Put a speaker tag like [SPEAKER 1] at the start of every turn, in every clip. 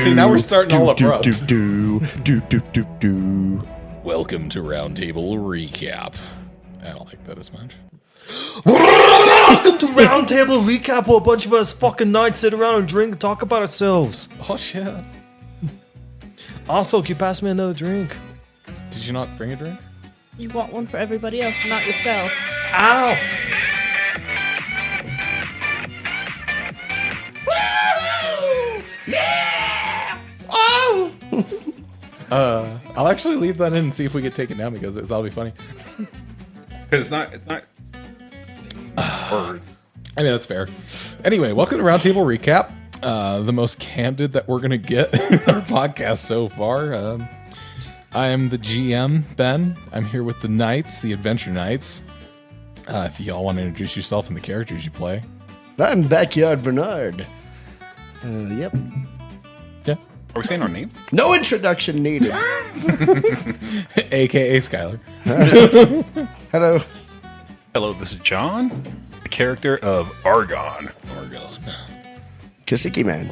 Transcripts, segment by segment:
[SPEAKER 1] See, now we're starting all abrupt.
[SPEAKER 2] Welcome to Roundtable Recap. I don't like that as much.
[SPEAKER 3] Welcome to Roundtable Recap, where a bunch of us fucking nights sit around and drink and talk about ourselves.
[SPEAKER 2] Oh, shit.
[SPEAKER 3] Also, can you pass me another drink?
[SPEAKER 2] Did you not bring a drink?
[SPEAKER 4] You want one for everybody else, not yourself.
[SPEAKER 3] Ow!
[SPEAKER 2] Yeah! Oh! I'll actually leave that in and see if we get taken down because that'll be funny.
[SPEAKER 1] Because it's not words.
[SPEAKER 2] I mean, that's fair. Anyway, welcome to Roundtable Recap. The most candid that we're going to get in our podcast so far. I am the GM, Ben. I'm here with the Knights, the Adventure Knights. If y'all want to introduce yourself and the characters you play.
[SPEAKER 5] I'm Backyard Bernard. Yep.
[SPEAKER 2] Yeah.
[SPEAKER 1] Are we saying our names?
[SPEAKER 5] No introduction needed.
[SPEAKER 2] A.K.A. Skylar.
[SPEAKER 5] Hello.
[SPEAKER 1] Hello, this is John, the character of Argon.
[SPEAKER 5] Kasiki Man.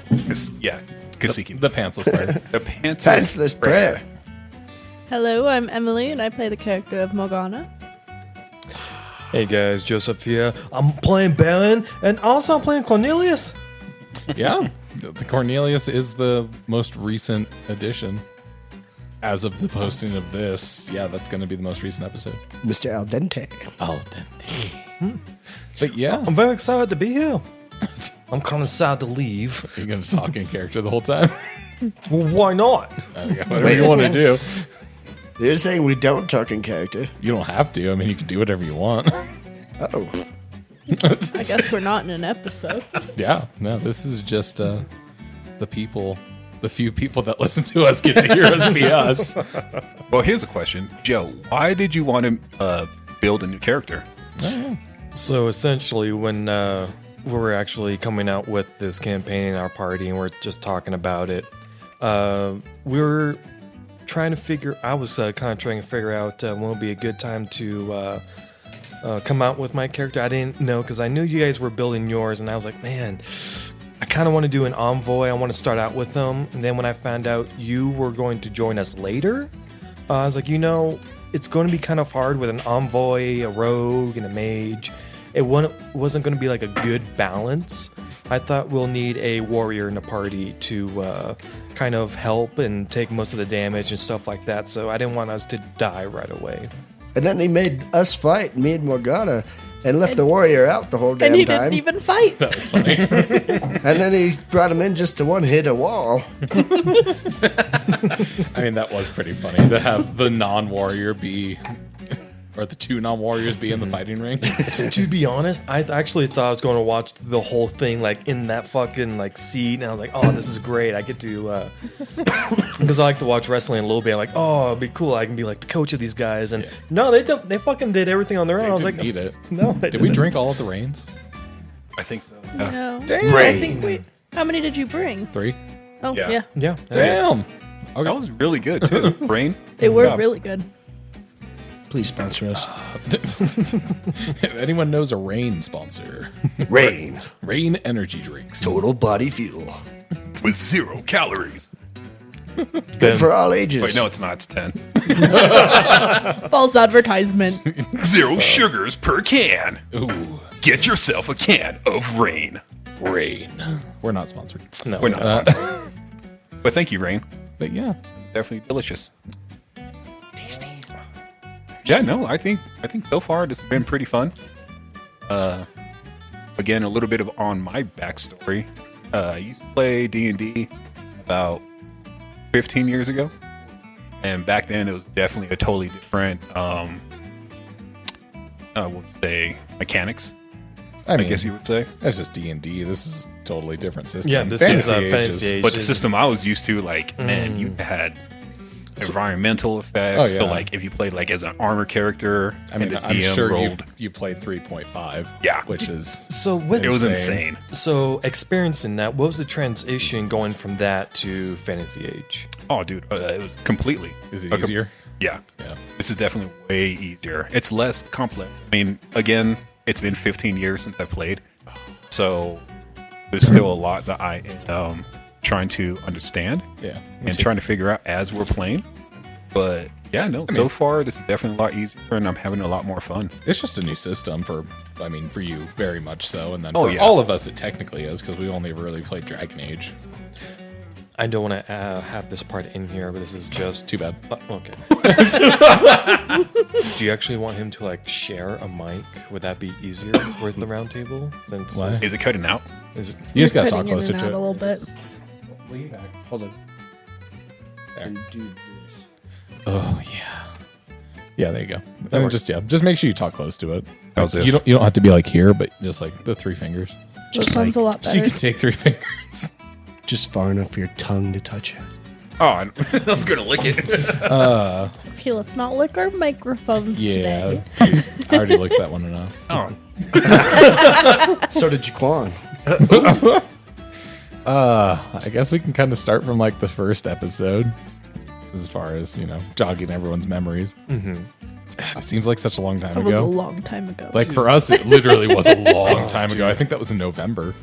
[SPEAKER 1] Kasiki.
[SPEAKER 2] The pantsless player.
[SPEAKER 1] The pantsless
[SPEAKER 5] Pantsless prayer.
[SPEAKER 4] Hello, I'm Emily, and I play the character of Morgana.
[SPEAKER 3] Hey guys, Joseph here. I'm playing Baron, and also I'm playing Cornelius.
[SPEAKER 2] Yeah. The Cornelius is the most recent addition. As of the posting of this, yeah, that's going to be the most recent episode.
[SPEAKER 5] Mr. Al Dente.
[SPEAKER 2] Al dente. But yeah.
[SPEAKER 3] I'm very excited to be here. I'm kind of sad to leave.
[SPEAKER 2] You're going to talk in character the whole time?
[SPEAKER 3] Well, why not?
[SPEAKER 2] Whatever you want to do.
[SPEAKER 5] You're saying we don't talk in character?
[SPEAKER 2] You don't have to. I mean, you can do whatever you want.
[SPEAKER 5] Oh.
[SPEAKER 4] I guess we're not in an episode.
[SPEAKER 2] Yeah. No, this is just the people, the few people that listen to us get to hear us be us.
[SPEAKER 1] Well, here's a question. Joe, why did you want to build a new character?
[SPEAKER 3] So essentially, when we were actually coming out with this campaign in our party and we're just talking about it, we were trying to figure. I was kind of trying to figure out when would be a good time to come out with my character. I didn't know because I knew you guys were building yours, and I was like, man, I kind of want to do an envoy. I want to start out with them, and then when I found out you were going to join us later, I was like, it's going to be kind of hard with an envoy, a rogue, and a mage. It wasn't going to be like a good balance. I thought we'll need a warrior in the party to kind of help and take most of the damage and stuff like that, so I didn't want us to die right away.
[SPEAKER 5] And then he made us fight, me and Morgana, and left the warrior out the whole damn time.
[SPEAKER 4] And he didn't even fight.
[SPEAKER 2] That was funny.
[SPEAKER 5] And then he brought him in just to one-hit a wall.
[SPEAKER 2] I mean, that was pretty funny to have the non-warrior be, or the two non-warriors be in the fighting ring.
[SPEAKER 3] To be honest, I actually thought I was going to watch the whole thing like in that fucking like seat, and I was like, "Oh, this is great! I get to," because I like to watch wrestling a little bit. I'm like, "Oh, it'd be cool! I can be like the coach of these guys." And no, they fucking did everything on their own. I was like,
[SPEAKER 2] need it.
[SPEAKER 3] "No, they
[SPEAKER 2] Did we
[SPEAKER 3] didn't."
[SPEAKER 2] drink all of the rains?
[SPEAKER 1] I think so.
[SPEAKER 4] No.
[SPEAKER 2] Damn.
[SPEAKER 4] I think we. How many did you bring?
[SPEAKER 2] 3.
[SPEAKER 4] Oh,
[SPEAKER 1] Yeah.
[SPEAKER 4] yeah.
[SPEAKER 3] Yeah,
[SPEAKER 2] Damn.
[SPEAKER 1] That was really good, too. Rain?
[SPEAKER 4] They were
[SPEAKER 1] Yeah.
[SPEAKER 4] really good.
[SPEAKER 5] Please sponsor us.
[SPEAKER 2] If anyone knows a Rain sponsor,
[SPEAKER 5] Rain.
[SPEAKER 2] Rain energy drinks.
[SPEAKER 5] Total body fuel.
[SPEAKER 1] With 0 calories.
[SPEAKER 5] Good for all ages.
[SPEAKER 1] Wait, no, it's not. It's 10.
[SPEAKER 4] False advertisement.
[SPEAKER 1] 0 sugars per can.
[SPEAKER 2] Ooh,
[SPEAKER 1] Get yourself a can of Rain.
[SPEAKER 2] Rain. We're not sponsored.
[SPEAKER 3] No,
[SPEAKER 1] We're not sponsored. But thank you, Rain.
[SPEAKER 2] But yeah.
[SPEAKER 1] Definitely delicious.
[SPEAKER 5] Tasty.
[SPEAKER 1] Yeah, no, I think so far this has been pretty fun. Again, a little bit of on my backstory. I used to play D&D about 15 years ago, and back then it was definitely a totally different, what would you say, mechanics.
[SPEAKER 2] I mean,
[SPEAKER 1] I guess you would say.
[SPEAKER 2] that's just D&D. This is a totally different system.
[SPEAKER 3] Yeah, this is
[SPEAKER 2] Age
[SPEAKER 3] Fantasy Age.
[SPEAKER 1] But the system I was used to, like, man, you had environmental effects.
[SPEAKER 2] Oh, yeah.
[SPEAKER 1] So, like, if you played like as an armor character,
[SPEAKER 2] I mean,
[SPEAKER 1] and the
[SPEAKER 2] I'm
[SPEAKER 1] DM
[SPEAKER 2] sure
[SPEAKER 1] rolled,
[SPEAKER 2] you played 3.5.
[SPEAKER 1] Yeah.
[SPEAKER 2] Which is
[SPEAKER 3] So with
[SPEAKER 1] it was
[SPEAKER 2] insane.
[SPEAKER 1] insane.
[SPEAKER 3] So experiencing that, what was the transition going from that to Fantasy Age?
[SPEAKER 1] Oh, dude, it was completely.
[SPEAKER 2] Is it
[SPEAKER 1] Okay.
[SPEAKER 2] easier?
[SPEAKER 1] Yeah.
[SPEAKER 2] Yeah.
[SPEAKER 1] This is definitely way easier. It's less complex. I mean, again, it's been 15 years since I played, so there's still a lot that I am trying to understand
[SPEAKER 2] Yeah.
[SPEAKER 1] and trying to figure out as we're playing. But yeah, no, so far this is definitely a lot easier, and I'm having a lot more fun.
[SPEAKER 2] It's just a new system for you, very much so. And then
[SPEAKER 1] Oh,
[SPEAKER 2] for
[SPEAKER 1] yeah.
[SPEAKER 2] all of us, it technically is because we only really played Dragon Age.
[SPEAKER 3] I don't want to have this part in here, but this is just
[SPEAKER 2] Too bad.
[SPEAKER 3] Okay. Do you actually want him to like share a mic? Would that be easier with the round table? Since
[SPEAKER 2] Why?
[SPEAKER 1] Is it cutting out?
[SPEAKER 3] is it,
[SPEAKER 2] You just got to
[SPEAKER 4] Cutting
[SPEAKER 2] talk close
[SPEAKER 4] in and
[SPEAKER 2] to
[SPEAKER 4] out a
[SPEAKER 2] it.
[SPEAKER 4] little bit.
[SPEAKER 2] Lean back. Hold on. There.
[SPEAKER 5] And do this.
[SPEAKER 2] Oh yeah. Yeah, there you go. And just make sure you talk close to it.
[SPEAKER 1] How's this?
[SPEAKER 2] You don't have to be like here, but just like the 3 fingers.
[SPEAKER 4] This sounds a lot
[SPEAKER 2] So you
[SPEAKER 4] better.
[SPEAKER 2] can take 3 fingers.
[SPEAKER 5] Just far enough for your tongue to touch it.
[SPEAKER 1] Oh, I was gonna lick it.
[SPEAKER 4] Okay, let's not lick our microphones
[SPEAKER 2] Yeah.
[SPEAKER 4] today.
[SPEAKER 2] I already looked that one enough.
[SPEAKER 1] Oh,
[SPEAKER 5] So did Jaquan.
[SPEAKER 2] I guess we can kind of start from like the first episode, as far as jogging everyone's memories. It seems like such a long time
[SPEAKER 4] That was a
[SPEAKER 2] ago.
[SPEAKER 4] long time ago.
[SPEAKER 2] Like for us, it literally was a long time ago. I think that was in November.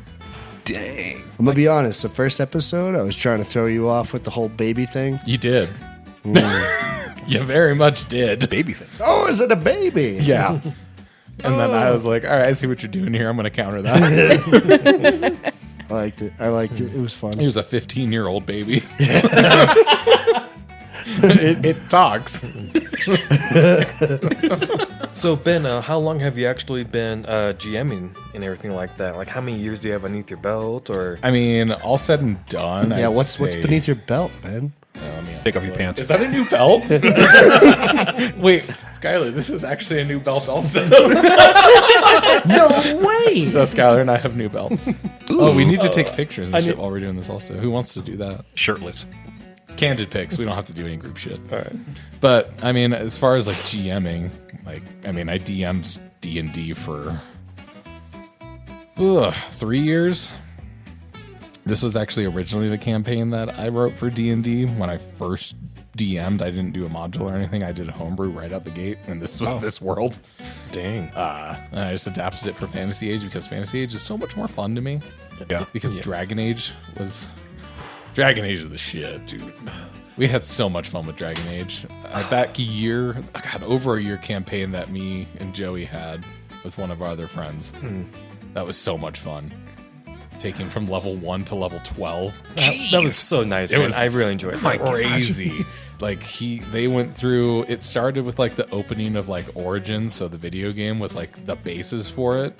[SPEAKER 1] dang.
[SPEAKER 5] I'm gonna be honest. The first episode, I was trying to throw you off with the whole baby thing.
[SPEAKER 2] You did. You very much did.
[SPEAKER 1] Baby thing.
[SPEAKER 5] Oh, is it a baby?
[SPEAKER 2] Yeah. And then I was like, all right, I see what you're doing here. I'm going to counter that.
[SPEAKER 5] I liked it. It was fun.
[SPEAKER 2] He was a 15-year-old baby. It talks.
[SPEAKER 3] so Ben, how long have you actually been GMing and everything like that? Like how many years do you have underneath your belt? Or
[SPEAKER 2] I mean, all said and done.
[SPEAKER 5] Yeah,
[SPEAKER 2] I'd
[SPEAKER 5] what's
[SPEAKER 2] say-
[SPEAKER 5] beneath your belt, Ben?
[SPEAKER 1] Take off your pants.
[SPEAKER 2] Is that a new belt? Wait, Skylar, this is actually a new belt also.
[SPEAKER 5] No way.
[SPEAKER 2] So Skylar and I have new belts. Oh, we need to take pictures and shit while we're doing this also. Who wants to do that?
[SPEAKER 1] Shirtless.
[SPEAKER 2] Candid pics. We don't have to do any group shit.
[SPEAKER 3] all right.
[SPEAKER 2] But I mean, as far as like GMing, I DM'd D&D for 3 years. This was actually originally the campaign that I wrote for D&D. When I first DM'd, I didn't do a module or anything. I did a homebrew right out the gate, and this was this world.
[SPEAKER 3] Dang.
[SPEAKER 2] And I just adapted it for Fantasy Age because Fantasy Age is so much more fun to me.
[SPEAKER 1] Yeah.
[SPEAKER 2] Because Dragon Age is the shit, dude. We had so much fun with Dragon Age. Over a year campaign that me and Joey had with one of our other friends. That was so much fun. Taking from level 1 to level 12.
[SPEAKER 3] That was so nice.
[SPEAKER 2] It
[SPEAKER 3] Man.
[SPEAKER 2] was
[SPEAKER 3] I really enjoyed that.
[SPEAKER 2] crazy. Like they went through. It started with like the opening of like Origins, so the video game was like the basis for it,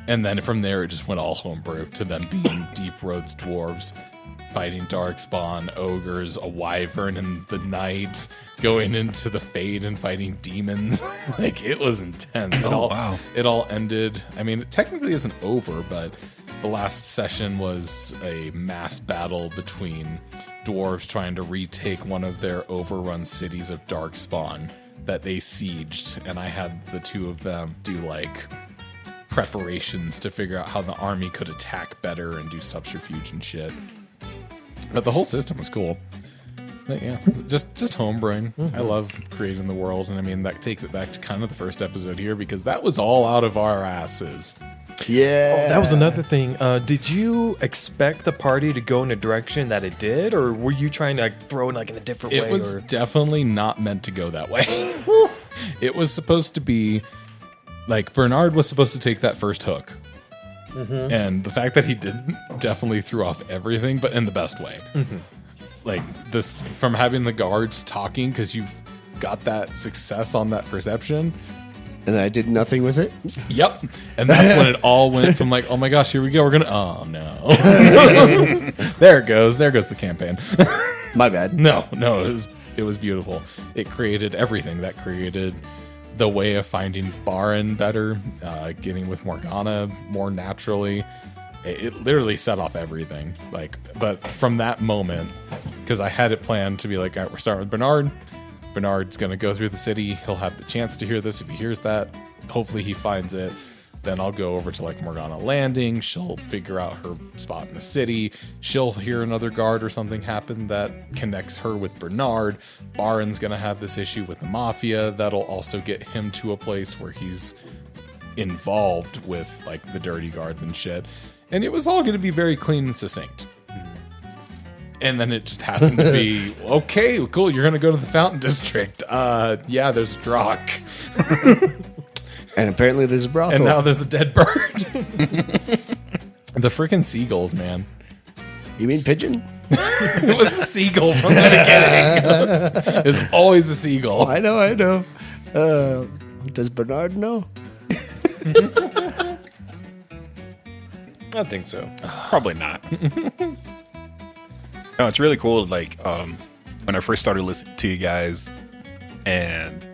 [SPEAKER 2] and then from there it just went all homebrew to them being Deep Roads dwarves, fighting Darkspawn, ogres, a wyvern in the night, going into the Fade and fighting demons. Like it was intense.
[SPEAKER 1] Wow.
[SPEAKER 2] It all ended. I mean, it technically isn't over, but the last session was a mass battle between dwarves trying to retake one of their overrun cities of Darkspawn that they sieged, and I had the two of them do like preparations to figure out how the army could attack better and do subterfuge and shit. But the whole system was cool. But yeah, just homebrewing. I love creating the world, and I mean that takes it back to kind of the first episode here because that was all out of our asses.
[SPEAKER 5] Yeah.
[SPEAKER 3] That was another thing. Did you expect the party to go in a direction that it did, or were you trying to like, throw it like in a different way?
[SPEAKER 2] It was
[SPEAKER 3] or?
[SPEAKER 2] definitely not meant to go that way. It was supposed to be like Bernard was supposed to take that first hook. And the fact that he didn't definitely threw off everything, but in the best way. Like this from having the guards talking because you got that success on that perception.
[SPEAKER 5] And I did nothing with it.
[SPEAKER 2] Yep. And that's when it all went from like, oh my gosh, here we go. We're going to, oh no. There it goes. There goes the campaign.
[SPEAKER 5] My bad.
[SPEAKER 2] No, it was beautiful. It created everything. That created the way of finding Baron better, getting with Morgana more naturally. It literally set off everything. But from that moment, because I had it planned to be like, all right, we're starting with Bernard. Bernard's going to go through the city. He'll have the chance to hear this. If he hears that, hopefully he finds it. Then I'll go over to like Morgana Landing. She'll figure out her spot in the city. She'll hear another guard or something happen that connects her with Bernard. Baron's going to have this issue with the Mafia. That'll also get him to a place where he's involved with like the dirty guards and shit. And it was all going to be very clean and succinct. And then it just happened to be, okay, cool, you're going to go to the Fountain District. Yeah, there's Drock.
[SPEAKER 5] And apparently there's a brothel.
[SPEAKER 2] And now there's a dead bird. The freaking seagulls, man.
[SPEAKER 5] You mean pigeon?
[SPEAKER 2] It was a seagull from the beginning. It's always a seagull.
[SPEAKER 5] I know. Does Bernard know?
[SPEAKER 3] I think so.
[SPEAKER 1] Probably not. No, it's really cool. Like, when I first started listening to you guys and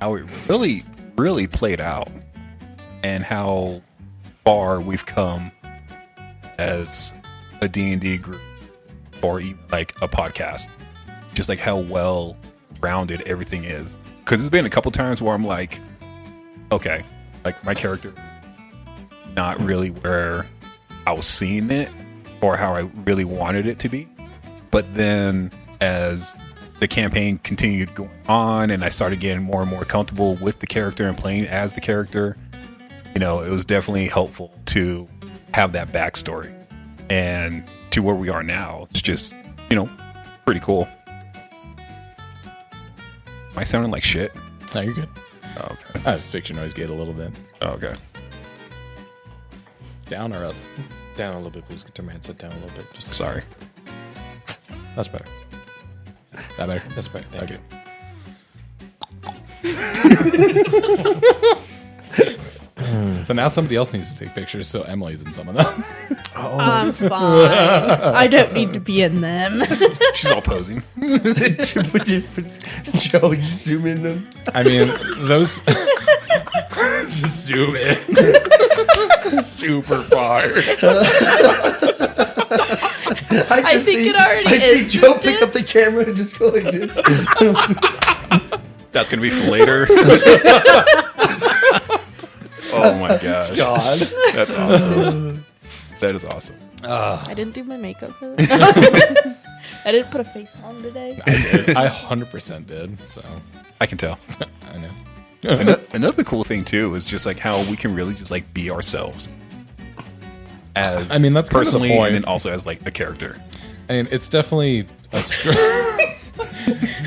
[SPEAKER 1] how it really, really played out and how far we've come as a D&D group or even like a podcast. Just like how well rounded everything is. Because there's been a couple times where I'm like, okay, like my character is not really where I was seeing it or how I really wanted it to be. But then as the campaign continued going on and I started getting more and more comfortable with the character and playing as the character, you know, it was definitely helpful to have that backstory. And to where we are now, it's just, you know, pretty cool. Am I sounding like shit?
[SPEAKER 2] No, you're good.
[SPEAKER 1] Oh, okay.
[SPEAKER 2] I just fixed your noise gate a little bit.
[SPEAKER 1] Oh, okay.
[SPEAKER 2] Down or up?
[SPEAKER 3] Down a little bit, please. Turn my headset down a little bit. Just
[SPEAKER 1] Sorry.
[SPEAKER 3] That's better.
[SPEAKER 2] That better?
[SPEAKER 3] That's better. Thank
[SPEAKER 2] Okay. So now somebody else needs to take pictures, so Emily's in some of them.
[SPEAKER 4] I'm fine. I don't need to be in them.
[SPEAKER 1] She's all posing.
[SPEAKER 5] Joe, you zoom in them.
[SPEAKER 2] I mean, those... Just zoom in. Super far.
[SPEAKER 4] I think it already
[SPEAKER 5] I see
[SPEAKER 4] is,
[SPEAKER 5] Joe
[SPEAKER 4] isn't
[SPEAKER 5] pick
[SPEAKER 4] it?
[SPEAKER 5] up the camera and just go like this.
[SPEAKER 1] That's going to be for later. Oh my gosh.
[SPEAKER 2] God.
[SPEAKER 1] That's awesome. That is awesome.
[SPEAKER 4] I didn't do my makeup for this. I didn't put a face on today.
[SPEAKER 2] I did. I 100% did, so...
[SPEAKER 1] I can tell.
[SPEAKER 2] I know.
[SPEAKER 1] Another cool thing too is just like how we can really just like be ourselves. As
[SPEAKER 2] I mean, that's kind of the
[SPEAKER 1] personally
[SPEAKER 2] point.
[SPEAKER 1] and then also as like a character.
[SPEAKER 2] I mean, it's definitely a for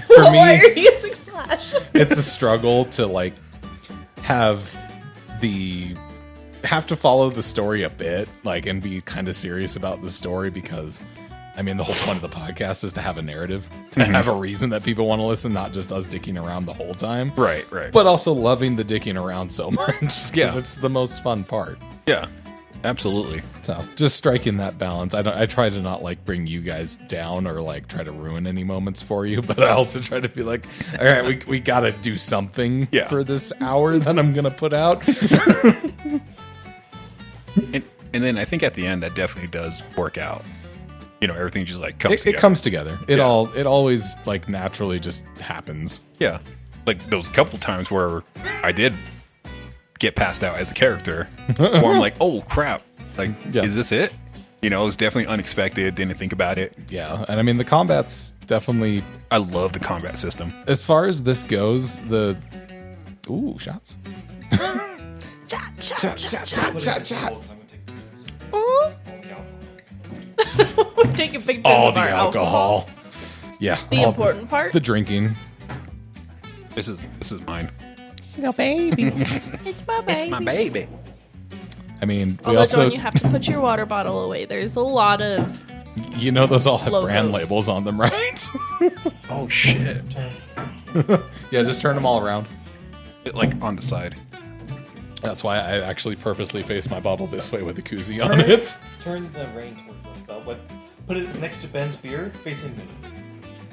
[SPEAKER 4] Why
[SPEAKER 2] me.
[SPEAKER 4] are you using Flash?
[SPEAKER 2] It's a struggle to like have to follow the story a bit, like, and be kind of serious about the story because, I mean, the whole point of the podcast is to have a narrative, to have a reason that people want to listen, not just us dicking around the whole time.
[SPEAKER 1] Right.
[SPEAKER 2] But also loving the dicking around so much because
[SPEAKER 1] Yeah.
[SPEAKER 2] it's the most fun part.
[SPEAKER 1] Yeah. Absolutely.
[SPEAKER 2] So just striking that balance. I try to not like bring you guys down or like try to ruin any moments for you, but I also try to be like, all right, we gotta do something
[SPEAKER 1] Yeah.
[SPEAKER 2] for this hour that I'm gonna put out.
[SPEAKER 1] And then I think at the end that definitely does work out. You know, everything just like comes
[SPEAKER 2] It
[SPEAKER 1] together.
[SPEAKER 2] comes together. It
[SPEAKER 1] Yeah.
[SPEAKER 2] it always like naturally just happens.
[SPEAKER 1] Yeah. Like those couple times where I did get passed out as a character, where I'm like, oh crap, like,
[SPEAKER 2] Yeah.
[SPEAKER 1] is this it? You know, it was definitely unexpected. Didn't think about it.
[SPEAKER 2] Yeah, and I mean the combat's definitely,
[SPEAKER 1] I love the combat system.
[SPEAKER 2] as far as this goes, the shots. Shot.
[SPEAKER 4] We're taking pictures
[SPEAKER 2] All
[SPEAKER 4] of
[SPEAKER 2] the
[SPEAKER 4] our
[SPEAKER 2] alcohol.
[SPEAKER 4] alcohols.
[SPEAKER 2] Yeah,
[SPEAKER 4] The
[SPEAKER 2] all
[SPEAKER 4] important part.
[SPEAKER 2] the drinking.
[SPEAKER 1] This is mine.
[SPEAKER 2] Little baby.
[SPEAKER 4] It's my baby.
[SPEAKER 1] My baby.
[SPEAKER 2] I mean, we
[SPEAKER 4] Although,
[SPEAKER 2] also,
[SPEAKER 4] Dawn, you have to put your water bottle away. There's a lot of...
[SPEAKER 2] you know, those all have brand
[SPEAKER 4] Logos.
[SPEAKER 2] labels on them, right?
[SPEAKER 1] Oh shit.
[SPEAKER 2] Yeah, just turn them all around.
[SPEAKER 1] Like on the side.
[SPEAKER 2] That's why I actually purposely face my bottle this way with a koozie on it.
[SPEAKER 3] Turn the rain towards us, though. Put it next to Ben's beer, facing me.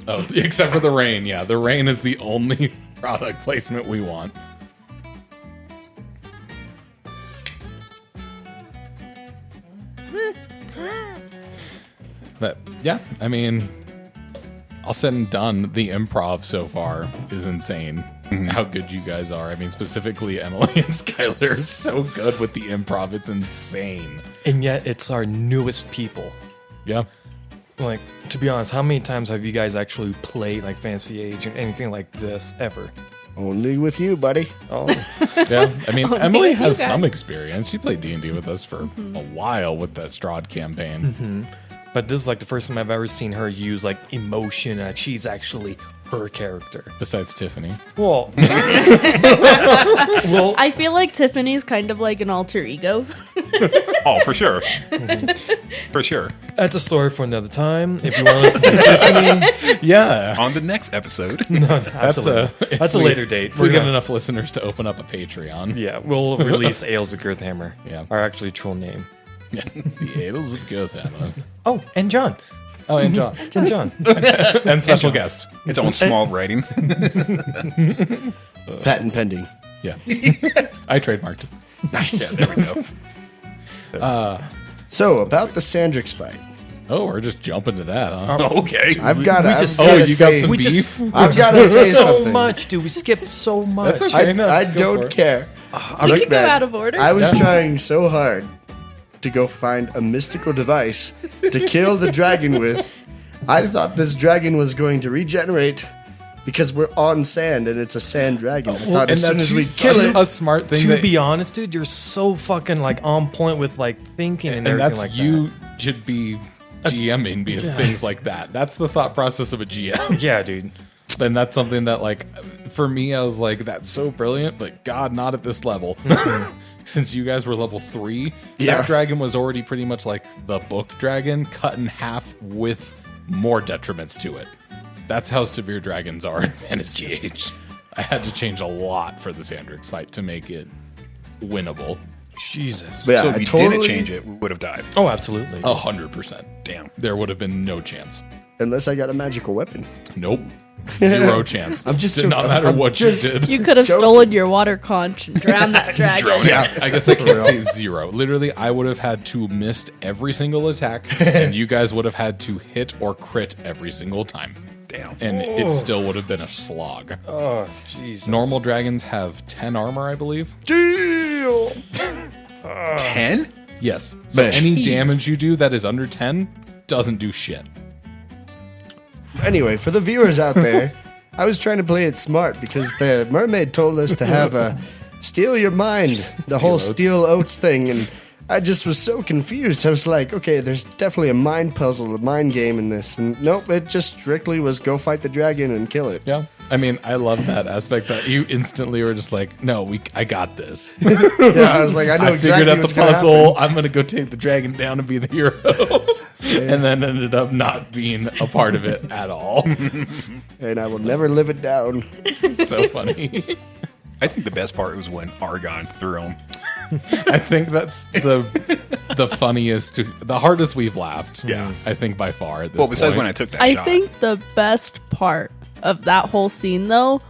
[SPEAKER 2] Oh, except for the rain. Yeah, the rain is the only product placement we want. But yeah, I mean, all said and done, the improv so far is insane. How good you guys are. I mean, specifically Emily and Skylar are so good with the improv. It's insane.
[SPEAKER 3] And yet, it's our newest people.
[SPEAKER 2] Yeah.
[SPEAKER 3] Like, to be honest, how many times have you guys actually played like Fantasy Age and anything like this ever?
[SPEAKER 5] Only with you, buddy.
[SPEAKER 3] Oh,
[SPEAKER 2] Yeah, I mean,
[SPEAKER 4] Only
[SPEAKER 2] Emily
[SPEAKER 4] with you
[SPEAKER 2] has
[SPEAKER 4] guys.
[SPEAKER 2] some experience. She played D&D with us for a while with that Strahd campaign.
[SPEAKER 3] But this is like the first time I've ever seen her use like emotion. Like she's actually her character.
[SPEAKER 2] Besides Tiffany.
[SPEAKER 3] Well,
[SPEAKER 4] I feel like Tiffany's kind of like an alter ego.
[SPEAKER 1] Oh, for sure. For sure.
[SPEAKER 3] that's a story for another time. If you want to listen to Tiffany,
[SPEAKER 2] Yeah.
[SPEAKER 1] On the next episode.
[SPEAKER 2] That's
[SPEAKER 3] that's a later date.
[SPEAKER 2] If we get enough listeners to open up a Patreon.
[SPEAKER 3] Yeah, we'll release Ales of Girthhammer.
[SPEAKER 2] Yeah.
[SPEAKER 3] Our actually true name.
[SPEAKER 2] Yeah. The Adels of Girthhammer.
[SPEAKER 3] Oh, and John.
[SPEAKER 2] Oh, and John.
[SPEAKER 3] And John.
[SPEAKER 2] And special guest.
[SPEAKER 1] Its own small writing.
[SPEAKER 5] Patent pending.
[SPEAKER 2] Yeah. I trademarked it.
[SPEAKER 5] Nice.
[SPEAKER 1] There we go.
[SPEAKER 5] So, about the Sandrix fight.
[SPEAKER 2] Oh, we're just jumping to that, huh?
[SPEAKER 1] Okay.
[SPEAKER 5] I've got to
[SPEAKER 2] you got some
[SPEAKER 3] We
[SPEAKER 2] beef?
[SPEAKER 3] just
[SPEAKER 5] I've got to say
[SPEAKER 3] so
[SPEAKER 5] something.
[SPEAKER 3] much, dude. We skipped so much.
[SPEAKER 2] That's okay. No,
[SPEAKER 5] I
[SPEAKER 2] go for
[SPEAKER 5] don't
[SPEAKER 2] it.
[SPEAKER 5] care.
[SPEAKER 4] We
[SPEAKER 5] Look,
[SPEAKER 4] could go
[SPEAKER 5] man,
[SPEAKER 4] out of order.
[SPEAKER 5] I was
[SPEAKER 2] Yeah.
[SPEAKER 5] trying so hard to go find a mystical device to kill the dragon with. I thought this dragon was going to regenerate because we're on sand and it's a sand dragon. I thought
[SPEAKER 2] And
[SPEAKER 5] as soon
[SPEAKER 2] that's
[SPEAKER 5] as we
[SPEAKER 2] such
[SPEAKER 5] kill it,
[SPEAKER 2] a smart thing.
[SPEAKER 3] To
[SPEAKER 2] that,
[SPEAKER 3] be honest, dude, you're so fucking like on point with like thinking and,
[SPEAKER 2] and
[SPEAKER 3] everything
[SPEAKER 2] that's
[SPEAKER 3] like
[SPEAKER 2] you should be GMing be things like that. That's the thought process of a GM.
[SPEAKER 3] that. Yeah, dude.
[SPEAKER 2] And that's something that, like, for me, I was like, that's so brilliant, but God, not at this level. Since you guys were level 3,
[SPEAKER 5] Yeah.
[SPEAKER 2] that dragon was already pretty much like the book dragon, cut in half with more detriments to it. That's how severe dragons are in Fantasy Age. I had to change a lot for the Sandrix fight to make it winnable.
[SPEAKER 3] Jesus.
[SPEAKER 5] But yeah,
[SPEAKER 1] So if
[SPEAKER 5] I
[SPEAKER 1] we
[SPEAKER 5] totally,
[SPEAKER 1] didn't change it, we would have died.
[SPEAKER 3] Oh, absolutely.
[SPEAKER 2] 100%.
[SPEAKER 1] Damn.
[SPEAKER 2] There would have been no chance.
[SPEAKER 5] unless I got a magical weapon.
[SPEAKER 2] Nope. Zero chance.
[SPEAKER 5] I'm just
[SPEAKER 2] Did not
[SPEAKER 5] joking.
[SPEAKER 2] matter
[SPEAKER 5] I'm
[SPEAKER 2] what
[SPEAKER 5] just-
[SPEAKER 2] you did.
[SPEAKER 4] You could have
[SPEAKER 5] Joking.
[SPEAKER 4] stolen your water conch and drowned that dragon.
[SPEAKER 1] Drown it.
[SPEAKER 5] Yeah.
[SPEAKER 2] I guess I can't say zero. Literally, I would have had to missed every single attack, and you guys would have had to hit or crit every single time.
[SPEAKER 1] Damn.
[SPEAKER 2] And it still would have been a slog.
[SPEAKER 3] Oh, Jesus.
[SPEAKER 2] Normal dragons have 10 armor, I believe.
[SPEAKER 5] Deal.
[SPEAKER 1] 10?
[SPEAKER 2] Yes. So
[SPEAKER 5] Man.
[SPEAKER 2] any damage you do that is under 10 doesn't do shit.
[SPEAKER 5] Anyway, for the viewers out there, I was trying to play it smart because the mermaid told us to have a steal your mind, the whole
[SPEAKER 2] oats.
[SPEAKER 5] steal oats thing, and I just was so confused. I was like, okay, there's definitely a mind puzzle, a mind game in this, and nope, it just strictly was go fight the dragon and kill it.
[SPEAKER 2] Yeah. I mean, I love that aspect that you instantly were just like, no, I got this.
[SPEAKER 5] Yeah, I was like, I know
[SPEAKER 2] I
[SPEAKER 5] exactly
[SPEAKER 2] figured out the
[SPEAKER 5] what's gonna
[SPEAKER 2] puzzle. I'm going to go take the dragon down and be the hero. And then ended up not being a part of it at all.
[SPEAKER 5] happen, and I will never live it down.
[SPEAKER 2] So funny.
[SPEAKER 1] I think the best part was when Argon threw him.
[SPEAKER 2] I think that's the funniest, the hardest we've laughed.
[SPEAKER 1] Yeah.
[SPEAKER 2] I think by far at this
[SPEAKER 1] Well, besides
[SPEAKER 2] point.
[SPEAKER 1] when I took that
[SPEAKER 4] I
[SPEAKER 1] shot.
[SPEAKER 4] think the best part of that whole scene, though,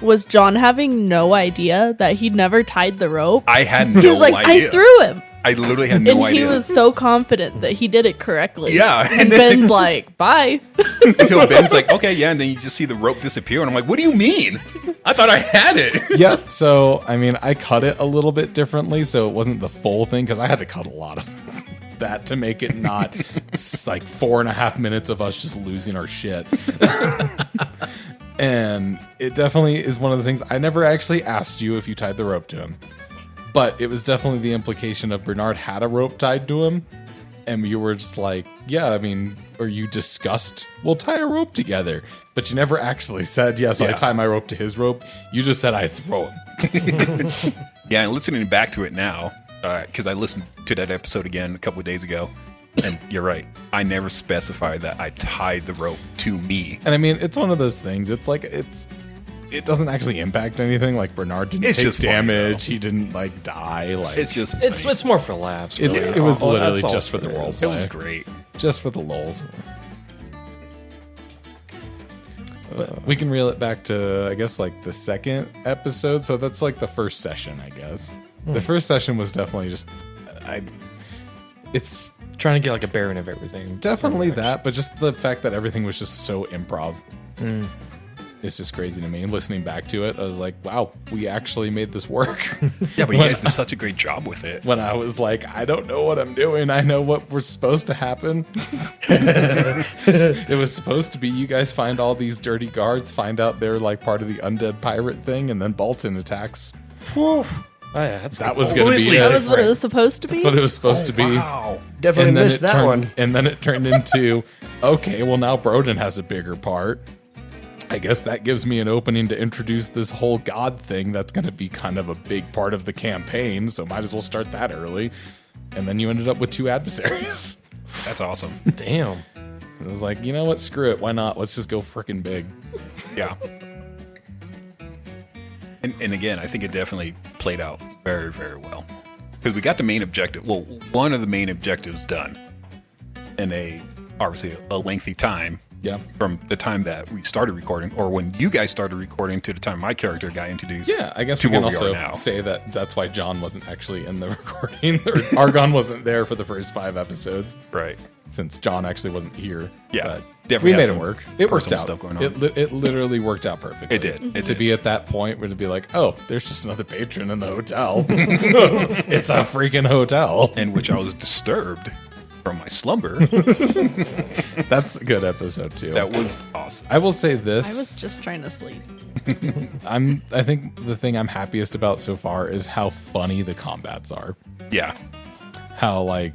[SPEAKER 4] was John having no idea that he'd never tied the rope.
[SPEAKER 1] I had no
[SPEAKER 4] He was like,
[SPEAKER 1] idea.
[SPEAKER 4] I threw him.
[SPEAKER 1] I literally had no
[SPEAKER 4] And
[SPEAKER 1] idea.
[SPEAKER 4] he was so confident that he did it correctly.
[SPEAKER 1] Yeah,
[SPEAKER 4] And
[SPEAKER 1] and then-
[SPEAKER 4] Ben's like, bye.
[SPEAKER 1] Until Ben's like, okay, yeah, and then you just see the rope disappear, and I'm like, what do you mean? I thought I had it.
[SPEAKER 2] Yeah, so I mean, I cut it a little bit differently, so it wasn't the full thing because I had to cut a lot of that to make it not like 4.5 minutes of us just losing our shit. And it definitely is one of the things I never actually asked you if you tied the rope to him, but it was definitely the implication of Bernard had a rope tied to him, and you were just like, yeah, I mean, or you discussed, we'll tie a rope together, but you never actually said, yeah, so I
[SPEAKER 1] Yeah.
[SPEAKER 2] tie my rope to his rope. You just said I throw him.
[SPEAKER 1] Yeah, and listening back to it now, because I listened to that episode again a couple of days ago, and you're right. I never specified that I tied the rope to me.
[SPEAKER 2] And I mean, it's one of those things. It's like it doesn't actually impact anything. Like Bernard didn't
[SPEAKER 1] It's
[SPEAKER 2] take
[SPEAKER 1] just funny,
[SPEAKER 2] damage. He didn't like die. Like
[SPEAKER 1] It's just
[SPEAKER 3] It's
[SPEAKER 1] funny.
[SPEAKER 3] more for laughs. Really.
[SPEAKER 2] it was
[SPEAKER 3] Oh,
[SPEAKER 2] literally
[SPEAKER 3] that's all
[SPEAKER 2] just for the
[SPEAKER 3] it
[SPEAKER 2] role
[SPEAKER 3] is.
[SPEAKER 1] it was
[SPEAKER 2] play.
[SPEAKER 1] great.
[SPEAKER 2] Just for the lulz. But we can reel it back to, I guess, like the second episode. So that's like the first session, I guess. The first session was definitely just, it's
[SPEAKER 3] Trying to get like a bearing of everything.
[SPEAKER 2] definitely that, but just the fact that everything was just so improv. It's just crazy to me. Listening back to it, I was like, wow, we actually made this work.
[SPEAKER 1] Yeah, but you guys did such a great job with it.
[SPEAKER 2] When I was like, I don't know what I'm doing. I know what was supposed to happen. It was supposed to be you guys find all these dirty guards, find out they're like part of the undead pirate thing, and then Bolton attacks.
[SPEAKER 3] Whew. Oh yeah,
[SPEAKER 2] That was going to be
[SPEAKER 3] completely
[SPEAKER 2] it.
[SPEAKER 4] That was what it was supposed to be.
[SPEAKER 2] That's what it was supposed to be.
[SPEAKER 1] Wow.
[SPEAKER 5] Definitely missed that
[SPEAKER 2] turned,
[SPEAKER 5] one.
[SPEAKER 2] And then it turned into, okay, well now Broden has a bigger part. I guess that gives me an opening to introduce this whole God thing that's going to be kind of a big part of the campaign, so might as well start that early. And then you ended up with 2 adversaries.
[SPEAKER 1] That's awesome.
[SPEAKER 3] Damn.
[SPEAKER 2] It was like, you know what? Screw it. Why not? Let's just go freaking big.
[SPEAKER 1] Yeah. And again, I think it definitely played out very, very well. Because we got the main objective. Well, one of the main objectives done in obviously a lengthy time.
[SPEAKER 2] Yeah.
[SPEAKER 1] From the time that we started recording, or when you guys started recording, to the time my character got introduced.
[SPEAKER 2] Yeah, I guess
[SPEAKER 1] to
[SPEAKER 2] we can
[SPEAKER 1] where
[SPEAKER 2] also
[SPEAKER 1] are now.
[SPEAKER 2] say that that's why John wasn't actually in the recording. Or Argon wasn't there for the first 5 episodes,
[SPEAKER 1] Right.
[SPEAKER 2] since John actually wasn't here.
[SPEAKER 1] Yeah,
[SPEAKER 2] But
[SPEAKER 1] definitely
[SPEAKER 2] we
[SPEAKER 1] had
[SPEAKER 2] made it
[SPEAKER 1] some
[SPEAKER 2] work. It worked
[SPEAKER 1] personal
[SPEAKER 2] out.
[SPEAKER 1] stuff going on.
[SPEAKER 2] It literally worked out perfectly.
[SPEAKER 1] It did. It
[SPEAKER 2] To
[SPEAKER 1] did.
[SPEAKER 2] be at that point where to be like, oh, there's just another patron in the hotel. It's a freaking hotel.
[SPEAKER 1] In which I was disturbed from my slumber.
[SPEAKER 2] That's a good episode too.
[SPEAKER 1] That was awesome.
[SPEAKER 2] I will say
[SPEAKER 4] I
[SPEAKER 2] this.
[SPEAKER 4] was just trying to sleep.
[SPEAKER 2] I think the thing I'm happiest about so far is how funny the combats are.
[SPEAKER 1] Yeah.
[SPEAKER 2] How like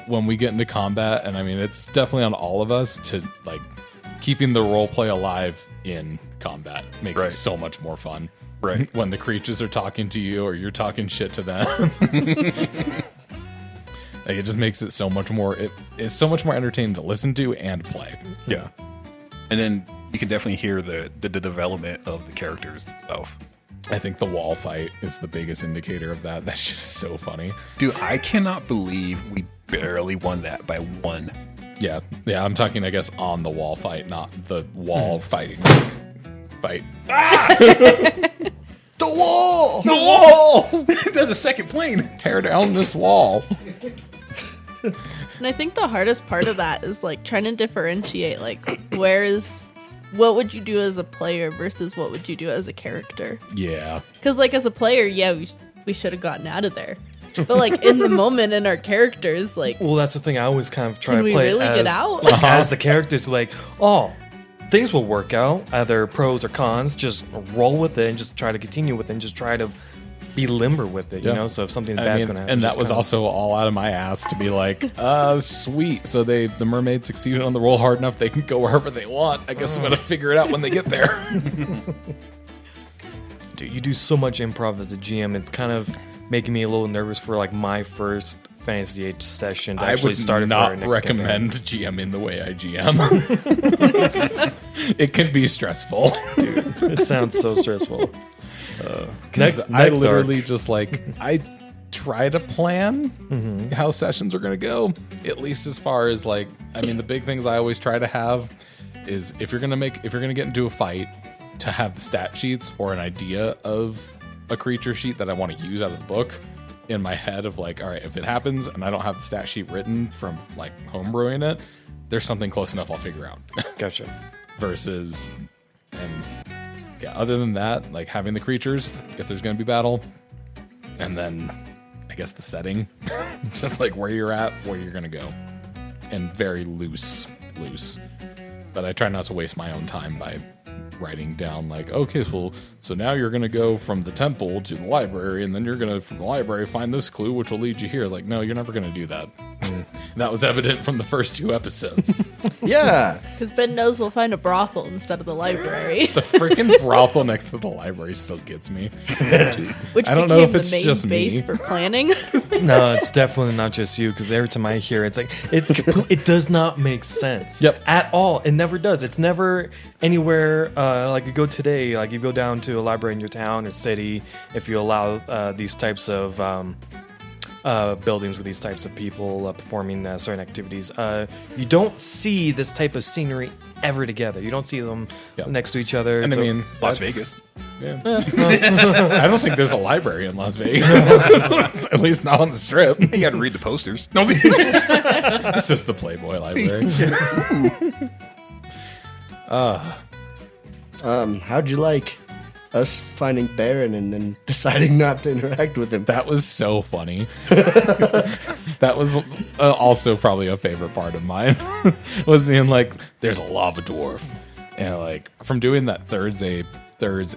[SPEAKER 2] when we get into combat, and I mean it's definitely on all of us to like keeping the role play alive in combat makes it
[SPEAKER 1] Right.
[SPEAKER 2] so much more fun.
[SPEAKER 1] Right.
[SPEAKER 2] When the creatures are talking to you or you're talking shit to them. Like it just makes it so much more it's so much more entertaining to listen to and play.
[SPEAKER 1] Yeah. And then you can definitely hear the development of the characters themselves.
[SPEAKER 2] I think the wall fight is the biggest indicator of that. That shit is so funny.
[SPEAKER 1] Dude, I cannot believe we barely won that by 1.
[SPEAKER 2] Yeah, I'm talking, I guess, on the wall fight, not the wall fighting fight.
[SPEAKER 5] The wall!
[SPEAKER 2] The wall!
[SPEAKER 1] There's a second plane.
[SPEAKER 2] Tear down this wall.
[SPEAKER 4] And I think the hardest part of that is like trying to differentiate like what would you do as a player versus what would you do as a character?
[SPEAKER 2] Yeah.
[SPEAKER 4] Because like as a player, yeah, we should have gotten out of there. But like in the moment in our characters, like
[SPEAKER 3] Well, that's the thing. I always kind of try
[SPEAKER 4] Can
[SPEAKER 3] to
[SPEAKER 4] we
[SPEAKER 3] play
[SPEAKER 4] really
[SPEAKER 3] as,
[SPEAKER 4] get out?
[SPEAKER 3] like, as the characters. Like, oh, things will work out, either pros or cons. Just roll with it and just try to continue with it and just try to be limber with it, you
[SPEAKER 2] Yeah.
[SPEAKER 3] know? So if something
[SPEAKER 2] I
[SPEAKER 3] bad's
[SPEAKER 2] mean,
[SPEAKER 3] going to happen.
[SPEAKER 2] and that
[SPEAKER 3] just
[SPEAKER 2] was
[SPEAKER 3] kinda-
[SPEAKER 2] also all out of my ass to be like, sweet. So the mermaids succeeded on the roll hard enough they can go wherever they want. I guess I'm gonna figure it out when they get there.
[SPEAKER 3] Dude, you do so much improv as a GM. It's kind of making me a little nervous for like my first Fantasy Age session to
[SPEAKER 2] I
[SPEAKER 3] actually
[SPEAKER 2] would
[SPEAKER 3] start it for our
[SPEAKER 2] not
[SPEAKER 3] next
[SPEAKER 2] recommend GMing the way I GM. It can be stressful.
[SPEAKER 3] campaign. It sounds so stressful.
[SPEAKER 2] Next, I
[SPEAKER 3] next
[SPEAKER 2] literally
[SPEAKER 3] arc.
[SPEAKER 2] just like I try to plan how sessions are going to go. At least as far as like, I mean, the big things I always try to have is if you're gonna get into a fight, to have the stat sheets or an idea of a creature sheet that I want to use out of the book in my head of like, all right, if it happens and I don't have the stat sheet written from like homebrewing it, there's something close enough I'll figure out.
[SPEAKER 3] Gotcha.
[SPEAKER 2] Versus, and yeah, other than that, like having the creatures, if there's going to be battle, and then I guess the setting, just like where you're at, where you're going to go, and very loose. But I try not to waste my own time by writing down like, okay, so now you're going to go from the temple to the library, and then you're going to, from the library, find this clue, which will lead you here. Like, no, you're never going to do that. That was evident from the first 2 episodes.
[SPEAKER 5] Yeah.
[SPEAKER 4] because Ben knows we'll find a brothel instead of the library,
[SPEAKER 2] The freaking brothel next to the library still gets me.
[SPEAKER 4] which
[SPEAKER 2] I don't
[SPEAKER 4] became
[SPEAKER 2] know if
[SPEAKER 4] the
[SPEAKER 2] it's
[SPEAKER 4] main
[SPEAKER 2] just
[SPEAKER 4] base
[SPEAKER 2] me.
[SPEAKER 4] for planning.
[SPEAKER 3] No, it's definitely not just you, because every time I hear it, it's like it does not make sense.
[SPEAKER 2] Yep.
[SPEAKER 3] At all. It never does. It's never anywhere like you go today, like you go down to a library in your town or city, if you allow these types of buildings with these types of people performing certain activities. You don't see this type of scenery ever together. You don't see them
[SPEAKER 2] Yep.
[SPEAKER 3] next to each other.
[SPEAKER 2] And
[SPEAKER 3] So-
[SPEAKER 2] I mean,
[SPEAKER 1] Las
[SPEAKER 2] that's-
[SPEAKER 1] Vegas.
[SPEAKER 2] Yeah. I don't think there's a library in Las Vegas. At least not on the strip.
[SPEAKER 1] You got to read the posters. No,
[SPEAKER 2] This is the Playboy library.
[SPEAKER 5] How'd you like us finding Baron and then deciding not to interact with him?
[SPEAKER 2] That was so funny. That was also probably a favorite part of mine. Was being like, there's a lava dwarf. And like, from doing that Thirds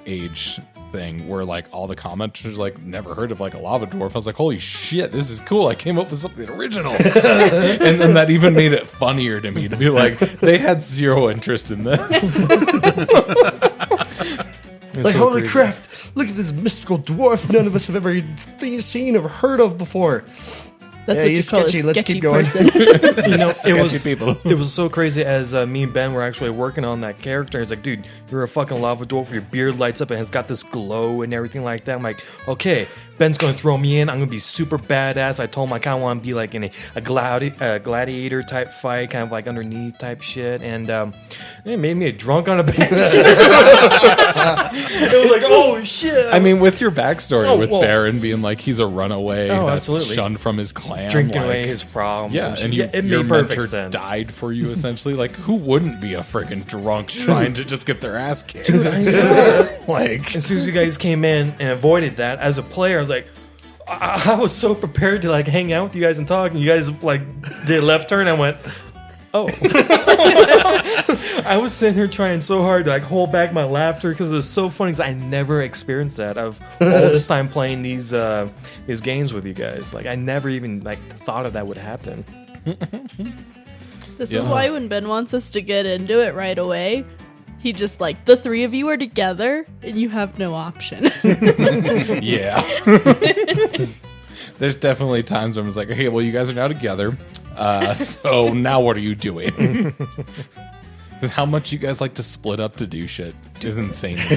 [SPEAKER 2] Age thing where like all the commenters like never heard of like a lava dwarf. I was like, holy shit, this is cool. I came up with something original. And then that even made it funnier to me to be like, they had zero interest in this.
[SPEAKER 5] Like, holy crap, look at this mystical dwarf none of us have ever seen or heard of before.
[SPEAKER 4] That's
[SPEAKER 5] Yeah,
[SPEAKER 4] what you
[SPEAKER 5] he's
[SPEAKER 4] call
[SPEAKER 5] sketchy.
[SPEAKER 4] a
[SPEAKER 5] Let's
[SPEAKER 4] sketchy
[SPEAKER 5] keep going.
[SPEAKER 4] person.
[SPEAKER 3] You know,
[SPEAKER 2] people.
[SPEAKER 3] it was so crazy as me and Ben were actually working on that character. It's like, dude, you're a fucking lava dwarf. Your beard lights up and has got this glow and everything like that. I'm like, okay, Ben's going to throw me in. I'm going to be super badass. I told him I kind of want to be like in a gladiator type fight, kind of like underneath type shit. And it made me a drunk on a bench. It was like, oh shit.
[SPEAKER 2] I mean, with your backstory
[SPEAKER 3] Oh,
[SPEAKER 2] with
[SPEAKER 3] well.
[SPEAKER 2] Baron being like he's a runaway that's
[SPEAKER 3] absolutely.
[SPEAKER 2] shunned from his clan,
[SPEAKER 3] drinking
[SPEAKER 2] like,
[SPEAKER 3] away his problems.
[SPEAKER 2] yeah,
[SPEAKER 3] shit.
[SPEAKER 2] and
[SPEAKER 3] it
[SPEAKER 2] your
[SPEAKER 3] made perfect
[SPEAKER 2] mentor
[SPEAKER 3] sense.
[SPEAKER 2] died for you essentially. Like, who wouldn't be a freaking drunk trying to just get their ass kicked? Like,
[SPEAKER 3] As soon as you guys came in and avoided that, as a player, I was like, I was so prepared to like hang out with you guys and talk, and you guys like did a left turn. I went, oh. I was sitting here trying so hard to like hold back my laughter because it was so funny because I never experienced that of all this time playing these games with you guys. Like I never even like thought of that would happen.
[SPEAKER 4] This is why when Ben wants us to get into it right away, he just like, the three of you are together and you have no option.
[SPEAKER 2] yeah. There's definitely times where I'm just like, okay, well, you guys are now together. So now what are you doing? 'Cause how much you guys like to split up to do shit is insane to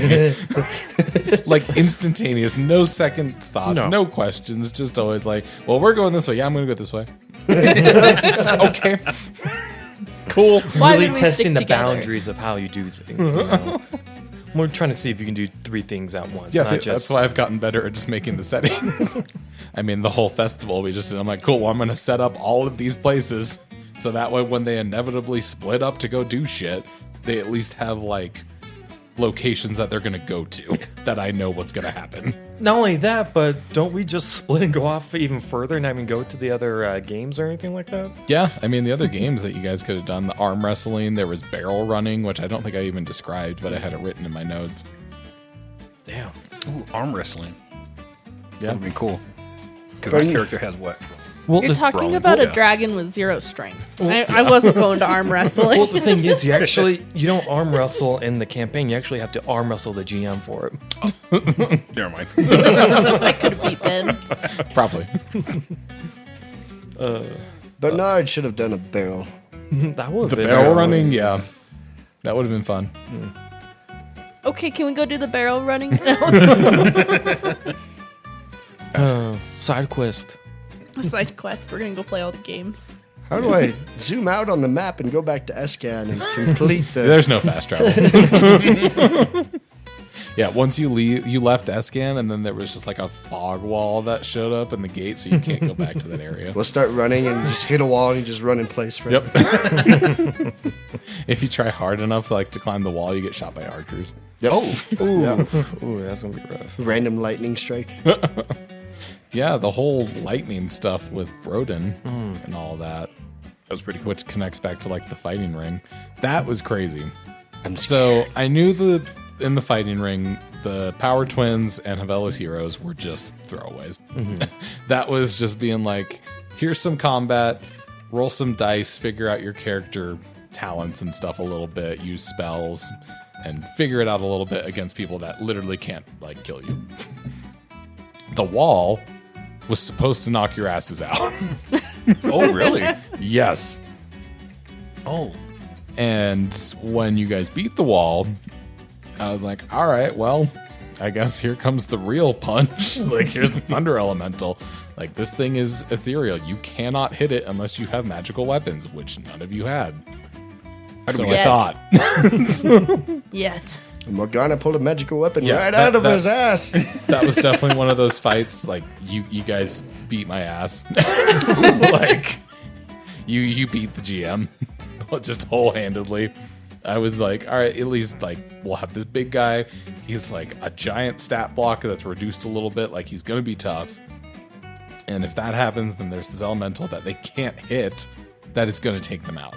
[SPEAKER 2] me. Like instantaneous, no second thoughts, no questions, just always like, well, we're going this way. Yeah, I'm going to go this way. Okay. Cool.
[SPEAKER 4] Why
[SPEAKER 3] Really
[SPEAKER 4] would we
[SPEAKER 3] testing
[SPEAKER 4] stick
[SPEAKER 3] the
[SPEAKER 4] together?
[SPEAKER 3] boundaries of how you do things. You know? We're trying to see if you can do three things at once.
[SPEAKER 2] Yeah,
[SPEAKER 3] not
[SPEAKER 2] see,
[SPEAKER 3] just
[SPEAKER 2] that's why I've gotten better at just making the settings. I mean, the whole festival, we just did. I'm like, cool, well, I'm going to set up all of these places so that way when they inevitably split up to go do shit, they at least have, like, locations that they're going to go to that I know what's going to happen.
[SPEAKER 3] Not only that, but don't we just split and go off even further and not even go to the other games or anything like that?
[SPEAKER 2] Yeah, I mean, the other games that you guys could have done, the arm wrestling, there was barrel running, which I don't think I even described, but I had it written in my notes.
[SPEAKER 3] Damn.
[SPEAKER 1] Ooh, arm wrestling.
[SPEAKER 2] Yeah.
[SPEAKER 1] That would be cool. Because my character has what?
[SPEAKER 3] Well,
[SPEAKER 4] You're talking
[SPEAKER 1] brawling.
[SPEAKER 4] about a
[SPEAKER 1] Yeah.
[SPEAKER 4] dragon with zero strength. I wasn't going to arm wrestling.
[SPEAKER 3] well, the thing is, you don't arm wrestle in the campaign. You actually have to arm wrestle the GM for it.
[SPEAKER 1] Never mind.
[SPEAKER 4] I could have beat Ben.
[SPEAKER 2] Probably.
[SPEAKER 5] Bernard should have done a barrel.
[SPEAKER 3] That would
[SPEAKER 2] The
[SPEAKER 3] have been
[SPEAKER 2] barrel running, yeah. That would have been fun.
[SPEAKER 4] Okay, can we go do the barrel running now?
[SPEAKER 3] Side quest.
[SPEAKER 4] Side quest. We're gonna go play all the games.
[SPEAKER 5] How do I zoom out on the map and go back to Esscan and complete the...
[SPEAKER 2] There's no fast travel. Yeah, once you left Esscan, and then there was just like a fog wall that showed up in the gate, so you can't go back to that area.
[SPEAKER 5] We'll start running and just hit a wall and you just run in place. For
[SPEAKER 2] Yep. If you try hard enough, like to climb the wall, you get shot by archers.
[SPEAKER 5] Yep.
[SPEAKER 3] Ooh, that's gonna be rough.
[SPEAKER 5] Random lightning strike.
[SPEAKER 2] Yeah, the whole lightning stuff with Broden and all that,
[SPEAKER 1] That was pretty cool.
[SPEAKER 2] which connects back to like the fighting ring. That was crazy.
[SPEAKER 5] I'm
[SPEAKER 2] So I knew in the fighting ring, the Power Twins and Havela's heroes were just throwaways. That was just being like, here's some combat, roll some dice, figure out your character talents and stuff a little bit, use spells, and figure it out a little bit against people that literally can't like kill you. The wall was supposed to knock your asses out.
[SPEAKER 1] Oh, really?
[SPEAKER 2] Yes.
[SPEAKER 1] Oh.
[SPEAKER 2] And when you guys beat the wall, I was like, all right, well, I guess here comes the real punch. Like, here's the thunder elemental. Like, this thing is ethereal. You cannot hit it unless you have magical weapons, which none of you had. So I
[SPEAKER 4] Yes.
[SPEAKER 2] thought.
[SPEAKER 4] Yet.
[SPEAKER 5] Morgana pulled a magical weapon
[SPEAKER 2] Yeah,
[SPEAKER 5] right
[SPEAKER 2] that-
[SPEAKER 5] out of
[SPEAKER 2] that-
[SPEAKER 5] his ass.
[SPEAKER 2] That was definitely one of those fights. Like, you guys beat my ass. Like, you beat the GM. Just wholehandedly. I was like, all right, at least like we'll have this big guy. He's like a giant stat block that's reduced a little bit. Like he's gonna be tough. And if that happens, then there's this elemental that they can't hit that is gonna take them out.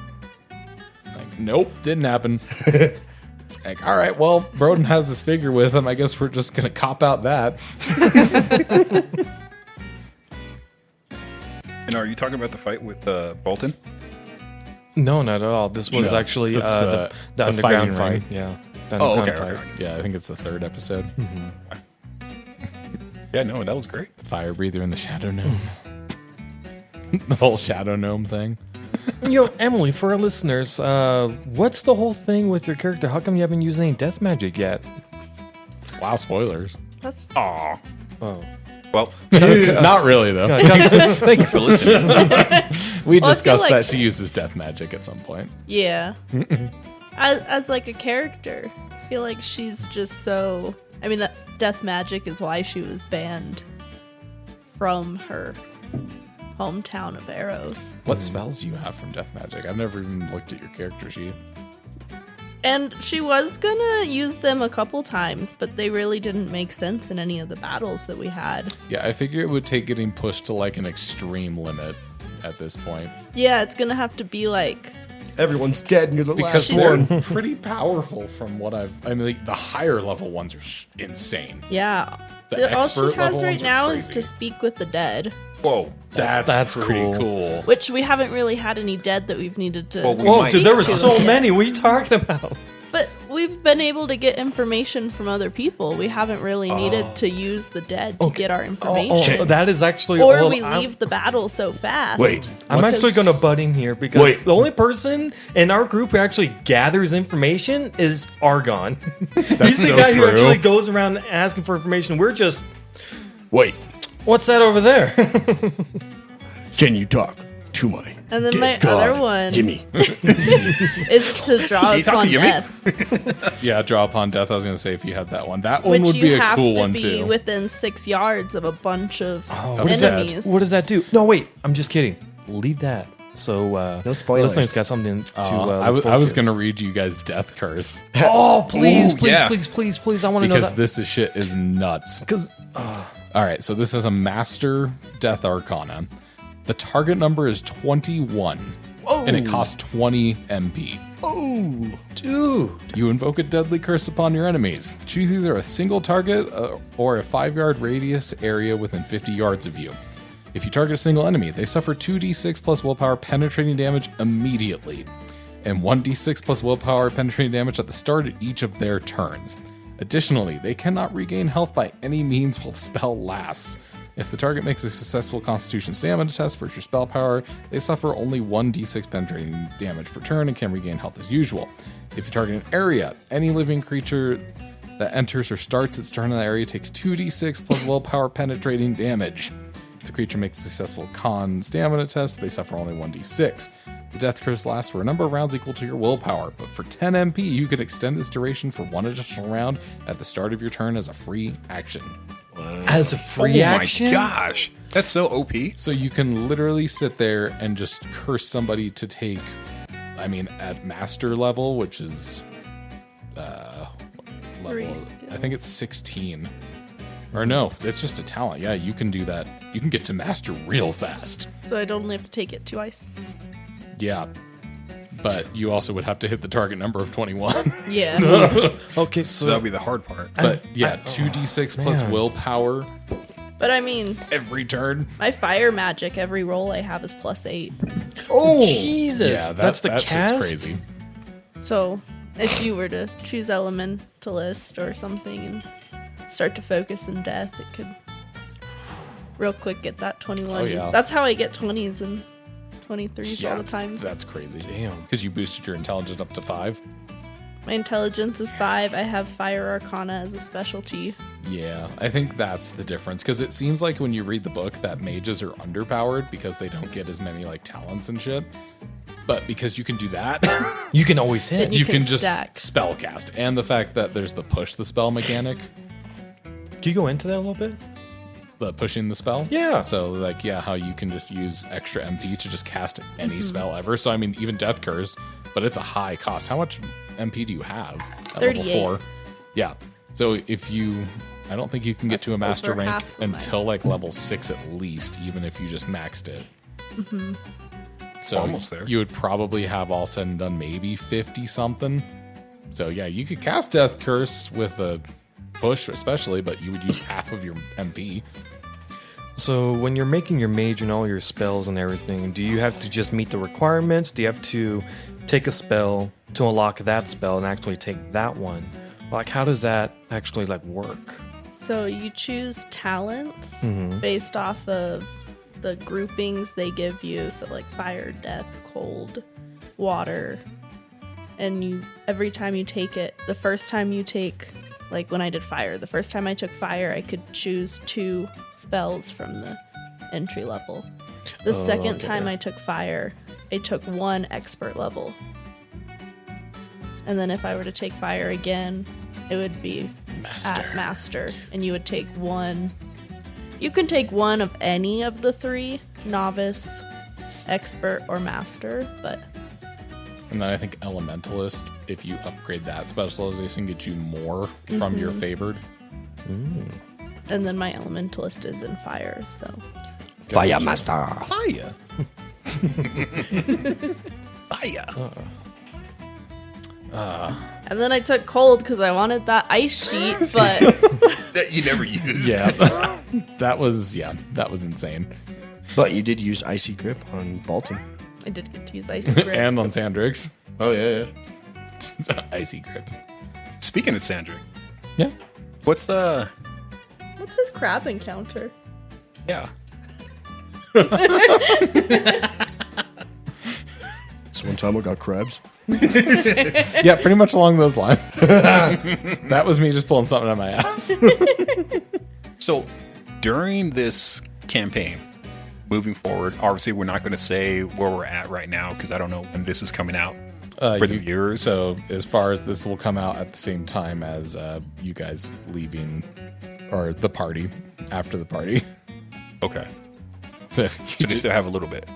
[SPEAKER 2] Like, nope, didn't happen. Like, all right, well, Broden has this figure with him. I guess we're just gonna cop out that.
[SPEAKER 1] And are you talking about the fight with Bolton?
[SPEAKER 3] No, not at all. This was
[SPEAKER 2] Yeah,
[SPEAKER 3] actually
[SPEAKER 2] that's
[SPEAKER 3] the
[SPEAKER 2] the
[SPEAKER 3] underground
[SPEAKER 2] fighting
[SPEAKER 3] fight.
[SPEAKER 2] ring.
[SPEAKER 3] Yeah. The
[SPEAKER 1] Oh,
[SPEAKER 3] underground
[SPEAKER 1] okay.
[SPEAKER 3] fight.
[SPEAKER 2] Yeah, I think it's the 3rd episode.
[SPEAKER 1] Yeah, no, that was great.
[SPEAKER 2] Fire breather and the shadow gnome. The whole shadow gnome thing.
[SPEAKER 3] Emily, for our listeners, what's the whole thing with your character? How come you haven't used any death magic yet?
[SPEAKER 2] Wow, spoilers.
[SPEAKER 4] That's
[SPEAKER 1] Aw.
[SPEAKER 3] Oh.
[SPEAKER 1] Well,
[SPEAKER 2] Not really though.
[SPEAKER 1] thank you for listening.
[SPEAKER 2] We
[SPEAKER 4] Well, I
[SPEAKER 2] discussed
[SPEAKER 4] feel like-
[SPEAKER 2] that she uses death magic at some point.
[SPEAKER 4] yeah. As like a character, I feel like she's just so. I mean, that death magic is why she was banned from her hometown of Arrows.
[SPEAKER 2] What spells do you have from death magic? I've never even looked at your character sheet.
[SPEAKER 4] And she was gonna use them a couple times, but they really didn't make sense in any of the battles that we had.
[SPEAKER 2] Yeah, I figure it would take getting pushed to like an extreme limit at this point.
[SPEAKER 4] Yeah, it's gonna have to be like.
[SPEAKER 5] Everyone's dead and you're the
[SPEAKER 2] Because
[SPEAKER 5] last
[SPEAKER 2] they're
[SPEAKER 5] one.
[SPEAKER 2] pretty powerful from what I mean, like, the higher level ones are insane.
[SPEAKER 4] Yeah.
[SPEAKER 2] The
[SPEAKER 4] All
[SPEAKER 2] expert
[SPEAKER 4] she
[SPEAKER 2] level
[SPEAKER 4] has right
[SPEAKER 2] ones are
[SPEAKER 4] now is
[SPEAKER 2] crazy.
[SPEAKER 4] to speak with the dead,
[SPEAKER 1] Whoa.
[SPEAKER 2] That's pretty
[SPEAKER 3] cool.
[SPEAKER 4] which we haven't really had any dead that we've needed to.
[SPEAKER 1] Well, we
[SPEAKER 3] Whoa,
[SPEAKER 1] might-
[SPEAKER 3] dude, there were
[SPEAKER 4] speak to
[SPEAKER 3] so
[SPEAKER 4] yet.
[SPEAKER 3] many. What are you talking about?
[SPEAKER 4] But we've been able to get information from other people. We haven't really needed to use the dead to get our information.
[SPEAKER 3] Oh, that is actually.
[SPEAKER 4] Or
[SPEAKER 3] all
[SPEAKER 4] we
[SPEAKER 3] I'm-
[SPEAKER 4] leave the battle so fast.
[SPEAKER 5] Wait.
[SPEAKER 3] I'm actually going to butt in here because
[SPEAKER 5] Wait.
[SPEAKER 3] the only person in our group who actually gathers information is Argon. He's the
[SPEAKER 2] so
[SPEAKER 3] guy who
[SPEAKER 2] true.
[SPEAKER 3] actually goes around asking for information. We're just,
[SPEAKER 5] Wait,
[SPEAKER 3] what's that over there?
[SPEAKER 5] can you talk to my
[SPEAKER 4] And then
[SPEAKER 5] dead
[SPEAKER 4] my
[SPEAKER 5] god,
[SPEAKER 4] other one
[SPEAKER 5] Gimme.
[SPEAKER 4] is to draw
[SPEAKER 1] See, talk
[SPEAKER 4] upon
[SPEAKER 1] to Yumi.
[SPEAKER 4] death,
[SPEAKER 2] Yeah, draw upon death. I was gonna say if you had that one. That one
[SPEAKER 4] which
[SPEAKER 2] would be
[SPEAKER 4] you
[SPEAKER 2] a
[SPEAKER 4] have
[SPEAKER 2] cool
[SPEAKER 4] to
[SPEAKER 2] one
[SPEAKER 4] be
[SPEAKER 2] too.
[SPEAKER 4] within 6 yards of a bunch of
[SPEAKER 2] What is that?
[SPEAKER 4] enemies.
[SPEAKER 3] What does that do? No, wait. I'm just kidding. Leave that. So,
[SPEAKER 5] No spoilers.
[SPEAKER 3] listeners got something to.
[SPEAKER 2] I was gonna read you guys death curse
[SPEAKER 3] Oh, please,
[SPEAKER 1] Ooh,
[SPEAKER 3] please,
[SPEAKER 1] yeah.
[SPEAKER 3] please! I want to know
[SPEAKER 2] because
[SPEAKER 3] that.
[SPEAKER 2] this shit is nuts.
[SPEAKER 3] Because
[SPEAKER 2] All right, so this is a master death arcana. The target number is 21, and it costs 20 MP.
[SPEAKER 3] dude,
[SPEAKER 2] You invoke a deadly curse upon your enemies. Choose either a single target or a 5-yard radius area within 50 yards of you. If you target a single enemy, they suffer 2d6 plus willpower penetrating damage immediately, and 1d6 plus willpower penetrating damage at the start of each of their turns. Additionally, they cannot regain health by any means while the spell lasts. If the target makes a successful Constitution stamina test versus your spell power, they suffer only 1d6 penetrating damage per turn and can regain health as usual. If you target an area, any living creature that enters or starts its turn in the area takes 2d6 plus willpower penetrating damage. If the creature makes a successful con stamina test, they suffer only 1d6. The death curse lasts for a number of rounds equal to your willpower, but for 10 MP, you could extend its duration for one additional round at the start of your turn as a free action.
[SPEAKER 3] as a free action,
[SPEAKER 1] Oh my gosh. That's so OP.
[SPEAKER 2] So you can literally sit there and just curse somebody to take, I mean, at master level, which is
[SPEAKER 4] Three
[SPEAKER 2] level,
[SPEAKER 4] skills.
[SPEAKER 2] I think it's 16. Or no, it's just a talent. Yeah, you can do that. You can get to master real fast.
[SPEAKER 4] So I'd only have to take it twice.
[SPEAKER 2] Yeah. But you also would have to hit the target number of 21.
[SPEAKER 4] Yeah.
[SPEAKER 3] Okay,
[SPEAKER 1] So
[SPEAKER 3] so
[SPEAKER 1] that'll be the hard part.
[SPEAKER 2] But yeah, 2d6 plus
[SPEAKER 3] man.
[SPEAKER 2] willpower
[SPEAKER 4] But I mean,
[SPEAKER 2] every turn.
[SPEAKER 4] my fire magic, every roll I have is +8.
[SPEAKER 5] Oh,
[SPEAKER 3] Jesus,
[SPEAKER 2] Yeah,
[SPEAKER 3] that's the
[SPEAKER 2] that
[SPEAKER 3] cast.
[SPEAKER 2] shit's crazy.
[SPEAKER 4] So if you were to choose elementalist or something and start to focus in death, it could real quick get that 21.
[SPEAKER 2] Oh, yeah.
[SPEAKER 4] That's how I get 20s and 23s all the time.
[SPEAKER 2] That's crazy.
[SPEAKER 3] Damn.
[SPEAKER 2] Because you boosted your intelligence up to 5.
[SPEAKER 4] My intelligence is 5. I have fire arcana as a specialty.
[SPEAKER 2] Yeah, I think that's the difference. Because it seems like when you read the book that mages are underpowered because they don't get as many like talents and shit. But because you can do that,
[SPEAKER 3] You can always hit.
[SPEAKER 4] Then
[SPEAKER 2] you
[SPEAKER 4] You
[SPEAKER 2] can
[SPEAKER 4] can
[SPEAKER 2] just
[SPEAKER 4] stack.
[SPEAKER 2] spell cast. And the fact that there's the push the spell mechanic,
[SPEAKER 3] Can you go into that a little bit?
[SPEAKER 2] the pushing the spell.
[SPEAKER 3] Yeah.
[SPEAKER 2] So like, yeah, how you can just use extra MP to just cast any
[SPEAKER 4] Mm-hmm.
[SPEAKER 2] spell ever. So I mean, even Death Curse, but it's a high cost. How much MP do you have at
[SPEAKER 4] 38.
[SPEAKER 2] level 4? Yeah. So if you, I don't think you can get to a
[SPEAKER 4] That's
[SPEAKER 2] master
[SPEAKER 4] over
[SPEAKER 2] rank
[SPEAKER 4] half of mine.
[SPEAKER 2] until like level 6 at least, even if you just maxed it. So
[SPEAKER 1] Almost there.
[SPEAKER 2] you would probably have all said and done maybe 50 something So yeah, you could cast Death Curse with a push, especially, but you would use half of your MP.
[SPEAKER 3] So when you're making your mage and all your spells and everything, do you have to just meet the requirements? Do you have to take a spell to unlock that spell and actually take that one? Like, how does that actually like work?
[SPEAKER 4] So you choose talents based off of the groupings they give you. So like fire, death, cold, water. And you every time you take it, the first time you take, like when I did fire, the first time I took fire, I could choose 2 spells from the entry level. The second time I took fire, I took 1 expert level. And then if I were to take fire again, it would be at master. And you would take 1. You can take 1 of any of the 3, novice, expert, or master, but...
[SPEAKER 2] And then I think Elementalist, if you upgrade that specialization, gets you more from your favored.
[SPEAKER 4] And then my Elementalist is in fire, so...
[SPEAKER 5] Fire Master.
[SPEAKER 2] Fire!
[SPEAKER 1] Fire.
[SPEAKER 4] And then I took cold because I wanted that ice sheet, but...
[SPEAKER 1] That you never used.
[SPEAKER 2] Yeah. that was insane.
[SPEAKER 5] But you did use Icy Grip on Bolton.
[SPEAKER 4] I did get to use ice grip.
[SPEAKER 2] And on Sandrix.
[SPEAKER 5] Oh, yeah.
[SPEAKER 2] Icy Grip.
[SPEAKER 1] Speaking of Sandrick,
[SPEAKER 2] Yeah.
[SPEAKER 1] what's
[SPEAKER 4] What's his crab encounter?
[SPEAKER 1] yeah.
[SPEAKER 5] So one time I got crabs.
[SPEAKER 2] Yeah, pretty much along those lines. That was me just pulling something out of my ass.
[SPEAKER 1] So during this campaign, moving forward, obviously we're not going to say where we're at right now because I don't know when this is coming out for the viewers.
[SPEAKER 2] So as far as this will come out at the same time as you guys leaving, or the party, after the party.
[SPEAKER 1] Okay.
[SPEAKER 2] So
[SPEAKER 1] So they still have a little bit.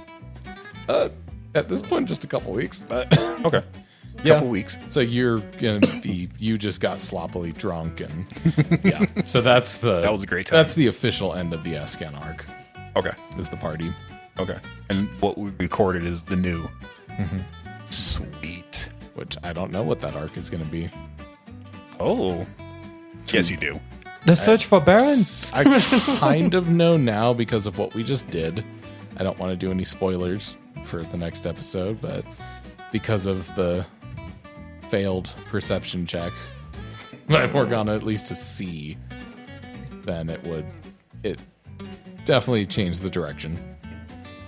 [SPEAKER 2] at this point, just a couple weeks, but
[SPEAKER 1] Okay.
[SPEAKER 2] yeah.
[SPEAKER 1] Couple weeks.
[SPEAKER 2] So you're gonna be, you just got sloppily drunk, and yeah. So that
[SPEAKER 1] was a great time.
[SPEAKER 2] That's the official end of the Esscan arc.
[SPEAKER 1] Okay.
[SPEAKER 2] Is the party.
[SPEAKER 1] Okay. And what we recorded is the new. Sweet.
[SPEAKER 2] Which I don't know what that arc is going to be.
[SPEAKER 1] Oh. Yes, you do.
[SPEAKER 3] The search for Baron.
[SPEAKER 2] I kind of know now because of what we just did. I don't want to do any spoilers for the next episode, but because of the failed perception check that we're gonna at least to see, then it definitely changed the direction.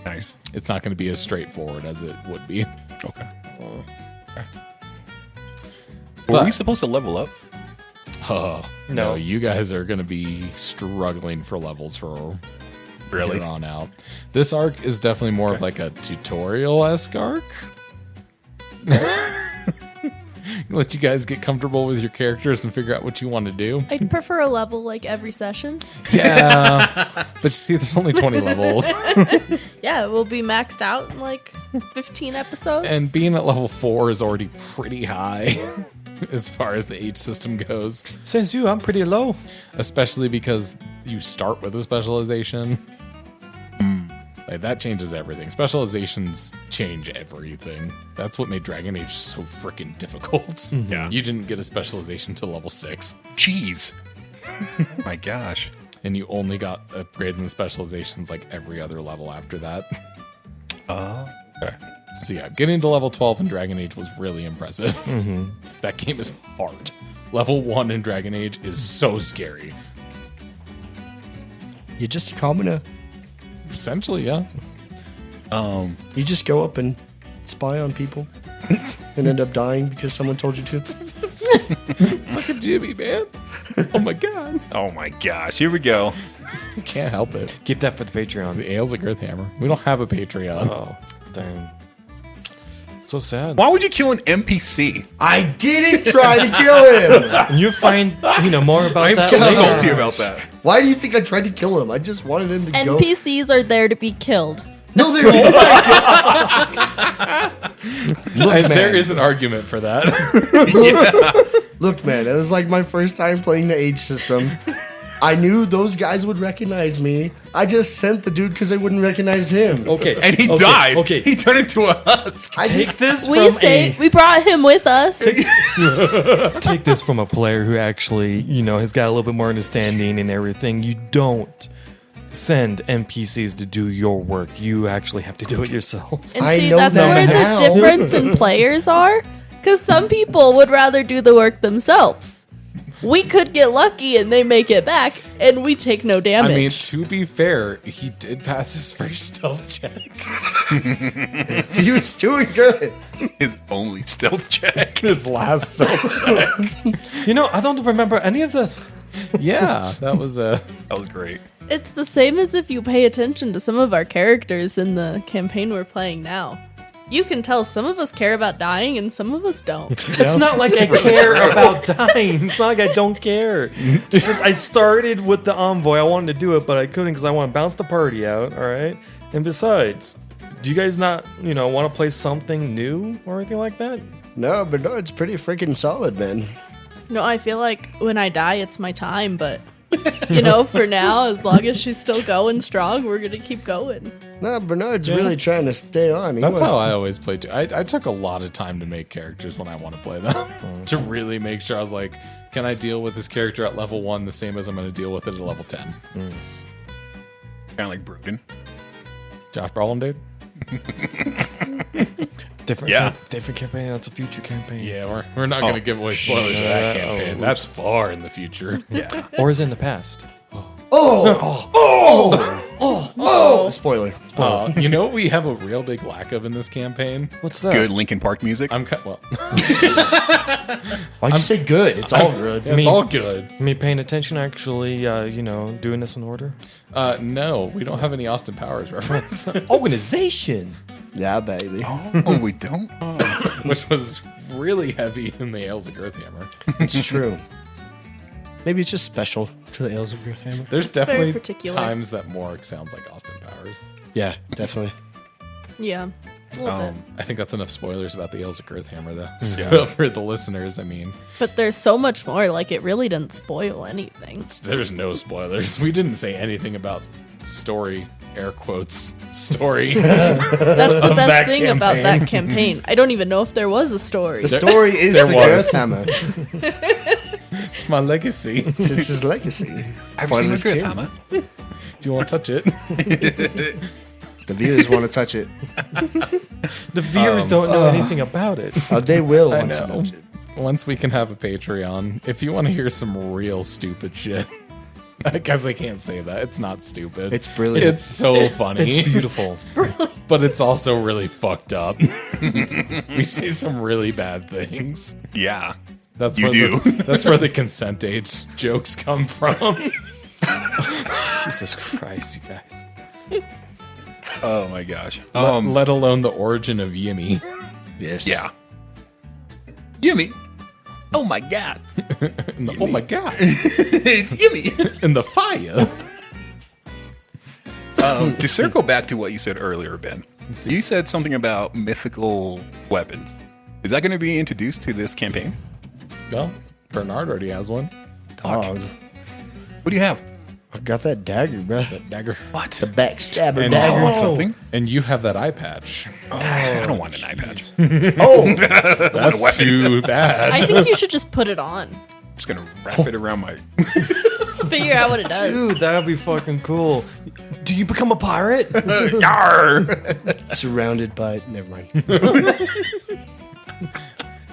[SPEAKER 1] Nice.
[SPEAKER 2] It's not going to be as straightforward as it would be.
[SPEAKER 1] Okay. Were
[SPEAKER 2] But-
[SPEAKER 1] we supposed to level up?
[SPEAKER 2] Oh, no,
[SPEAKER 3] No.
[SPEAKER 2] you guys are going to be struggling for levels for
[SPEAKER 1] Really?
[SPEAKER 2] here on out. This arc is definitely more of like a tutorial-esque arc. Let you guys get comfortable with your characters and figure out what you want to do.
[SPEAKER 4] I'd prefer a level like every session.
[SPEAKER 2] Yeah. But you see, there's only 20 levels.
[SPEAKER 4] Yeah, we'll be maxed out in like 15 episodes.
[SPEAKER 2] And being at level 4 is already pretty high as far as the age system goes.
[SPEAKER 3] Since I'm pretty low.
[SPEAKER 2] Especially because you start with a specialization. Like, that changes everything. Specializations change everything. That's what made Dragon Age so freaking difficult.
[SPEAKER 1] Yeah.
[SPEAKER 2] You didn't get a specialization till level 6.
[SPEAKER 1] Jeez. My gosh.
[SPEAKER 2] And you only got upgrades and specializations like every other level after that.
[SPEAKER 1] Okay.
[SPEAKER 2] So yeah, getting to level 12 in Dragon Age was really impressive. That game is hard. Level 1 in Dragon Age is so scary.
[SPEAKER 5] You're just a commoner.
[SPEAKER 2] Essentially, yeah.
[SPEAKER 5] You just go up and spy on people and end up dying because someone told you to.
[SPEAKER 2] Fucking Jimmy, man. Oh my god.
[SPEAKER 1] Oh my gosh. Here we go.
[SPEAKER 2] Can't help it.
[SPEAKER 3] Keep that for the Patreon.
[SPEAKER 2] The Ales of Girthhammer. We don't have a Patreon.
[SPEAKER 3] Oh, dang. So sad.
[SPEAKER 1] Why would you kill an NPC?
[SPEAKER 5] I didn't try to kill him.
[SPEAKER 3] And you find, more about
[SPEAKER 1] I'm
[SPEAKER 3] that
[SPEAKER 1] so
[SPEAKER 3] later.
[SPEAKER 1] salty about that.
[SPEAKER 5] Why do you think I tried to kill him? I just wanted him to go.
[SPEAKER 4] NPCs are there to be killed.
[SPEAKER 5] No, they're Look, man.
[SPEAKER 2] There is an argument for that.
[SPEAKER 5] Look, man, it was like my first time playing the age system. I knew those guys would recognize me. I just sent the dude because they wouldn't recognize him.
[SPEAKER 3] Okay.
[SPEAKER 1] And he
[SPEAKER 3] okay,
[SPEAKER 1] died.
[SPEAKER 3] Okay.
[SPEAKER 1] He turned into a husk.
[SPEAKER 5] I
[SPEAKER 3] Take
[SPEAKER 5] just
[SPEAKER 3] this
[SPEAKER 4] We
[SPEAKER 3] from
[SPEAKER 4] say we brought him with us.
[SPEAKER 3] take this from a player who actually, has got a little bit more understanding and everything. You don't send NPCs to do your work. You actually have to do it yourselves.
[SPEAKER 4] And
[SPEAKER 5] I
[SPEAKER 4] see,
[SPEAKER 5] know
[SPEAKER 4] that's
[SPEAKER 5] that
[SPEAKER 4] where
[SPEAKER 5] now.
[SPEAKER 4] the difference in players are. Because some people would rather do the work themselves. We could get lucky and they make it back, and we take no
[SPEAKER 2] I
[SPEAKER 4] damage.
[SPEAKER 2] mean, to be fair, he did pass his first stealth check.
[SPEAKER 5] he was doing good.
[SPEAKER 1] His only stealth check.
[SPEAKER 2] His last stealth check.
[SPEAKER 3] I don't remember any of this.
[SPEAKER 2] Yeah, that was a.
[SPEAKER 1] That was great.
[SPEAKER 4] It's the same as if you pay attention to some of our characters in the campaign we're playing now. You can tell some of us care about dying and some of us don't.
[SPEAKER 3] It's not like I care about dying. It's not like I don't care. It's just I started with the envoy. I wanted to do it, but I couldn't because I want to bounce the party out. All right. And besides, do you guys not, want to play something new or anything like that?
[SPEAKER 5] No, but no, it's pretty freaking solid, man.
[SPEAKER 4] No, I feel like when I die, it's my time, but, for now, as long as she's still going strong, we're going to keep going.
[SPEAKER 5] No, Bernard's really trying to stay on.
[SPEAKER 2] That's how I always play too. I took a lot of time to make characters when I want to play them to really make sure I was like, can I deal with this character at level 1 the same as I'm going to deal with it at level 10?
[SPEAKER 1] Kind of like Broden.
[SPEAKER 2] Josh Brolin, dude?
[SPEAKER 3] Different campaign. That's a future campaign.
[SPEAKER 2] Yeah, we're not going to give away spoilers of that campaign. That's far in the future.
[SPEAKER 1] Yeah.
[SPEAKER 3] Or is it in the past?
[SPEAKER 5] Spoiler.
[SPEAKER 2] We have a real big lack of in this campaign.
[SPEAKER 3] What's that?
[SPEAKER 1] Good Linkin Park music.
[SPEAKER 2] Well,
[SPEAKER 5] Why'd you say good? It's all good.
[SPEAKER 2] it's all good.
[SPEAKER 3] Me paying attention, actually, doing this in order.
[SPEAKER 2] No, we don't have any Austin Powers reference,
[SPEAKER 3] Organization.
[SPEAKER 5] Yeah, baby.
[SPEAKER 1] Oh, we don't?
[SPEAKER 2] which was really heavy in the Ales of Girthhammer.
[SPEAKER 5] It's true. Maybe it's just special to the Ales of Girthhammer.
[SPEAKER 2] There's
[SPEAKER 4] very
[SPEAKER 2] definitely
[SPEAKER 4] particular.
[SPEAKER 2] times that Morg sounds like Austin Powers.
[SPEAKER 5] Yeah, definitely.
[SPEAKER 4] Yeah, a little bit.
[SPEAKER 2] I think that's enough spoilers about the Ales of Girthhammer, though. So for the listeners, I mean,
[SPEAKER 4] But there's so much more. Like, it really didn't spoil anything.
[SPEAKER 2] there's no spoilers. We didn't say anything about story, air quotes, story.
[SPEAKER 4] That's the
[SPEAKER 2] Of
[SPEAKER 4] best
[SPEAKER 2] that
[SPEAKER 4] thing about
[SPEAKER 2] campaign.
[SPEAKER 4] that campaign. I don't even know if there was a story.
[SPEAKER 5] The story is
[SPEAKER 2] there
[SPEAKER 5] the
[SPEAKER 2] was.
[SPEAKER 5] Girthhammer.
[SPEAKER 2] It's my legacy. Do
[SPEAKER 5] It's his legacy.
[SPEAKER 1] I've
[SPEAKER 5] part
[SPEAKER 1] seen
[SPEAKER 5] of
[SPEAKER 1] a
[SPEAKER 5] his
[SPEAKER 1] good
[SPEAKER 5] kid.
[SPEAKER 1] hammer.
[SPEAKER 2] you want to touch it?
[SPEAKER 5] The viewers want to touch it.
[SPEAKER 3] The viewers don't know anything about it.
[SPEAKER 5] They will
[SPEAKER 2] I
[SPEAKER 5] want to
[SPEAKER 2] know.
[SPEAKER 5] touch it.
[SPEAKER 2] Once we can have a Patreon, if you want to hear some real stupid shit, I guess I can't say that. It's not stupid.
[SPEAKER 5] It's brilliant.
[SPEAKER 2] It's so funny.
[SPEAKER 3] It's beautiful.
[SPEAKER 2] But it's also really fucked up. We say some really bad things.
[SPEAKER 1] Yeah.
[SPEAKER 2] That's
[SPEAKER 1] You
[SPEAKER 2] where
[SPEAKER 1] do.
[SPEAKER 2] That's where the consent age jokes come from.
[SPEAKER 3] Jesus Christ, you guys.
[SPEAKER 1] Oh my gosh.
[SPEAKER 2] Let alone the origin of Yimmy.
[SPEAKER 5] Yes.
[SPEAKER 1] Yeah. Jimmy. Oh my god.
[SPEAKER 2] Oh my god!
[SPEAKER 1] It's Jimmy.
[SPEAKER 2] In the fire.
[SPEAKER 1] To circle back to what you said earlier, Ben, you said something about mythical weapons. Is that going to be introduced to this campaign?
[SPEAKER 2] Well, Bernard already has one.
[SPEAKER 5] Dog.
[SPEAKER 1] What do you have?
[SPEAKER 5] I've got that dagger, bruh.
[SPEAKER 2] That dagger.
[SPEAKER 1] What?
[SPEAKER 5] The backstabber
[SPEAKER 2] And-
[SPEAKER 1] I
[SPEAKER 5] dagger.
[SPEAKER 1] want something.
[SPEAKER 2] And you have that eye patch.
[SPEAKER 1] I don't want an eye patch.
[SPEAKER 5] Oh,
[SPEAKER 2] That's
[SPEAKER 1] weapon.
[SPEAKER 2] too bad.
[SPEAKER 4] I think you should just put it on.
[SPEAKER 1] I'm just going to wrap it around my...
[SPEAKER 4] Figure out what it does.
[SPEAKER 3] Dude, that'd be fucking cool. Do you become a pirate?
[SPEAKER 1] Yar!
[SPEAKER 5] surrounded by. Never mind.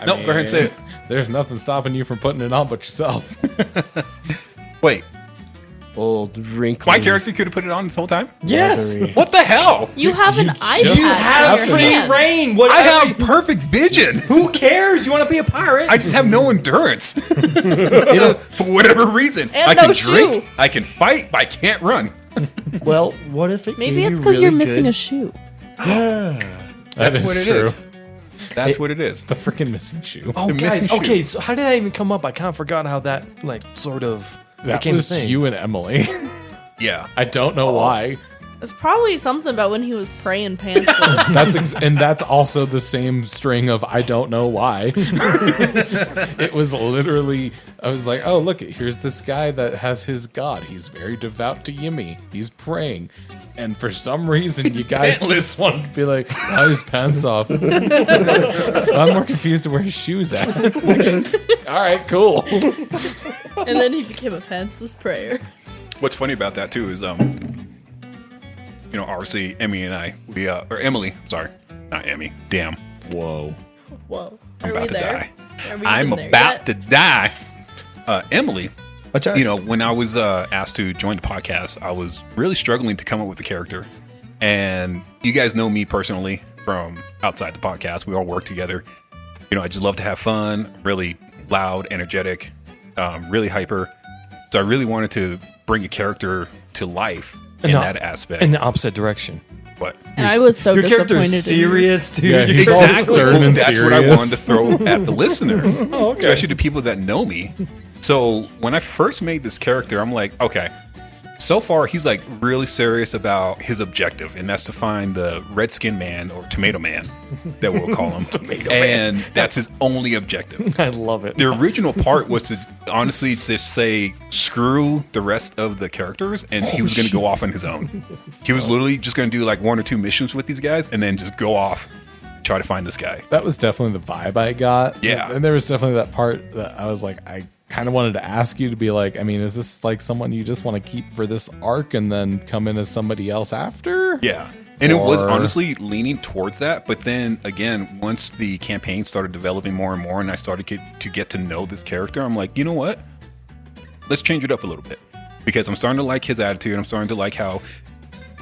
[SPEAKER 2] I
[SPEAKER 1] No, go ahead and say it.
[SPEAKER 2] There's nothing stopping you from putting it on but yourself.
[SPEAKER 1] Wait,
[SPEAKER 5] Old wrinkly.
[SPEAKER 1] my character could have put it on this whole time?
[SPEAKER 3] Yes.
[SPEAKER 5] leathery.
[SPEAKER 1] What the hell?
[SPEAKER 4] You have an eye
[SPEAKER 2] just
[SPEAKER 4] patch
[SPEAKER 2] have
[SPEAKER 4] on your
[SPEAKER 2] free
[SPEAKER 4] hand.
[SPEAKER 3] Rain.
[SPEAKER 1] I have perfect vision.
[SPEAKER 3] Who cares? You want to be a pirate?
[SPEAKER 1] I just have no endurance. For whatever reason.
[SPEAKER 4] And
[SPEAKER 1] I can
[SPEAKER 4] no
[SPEAKER 1] drink,
[SPEAKER 4] shoe.
[SPEAKER 1] I can fight, but I can't run.
[SPEAKER 5] Well, what if it
[SPEAKER 4] Maybe
[SPEAKER 5] gave
[SPEAKER 4] it's
[SPEAKER 5] you
[SPEAKER 4] because
[SPEAKER 5] really
[SPEAKER 4] you're missing
[SPEAKER 5] good-
[SPEAKER 4] a shoe.
[SPEAKER 2] That is
[SPEAKER 1] What it
[SPEAKER 2] true.
[SPEAKER 1] is. That's what it is.
[SPEAKER 2] The freaking missing shoe.
[SPEAKER 3] Oh,
[SPEAKER 1] The
[SPEAKER 3] guys.
[SPEAKER 1] missing
[SPEAKER 3] Okay,
[SPEAKER 1] shoe.
[SPEAKER 3] so how did that even come up? I kind of forgot how that, sort of
[SPEAKER 2] That
[SPEAKER 3] became
[SPEAKER 2] was
[SPEAKER 3] a thing.
[SPEAKER 2] you and Emily.
[SPEAKER 1] Yeah.
[SPEAKER 2] I don't know why.
[SPEAKER 4] It's probably something about when he was praying pantsless.
[SPEAKER 2] And that's also the same string of I don't know why. It was literally, I was like, oh, look, here's this guy that has his God. He's very devout to Yimmy. He's praying. And for some reason, you guys just wanted to be like, oh, his pants off. I'm more confused to where his shoes at. All right, cool.
[SPEAKER 4] And then he became a pantsless prayer.
[SPEAKER 1] What's funny about that too is obviously Emmy and I, or Emily, sorry, not Emmy, damn.
[SPEAKER 2] Whoa.
[SPEAKER 4] Whoa.
[SPEAKER 1] I'm
[SPEAKER 4] Are
[SPEAKER 1] about
[SPEAKER 4] we
[SPEAKER 1] to
[SPEAKER 4] there?
[SPEAKER 1] die.
[SPEAKER 4] Are we
[SPEAKER 1] I'm
[SPEAKER 4] even there
[SPEAKER 1] about
[SPEAKER 4] yet?
[SPEAKER 1] to die. Emily,
[SPEAKER 5] Watch out.
[SPEAKER 1] when I was asked to join the podcast, I was really struggling to come up with a character. And you guys know me personally from outside the podcast. We all work together. I just love to have fun, really loud, energetic, really hyper. So I really wanted to bring a character to life in that aspect.
[SPEAKER 3] In the opposite direction.
[SPEAKER 1] But
[SPEAKER 4] And I was so
[SPEAKER 3] Your character
[SPEAKER 4] disappointed
[SPEAKER 3] is
[SPEAKER 4] in you.
[SPEAKER 3] serious, dude.
[SPEAKER 2] Yeah, he's
[SPEAKER 3] You're
[SPEAKER 2] all
[SPEAKER 1] exactly.
[SPEAKER 2] stern and
[SPEAKER 1] That's what I
[SPEAKER 2] serious.
[SPEAKER 1] wanted to throw at the listeners,
[SPEAKER 3] okay.
[SPEAKER 1] especially the people that know me. So when I first made this character, I'm like, okay, so far he's like really serious about his objective, and that's to find the red skin man or tomato man that we'll call him. And that's his only objective.
[SPEAKER 3] I love it.
[SPEAKER 1] The original part was to honestly just say screw the rest of the characters, and he was going to go off on his own. He was literally just going to do like 1 or 2 missions with these guys and then just go off, try to find this guy.
[SPEAKER 2] That was definitely the vibe I got.
[SPEAKER 1] Yeah.
[SPEAKER 2] And there was definitely that part that I was like, I kind of wanted to ask you to be like, I mean, is this like someone you just want to keep for this arc and then come in as somebody else after?
[SPEAKER 1] Yeah. And it was
[SPEAKER 2] Or-
[SPEAKER 1] honestly leaning towards that. But then again, once the campaign started developing more and more and I started to get to know this character, I'm like, you know what? Let's change it up a little bit. Because I'm starting to like his attitude. I'm starting to like how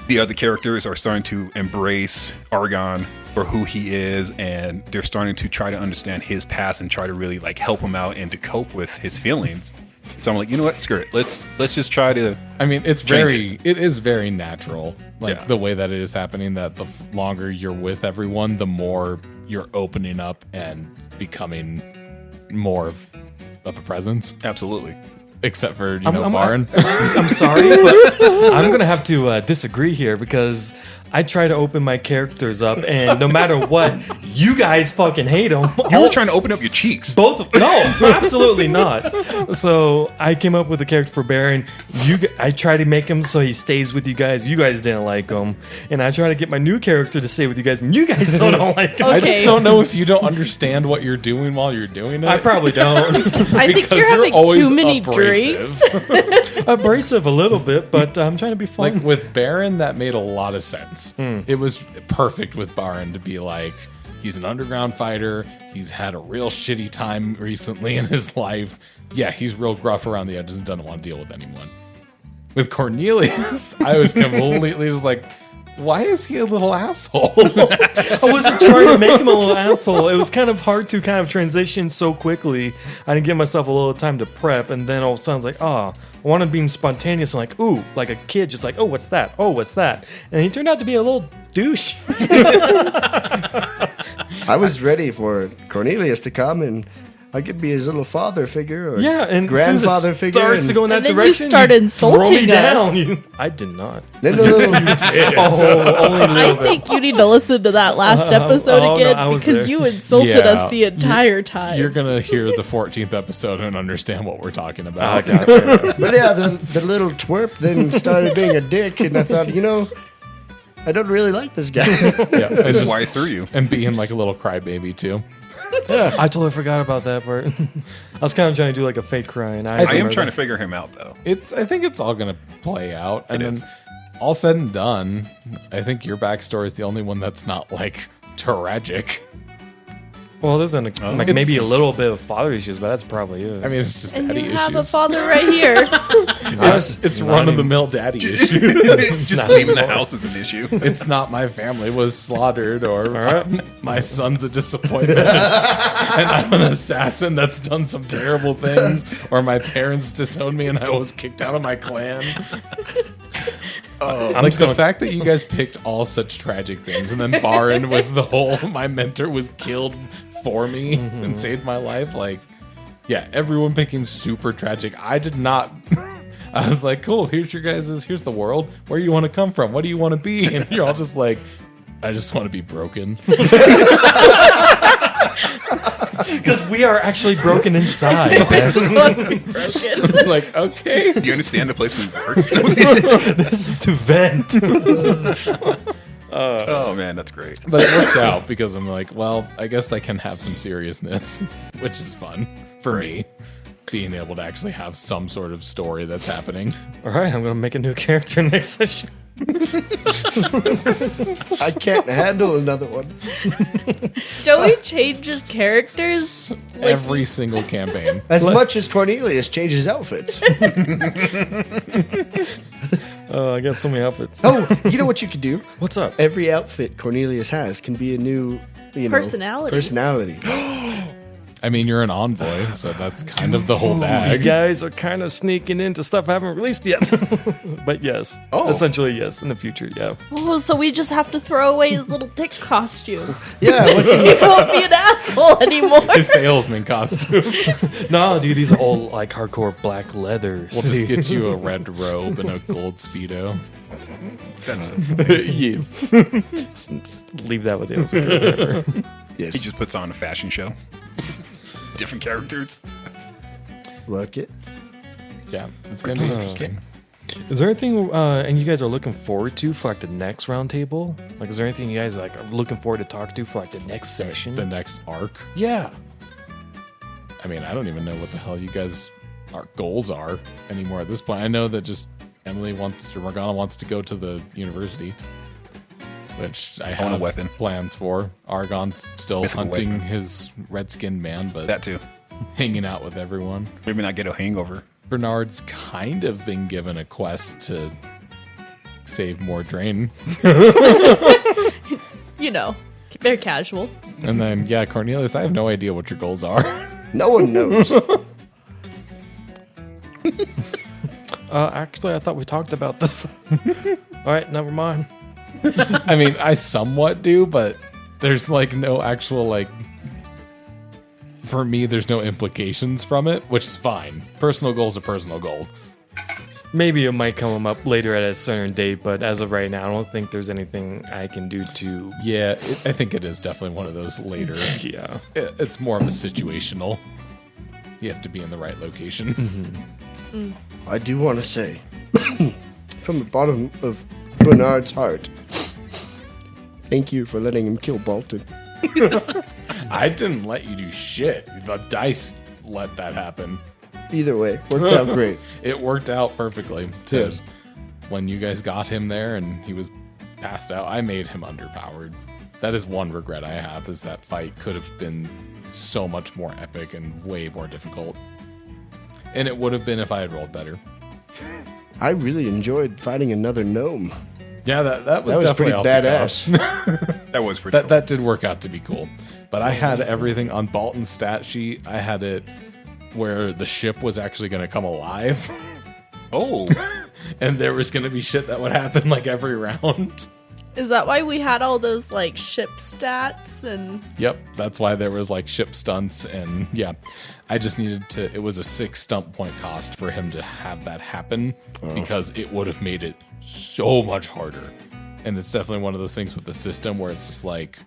[SPEAKER 1] the other characters are starting to embrace Argon for who he is. And they're starting to try to understand his past and try to really like help him out and to cope with his feelings. So I'm like, you know what? Screw it. Let's just try to.
[SPEAKER 2] I mean, it is very natural, like
[SPEAKER 1] Yeah.
[SPEAKER 2] the way that it is happening, that the longer you're with everyone, the more you're opening up and becoming more of a presence,
[SPEAKER 1] Absolutely.
[SPEAKER 2] except for, Baron.
[SPEAKER 3] I'm sorry, but I'm going to have to disagree here because I try to open my characters up, and no matter what, you guys fucking hate them.
[SPEAKER 1] You were trying to open up your cheeks.
[SPEAKER 3] Both of no, absolutely not. So I came up with a character for Baron. I try to make him so he stays with you guys. You guys didn't like him, and I try to get my new character to stay with you guys, and you guys still don't like him.
[SPEAKER 2] I just
[SPEAKER 4] Okay.
[SPEAKER 2] don't know if you don't understand what you're doing while you're doing it.
[SPEAKER 3] I probably don't.
[SPEAKER 4] I think you're having too many drinks.
[SPEAKER 3] Abrasive a little bit, but I'm trying to be fun.
[SPEAKER 2] Like with Baron, that made a lot of sense. It was perfect with Baron to be like, he's an underground fighter. He's had a real shitty time recently in his life. Yeah, he's real gruff around the edges and doesn't want to deal with anyone. With Cornelius, I was completely just like, why is he a little asshole?
[SPEAKER 3] I wasn't trying to make him a little asshole. It was kind of hard to kind of transition so quickly. I didn't give myself a little time to prep, and then all of a sudden I was like, I want to be spontaneous and like, ooh, like a kid, just like, oh, what's that? Oh, what's that? And he turned out to be a little douche.
[SPEAKER 5] I was ready for Cornelius to come and I could be his little father figure or
[SPEAKER 3] Yeah, and
[SPEAKER 5] grandfather
[SPEAKER 3] as soon as
[SPEAKER 5] figure.
[SPEAKER 3] it starts to go in that
[SPEAKER 4] And then you
[SPEAKER 3] direction,
[SPEAKER 4] start
[SPEAKER 3] throw me
[SPEAKER 4] insulting
[SPEAKER 3] down.
[SPEAKER 4] us.
[SPEAKER 3] I did not.
[SPEAKER 5] then the little,
[SPEAKER 3] Only a
[SPEAKER 4] I
[SPEAKER 3] little bit.
[SPEAKER 4] think you need to listen to that last episode
[SPEAKER 3] no,
[SPEAKER 4] again
[SPEAKER 3] I was
[SPEAKER 4] because
[SPEAKER 3] there.
[SPEAKER 4] you insulted
[SPEAKER 2] Yeah.
[SPEAKER 4] us the entire time.
[SPEAKER 2] You're going to hear the 14th episode and understand what we're talking about.
[SPEAKER 5] but yeah, the little twerp then started being a dick, and I thought, I don't really like this guy.
[SPEAKER 2] Yeah, it's
[SPEAKER 1] That's
[SPEAKER 2] just-
[SPEAKER 1] why I threw you.
[SPEAKER 2] and being like a little crybaby too.
[SPEAKER 3] I totally forgot about that part. I was kind of trying to do like a fake cry, and
[SPEAKER 1] I am trying to figure him out though.
[SPEAKER 2] I think it's all gonna play out, and
[SPEAKER 1] It
[SPEAKER 2] then
[SPEAKER 1] is.
[SPEAKER 2] all said and done, I think your backstory is the only one that's not like tragic.
[SPEAKER 3] Well, other than like maybe a little bit of father issues, but that's probably it.
[SPEAKER 2] I mean, it's just
[SPEAKER 4] and
[SPEAKER 2] daddy
[SPEAKER 4] you have a
[SPEAKER 2] issues.
[SPEAKER 4] father right here.
[SPEAKER 2] It's run of the mill daddy issue.
[SPEAKER 1] Just leaving the house is an issue.
[SPEAKER 2] It's not my family was slaughtered, or my son's a disappointment, and I'm an assassin that's done some terrible things, or my parents disowned me and I was kicked out of my clan. Like the fact that you guys picked all such tragic things, and then Baron with the whole my mentor was killed for me and saved my life. Like, yeah, everyone picking super tragic. I did not. I was like, cool, here's the world. Where you want to come from? What do you want to be? And you're all just like, I just want to be broken.
[SPEAKER 3] Because we are actually broken inside.
[SPEAKER 2] Like, okay.
[SPEAKER 1] Do you understand the place we work?
[SPEAKER 3] This is to vent.
[SPEAKER 1] Oh man, that's great.
[SPEAKER 2] But it worked out because I'm like, well, I guess I can have some seriousness, which is fun for me. Being able to actually have some sort of story that's happening.
[SPEAKER 3] All right, I'm going to make a new character next session.
[SPEAKER 5] I can't handle another one.
[SPEAKER 4] Joey changes characters
[SPEAKER 2] Every single campaign.
[SPEAKER 5] As much as Cornelius changes outfits.
[SPEAKER 3] I got so many outfits.
[SPEAKER 5] Oh, you know what you could do?
[SPEAKER 3] What's up?
[SPEAKER 5] Every outfit Cornelius has can be a new, personality.
[SPEAKER 2] I mean, you're an envoy, so that's kind of the whole
[SPEAKER 3] You
[SPEAKER 2] bag.
[SPEAKER 3] guys are kind of sneaking into stuff I haven't released yet. But yes. Essentially, yes. In the future, yeah.
[SPEAKER 4] Oh, so we just have to throw away his little tick costume.
[SPEAKER 5] Yeah, what's
[SPEAKER 4] He won't be an asshole anymore.
[SPEAKER 2] His salesman costume.
[SPEAKER 3] No, dude, these are all like hardcore black leathers.
[SPEAKER 2] We'll just get you a red robe and a gold Speedo.
[SPEAKER 1] That's
[SPEAKER 2] Yes.
[SPEAKER 3] Leave that with you.
[SPEAKER 5] Yes.
[SPEAKER 1] he just puts on a fashion show. Different characters.
[SPEAKER 5] Look it.
[SPEAKER 2] Yeah, it's going to be interesting.
[SPEAKER 3] Is there anything, and you guys are looking forward to for like the next roundtable? Like, is there anything you guys like are looking forward to talk to for like the next session?
[SPEAKER 2] The next arc.
[SPEAKER 3] Yeah.
[SPEAKER 2] I mean, I don't even know what the hell you guys' our goals are anymore at this point. I know that just Morgana wants to go to the university, which I
[SPEAKER 1] want a
[SPEAKER 2] have
[SPEAKER 1] weapon.
[SPEAKER 2] plans for. Argon's still
[SPEAKER 1] Mythical
[SPEAKER 2] hunting
[SPEAKER 1] weapon.
[SPEAKER 2] his red-skinned man, but
[SPEAKER 1] That too.
[SPEAKER 2] hanging out with everyone.
[SPEAKER 1] Maybe not get a hangover.
[SPEAKER 2] Bernard's kind of been given a quest to save more drain.
[SPEAKER 4] You know, they're casual.
[SPEAKER 2] And then, yeah, Cornelius, I have no idea what your goals are.
[SPEAKER 5] No one knows.
[SPEAKER 3] Actually, I thought we talked about this. All right, never mind.
[SPEAKER 2] I mean, I somewhat do, but there's like no actual like. For me, there's no implications from it, which is fine. Personal goals are personal goals.
[SPEAKER 3] Maybe it might come up later at a certain date, but as of right now, I don't think there's anything I can do to.
[SPEAKER 2] Yeah, I think it is definitely one of those later.
[SPEAKER 3] Yeah.
[SPEAKER 2] It's more of a situational. You have to be in the right location.
[SPEAKER 5] I do want to say, from the bottom of Bernard's heart, thank you for letting him kill Bolton.
[SPEAKER 2] I didn't let you do shit. The dice let that happen.
[SPEAKER 5] Either way, worked out great.
[SPEAKER 2] It worked out perfectly. Too.
[SPEAKER 5] Yes.
[SPEAKER 2] When you guys got him there and he was passed out, I made him underpowered. That is one regret I have, is that fight could have been so much more epic and way more difficult. And it would have been if I had rolled better.
[SPEAKER 5] I really enjoyed fighting another gnome.
[SPEAKER 2] Yeah, that was
[SPEAKER 5] That was
[SPEAKER 2] definitely
[SPEAKER 5] pretty
[SPEAKER 2] off the cuff.
[SPEAKER 5] badass.
[SPEAKER 1] That was pretty cool.
[SPEAKER 2] That did work out to be cool. But I had everything on Bolton's stat sheet. I had it where the ship was actually going to come alive.
[SPEAKER 1] Oh,
[SPEAKER 2] And there was going to be shit that would happen like every round.
[SPEAKER 4] Is that why we had all those like ship stats and
[SPEAKER 2] Yep, that's why there was like ship stunts and yeah. I just needed to, it was a 6 stump point cost for him to have that happen because it would have made it so much harder. And it's definitely one of those things with the system where it's just like,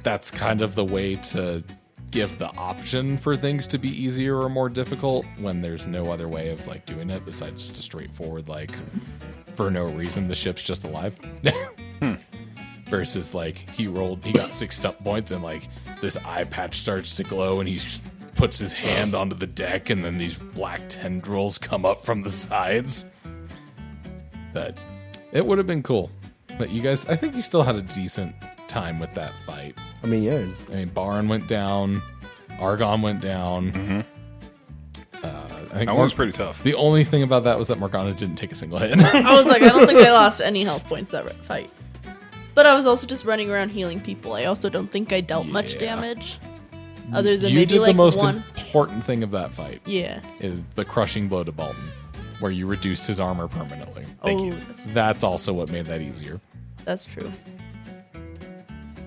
[SPEAKER 2] that's kind of the way to give the option for things to be easier or more difficult when there's no other way of like doing it besides just a straightforward like for no reason the ship's just alive. Versus like he got 6 stump points and like this eye patch starts to glow and he puts his hand onto the deck and then these black tendrils come up from the sides. But it would have been cool. But you guys, I think you still had a decent time with that fight.
[SPEAKER 5] I mean, yeah.
[SPEAKER 2] I mean, Baron went down, Argon went down. I think
[SPEAKER 1] that one was pretty tough.
[SPEAKER 2] the only thing about that was that Morgana didn't take a single hit.
[SPEAKER 4] I was like, I don't think I lost any health points that fight. But I was also just running around healing people. I also don't think I dealt much
[SPEAKER 2] Yeah.
[SPEAKER 4] damage. Other than
[SPEAKER 2] You
[SPEAKER 4] maybe
[SPEAKER 2] did
[SPEAKER 4] like
[SPEAKER 2] the most
[SPEAKER 4] one.
[SPEAKER 2] important thing of that fight.
[SPEAKER 4] Yeah.
[SPEAKER 2] Is the crushing blow to Bolton, where you reduced his armor permanently.
[SPEAKER 1] Thank
[SPEAKER 4] oh,
[SPEAKER 1] you.
[SPEAKER 2] That's also what made that easier.
[SPEAKER 4] That's true.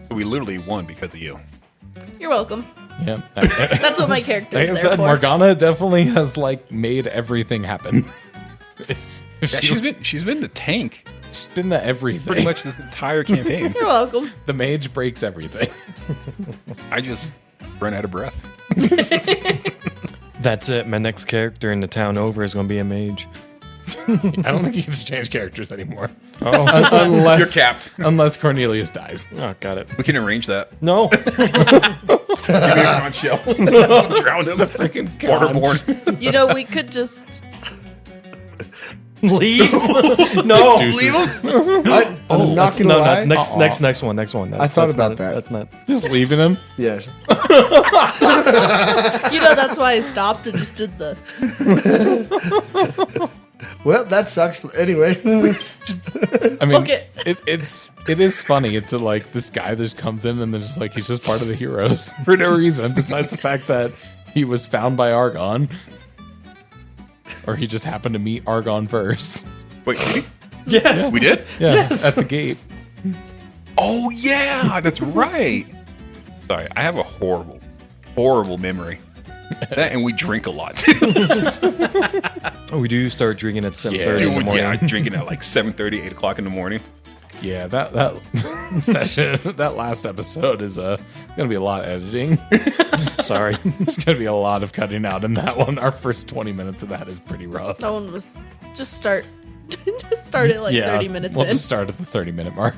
[SPEAKER 1] So we literally won because of you.
[SPEAKER 4] You're welcome.
[SPEAKER 2] Yeah.
[SPEAKER 4] That's what my character
[SPEAKER 2] Like
[SPEAKER 4] is
[SPEAKER 2] I
[SPEAKER 4] there
[SPEAKER 2] said,
[SPEAKER 4] for.
[SPEAKER 2] Morgana definitely has like made everything happen.
[SPEAKER 1] Yeah, she's been the tank
[SPEAKER 2] She's been the everything.
[SPEAKER 1] pretty much this entire campaign.
[SPEAKER 4] You're welcome.
[SPEAKER 2] The mage breaks everything.
[SPEAKER 1] I just ran out of breath.
[SPEAKER 3] That's it. My next character in the town over is going to be a mage.
[SPEAKER 2] I don't think you can change characters anymore.
[SPEAKER 3] Oh,
[SPEAKER 2] Unless
[SPEAKER 1] You're capped.
[SPEAKER 2] Unless Cornelius dies.
[SPEAKER 3] oh, got it.
[SPEAKER 1] We can arrange that.
[SPEAKER 3] No.
[SPEAKER 1] Give me a conch shell. Drown him.
[SPEAKER 2] Freaking
[SPEAKER 1] Waterborne.
[SPEAKER 4] You know, we could just.
[SPEAKER 3] Leave? No.
[SPEAKER 2] Leave
[SPEAKER 5] I'm not
[SPEAKER 3] That's,
[SPEAKER 5] gonna
[SPEAKER 3] no,
[SPEAKER 5] lie.
[SPEAKER 3] that's next one. Next one.
[SPEAKER 5] I thought
[SPEAKER 3] That's
[SPEAKER 5] about
[SPEAKER 3] not-
[SPEAKER 5] that.
[SPEAKER 3] That's not.
[SPEAKER 2] Just leaving him.
[SPEAKER 5] Yes.
[SPEAKER 4] You know, that's why I stopped and just did the.
[SPEAKER 5] Well, that sucks. Anyway,
[SPEAKER 2] I mean,
[SPEAKER 4] Okay.
[SPEAKER 2] it is funny. It's like this guy that just comes in and then just like he's just part of the heroes for no reason besides the fact that he was found by Argon, or he just happened to meet Argon first.
[SPEAKER 1] Wait, did he?
[SPEAKER 3] Yes.
[SPEAKER 1] We did?
[SPEAKER 2] Yeah,
[SPEAKER 3] Yes.
[SPEAKER 2] at the gate.
[SPEAKER 1] Oh, yeah. That's right. Sorry, I have a horrible memory. That, and we drink a lot, too.
[SPEAKER 3] We do start drinking at 7:30 in the
[SPEAKER 1] Dude,
[SPEAKER 3] morning.
[SPEAKER 1] yeah, drinking at like 7:30, 8 o'clock in the morning.
[SPEAKER 2] Yeah, that session, that last episode is gonna be a lot of editing.
[SPEAKER 3] Sorry.
[SPEAKER 2] There's gonna be a lot of cutting out in that one. Our first 20 minutes of that is pretty rough.
[SPEAKER 4] That one was. Just start. Just start it like 30 minutes
[SPEAKER 2] we'll
[SPEAKER 4] in.
[SPEAKER 2] just start at the 30-minute mark.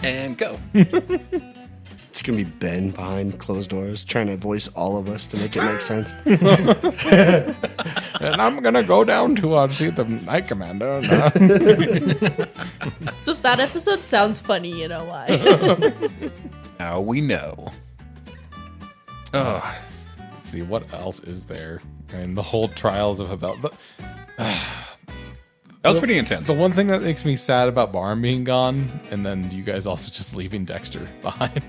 [SPEAKER 1] And go.
[SPEAKER 5] it's gonna be Ben behind closed doors trying to voice all of us to make it make sense.
[SPEAKER 2] And I'm gonna go down to see the Night Commander.
[SPEAKER 4] So if that episode sounds funny, you know why.
[SPEAKER 1] Now we know. Oh,
[SPEAKER 2] Let's see what else is there. I mean, the whole trials of Abel.
[SPEAKER 1] that was pretty intense.
[SPEAKER 2] The one thing that makes me sad about Barn being gone, and then you guys also just leaving Dexter behind.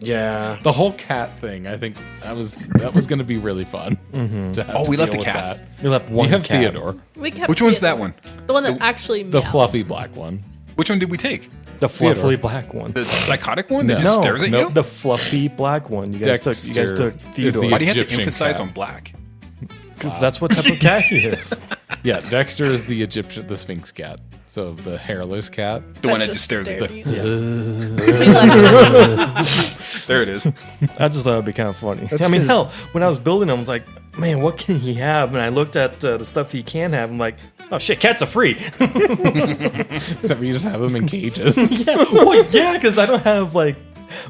[SPEAKER 5] Yeah.
[SPEAKER 2] The whole cat thing, I think that was going to be really fun. To have
[SPEAKER 1] Oh,
[SPEAKER 2] to
[SPEAKER 1] we left
[SPEAKER 2] deal
[SPEAKER 1] the
[SPEAKER 2] with
[SPEAKER 1] cats.
[SPEAKER 2] that.
[SPEAKER 3] We left one
[SPEAKER 2] We have
[SPEAKER 3] cat.
[SPEAKER 2] Theodore,
[SPEAKER 4] We kept
[SPEAKER 1] Which one's
[SPEAKER 4] the-
[SPEAKER 1] that one?
[SPEAKER 4] The one that actually
[SPEAKER 2] the
[SPEAKER 4] meows.
[SPEAKER 2] fluffy black one.
[SPEAKER 1] Which one did we take?
[SPEAKER 3] The fluffy
[SPEAKER 2] Theodore.
[SPEAKER 3] black one.
[SPEAKER 1] The psychotic one that
[SPEAKER 2] No.
[SPEAKER 1] just
[SPEAKER 3] No,
[SPEAKER 1] stares at
[SPEAKER 2] nope.
[SPEAKER 1] you?
[SPEAKER 3] The fluffy black one. You guys
[SPEAKER 2] Dexter
[SPEAKER 3] took
[SPEAKER 2] is
[SPEAKER 3] Theodore.
[SPEAKER 2] the-
[SPEAKER 1] Why do you have to
[SPEAKER 2] Egyptian
[SPEAKER 1] emphasize
[SPEAKER 2] cat.
[SPEAKER 1] on black?
[SPEAKER 3] Because that's what type of cat he is.
[SPEAKER 2] Yeah, Dexter is the Sphinx cat. So the hairless cat.
[SPEAKER 1] The one that just stares at
[SPEAKER 4] stared
[SPEAKER 1] you.
[SPEAKER 4] at you. We left
[SPEAKER 1] There it is.
[SPEAKER 3] I just thought it'd be kind of funny.
[SPEAKER 5] That's
[SPEAKER 3] I mean,
[SPEAKER 5] 'cause-
[SPEAKER 3] hell, when I was building him, I was like, man, what can he have? And I looked at the stuff he can have. I'm like, oh shit, cats are free.
[SPEAKER 2] Except we just have them in cages.
[SPEAKER 3] Well, yeah, because I don't have like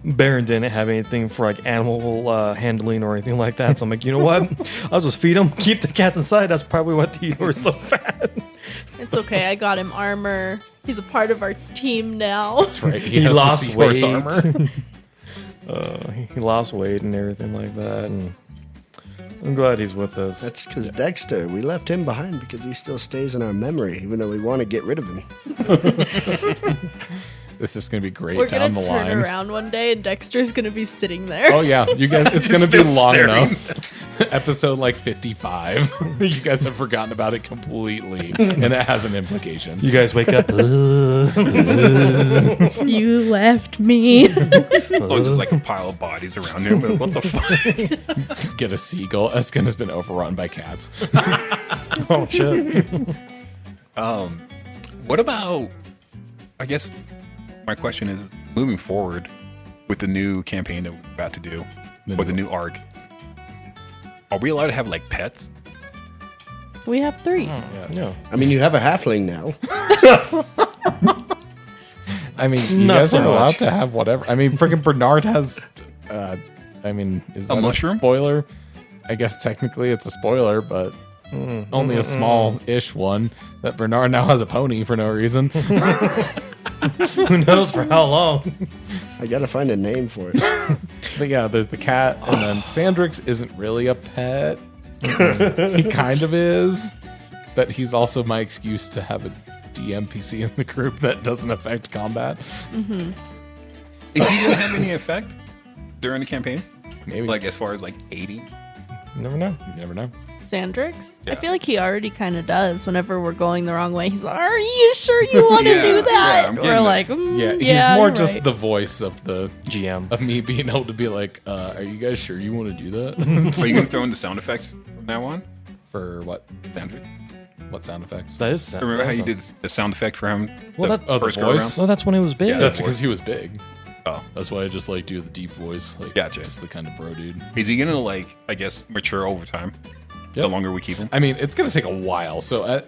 [SPEAKER 3] Baron didn't have anything for like animal handling or anything like that. So I'm like, you know what? I'll just feed them, keep the cats inside. That's probably what Theodore's so fat.
[SPEAKER 4] It's okay. I got him armor. He's a part of our team now.
[SPEAKER 2] That's right.
[SPEAKER 3] He
[SPEAKER 2] has the
[SPEAKER 3] lost
[SPEAKER 2] seahorse
[SPEAKER 3] weight.
[SPEAKER 2] armor.
[SPEAKER 3] He lost weight and everything like that. And I'm glad he's with us.
[SPEAKER 5] That's because Dexter, we left him behind because he still stays in our memory, even though we want to get rid of him.
[SPEAKER 2] This is going to be great
[SPEAKER 4] We're
[SPEAKER 2] down
[SPEAKER 4] gonna
[SPEAKER 2] the
[SPEAKER 4] turn
[SPEAKER 2] line.
[SPEAKER 4] around one day and Dexter's gonna be sitting there.
[SPEAKER 2] Oh yeah, you guys. It's going to be
[SPEAKER 1] Still
[SPEAKER 2] long
[SPEAKER 1] staring.
[SPEAKER 2] enough. Episode like 55. You guys have forgotten about it completely, and it has an implication.
[SPEAKER 3] You guys wake up.
[SPEAKER 4] You left me.
[SPEAKER 1] Oh, just like a pile of bodies around him. What the fuck?
[SPEAKER 2] Get a seagull. Escan has been overrun by cats.
[SPEAKER 3] Oh shit.
[SPEAKER 1] What about, I guess my question is, moving forward with the new campaign that we're about to do, or the new arc, are we allowed to have like pets?
[SPEAKER 4] We have 3.
[SPEAKER 3] Yeah.
[SPEAKER 5] I mean, you have a halfling now.
[SPEAKER 2] I mean, you
[SPEAKER 3] Not
[SPEAKER 2] guys
[SPEAKER 3] so
[SPEAKER 2] are allowed
[SPEAKER 3] much.
[SPEAKER 2] to have whatever. I mean, freaking Bernard has. I mean, is that a
[SPEAKER 1] mushroom?
[SPEAKER 2] spoiler? I guess technically it's a spoiler, but only a small-ish one. That Bernard now has a pony for no reason.
[SPEAKER 3] Who knows for how long?
[SPEAKER 5] I gotta find a name for it.
[SPEAKER 2] But yeah, there's the cat, and then Sandrix isn't really a pet. He kind of is, but he's also my excuse to have a DMPC in the group that doesn't affect combat.
[SPEAKER 1] Is he gonna have any effect during the campaign?
[SPEAKER 2] Maybe.
[SPEAKER 1] Like as far as like 80?
[SPEAKER 3] You never know.
[SPEAKER 2] You never know.
[SPEAKER 4] Sandrix? I
[SPEAKER 1] Yeah.
[SPEAKER 4] feel like he already kind of does. Whenever we're going the wrong way, he's like, "Are you sure you want to
[SPEAKER 1] Yeah,
[SPEAKER 4] do
[SPEAKER 1] yeah,
[SPEAKER 4] that?"
[SPEAKER 1] I'm
[SPEAKER 4] We're
[SPEAKER 1] getting
[SPEAKER 4] like,
[SPEAKER 2] Yeah, he's
[SPEAKER 4] yeah,
[SPEAKER 2] more
[SPEAKER 4] you're
[SPEAKER 2] just
[SPEAKER 4] right."
[SPEAKER 2] the voice of the
[SPEAKER 3] GM.
[SPEAKER 2] of me being able to be like, "Are you guys sure you want to do that?"
[SPEAKER 1] Are you gonna throw in the sound effects from now on?
[SPEAKER 2] For what?
[SPEAKER 1] Sandra?
[SPEAKER 2] What sound effects?
[SPEAKER 3] That is sound.
[SPEAKER 1] Remember how you did the sound effect for him?
[SPEAKER 3] Well,
[SPEAKER 1] the
[SPEAKER 3] that-
[SPEAKER 2] the
[SPEAKER 1] first
[SPEAKER 2] voice?
[SPEAKER 1] go
[SPEAKER 3] Well, that's when he was big.
[SPEAKER 1] Yeah,
[SPEAKER 2] That's
[SPEAKER 1] voice.
[SPEAKER 2] because he was big.
[SPEAKER 1] Oh,
[SPEAKER 2] That's why I just like do the deep voice. Like,
[SPEAKER 1] Gotcha.
[SPEAKER 2] Just the kind of bro dude.
[SPEAKER 1] is he gonna like? I guess mature over time. The
[SPEAKER 2] Yep.
[SPEAKER 1] longer we keep him.
[SPEAKER 2] I mean, it's gonna take a while. So